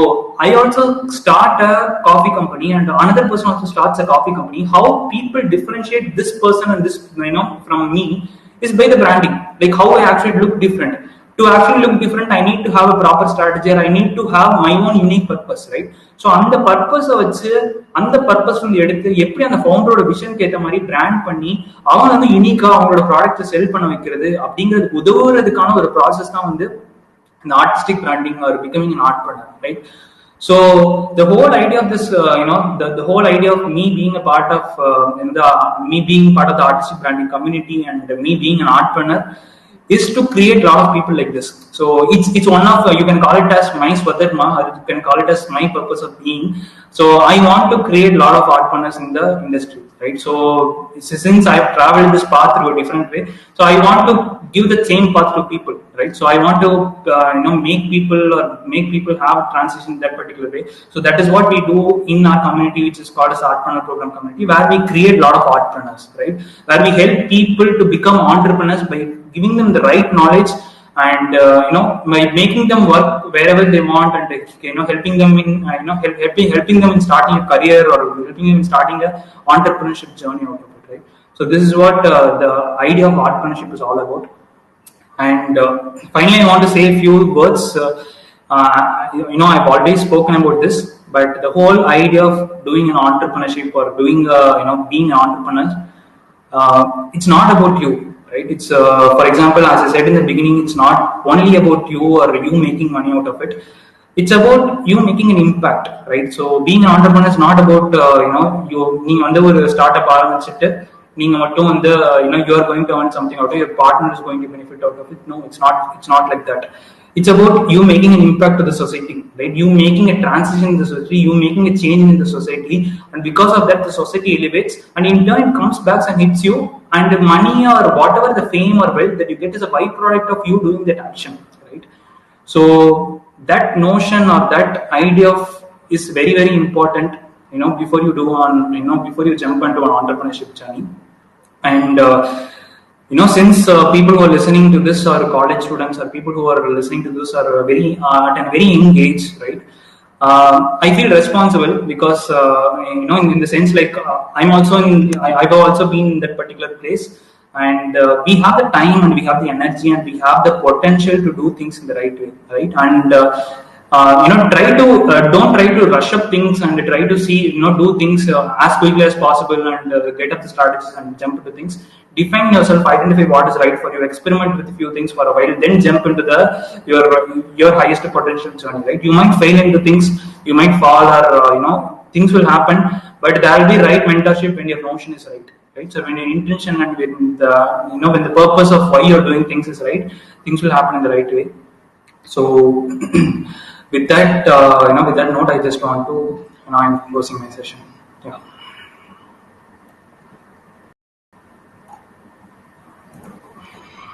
I also start a coffee company and another person also starts a coffee company. How people differentiate this person and this from me is by the branding. Like how I actually look different. To actually look different, I need to have a proper strategy, or I need to have my own unique purpose, right? So அந்த பர்பஸை வச்சு அந்த purpose வந்து எடுத்து எப்படி அந்த ஃபவுண்டரோட விஷனுக்கு ஏற்ற மாதிரி brand பண்ணி அவங்க வந்து யூனிக்கா அவங்களோட ப்ராடக்ட்டை செல் பண்ண வைக்கிறது அப்படிங்கிறதுக்கு உதவுறதுக்கான ஒரு ப்ராசஸ் தான் வந்து the artistic branding or becoming an entrepreneur, right? So the whole idea of this, the whole idea of me being a part of me being part of the artistic branding community and me being an entrepreneur is to create a lot of people like this. So it's one of you can call it as my swadharma, or you can call it as my purpose of being. So I want to create a lot of entrepreneurs in the industry, right? So since I've traveled this path through a different way, so I want to give the same path to people, right? So I want to make people have a transition in that particular way. So that is what we do in our community, which is called as Artpreneur Program Community, where we create a lot of entrepreneurs, right? Where we help people to become entrepreneurs by giving them the right knowledge and by making them work wherever they want, and helping them in helping them in starting a career or helping them in starting a entrepreneurship journey out of it, right? So this is what the idea of entrepreneurship is all about. And finally, I want to say a few words. I've already spoken about this, but the whole idea of doing an entrepreneurship or doing being an entrepreneur, it's not about you, right? It's for example, as I said in the beginning, it's not only about you or you making money out of it. It's about you making an impact, right? So being an entrepreneur is not about நீங்க வந்து ஒரு start up ஆரம்பிச்சுட்டு நீங்க மட்டும் வந்து you are going to earn something out of it, your partner is going to benefit out of it. No, it's not like that. It's about you making an impact to the society, right? You making a transition in the society, you making a change in the society, and because of that the society elevates, and in turn it comes back and hits you, and the money or whatever the fame or wealth that you get is a byproduct of you doing that action, right? So that notion or that idea of is very very important before you before you jump into an entrepreneurship journey. And since people who are listening to this are college students, or people who are listening to this are very at a very young age, right? I feel responsible because in the sense like I've also been in that particular place, and we have the time and we have the energy and we have the potential to do things in the right way, right? And don't try to rush up things and try to see do things as quickly as possible and get up the strategies and jump into things. Define yourself, identify what is right for you, experiment with a few things for a while, then jump into your highest potential journey, right? You might fail into things, you might fall, or things will happen, but there will be right mentorship when your notion is right. So when your intention and when the purpose of why you're doing things is right, things will happen in the right way. So with that note, I just want to I'm closing my session. Yeah.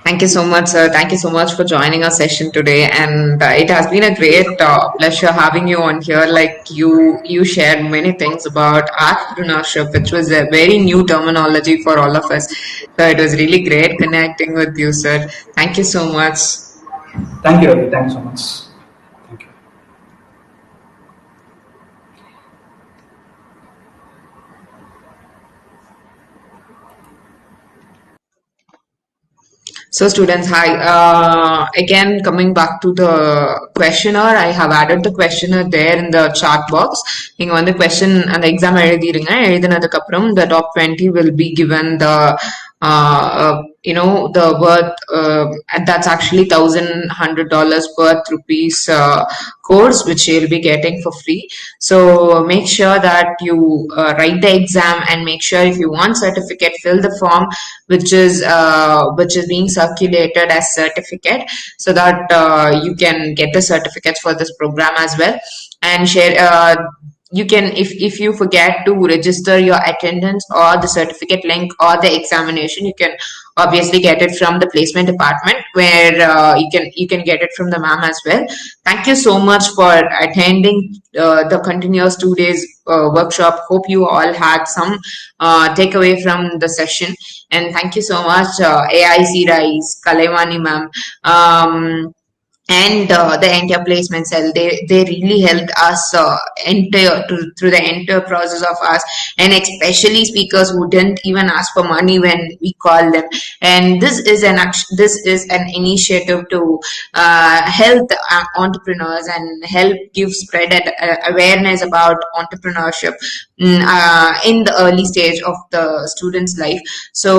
Thank you so much, sir. Thank you so much for joining our session today, and it has been a great pleasure having you on here. Like you shared many things about entrepreneurship, which was a very new terminology for all of us. So it was really great connecting with you, sir. Thank you so much. Thank you, Ravi. Thanks so much. Thank you. So students, hi. Again, coming back to the questionnaire, I have added the questionnaire there in the chat box. நீங்க வந்து question அந்த exam எழுதிருங்க. எழுதினதுக்கு அப்புறம் the top 20 will be given the the worth that's actually $1,100 worth rupees course which you'll be getting for free. So make sure that you write the exam, and make sure if you want certificate, fill the form which is being circulated as certificate, so that you can get the certificates for this program as well, and share. You can, if you forget to register your attendance or the certificate link or the examination, you can obviously get it from the placement department, where you can get it from the ma'am as well. Thank you so much for attending the continuous 2 days workshop. Hope you all had some takeaway from the session, and thank you so much, AIC Rise, Kalaimani ma'am, and the entire placement cell. They really helped us through the entire process of us, and especially speakers who didn't even ask for money when we called them. And this is an initiative to help entrepreneurs and help give spread awareness about entrepreneurship in the early stage of the student's life. So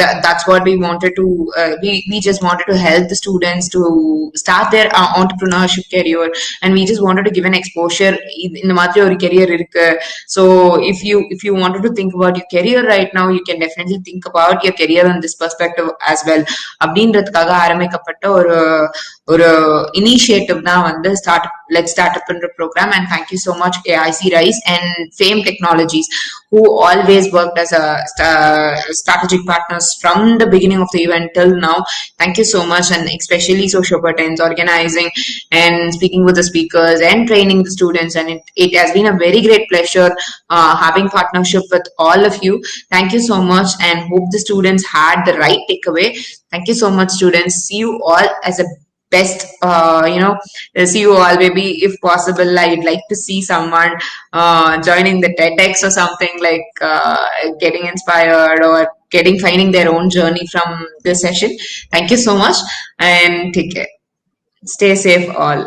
that's what we wanted to we just wanted to help the students to start their entrepreneurship career, and we just wanted to give an exposure in the மாதிரி ஒரு career இருக்கு. So if you wanted to think about your career right now, you can definitely think about your career on this perspective as well. அப்படின்றதுக்காக ஆரம்பிக்கப்பட்ட ஒரு initiative தான் வந்து let's start up in the program. And thank you so much, AIC Rise and Fame Technologies, who always worked as a strategic partners from the beginning of the event till now. Thank you so much, and especially Social Patterns organizing and speaking with the speakers and training the students. And it has been a very great pleasure having partnership with all of you. Thank you so much, and hope the students had the right takeaway. Thank you so much, students. See you all as a best. See you all. Maybe if possible, I'd like to see someone joining the TEDx or something, like getting inspired or finding their own journey from this session. Thank you so much, and take care. Stay safe all.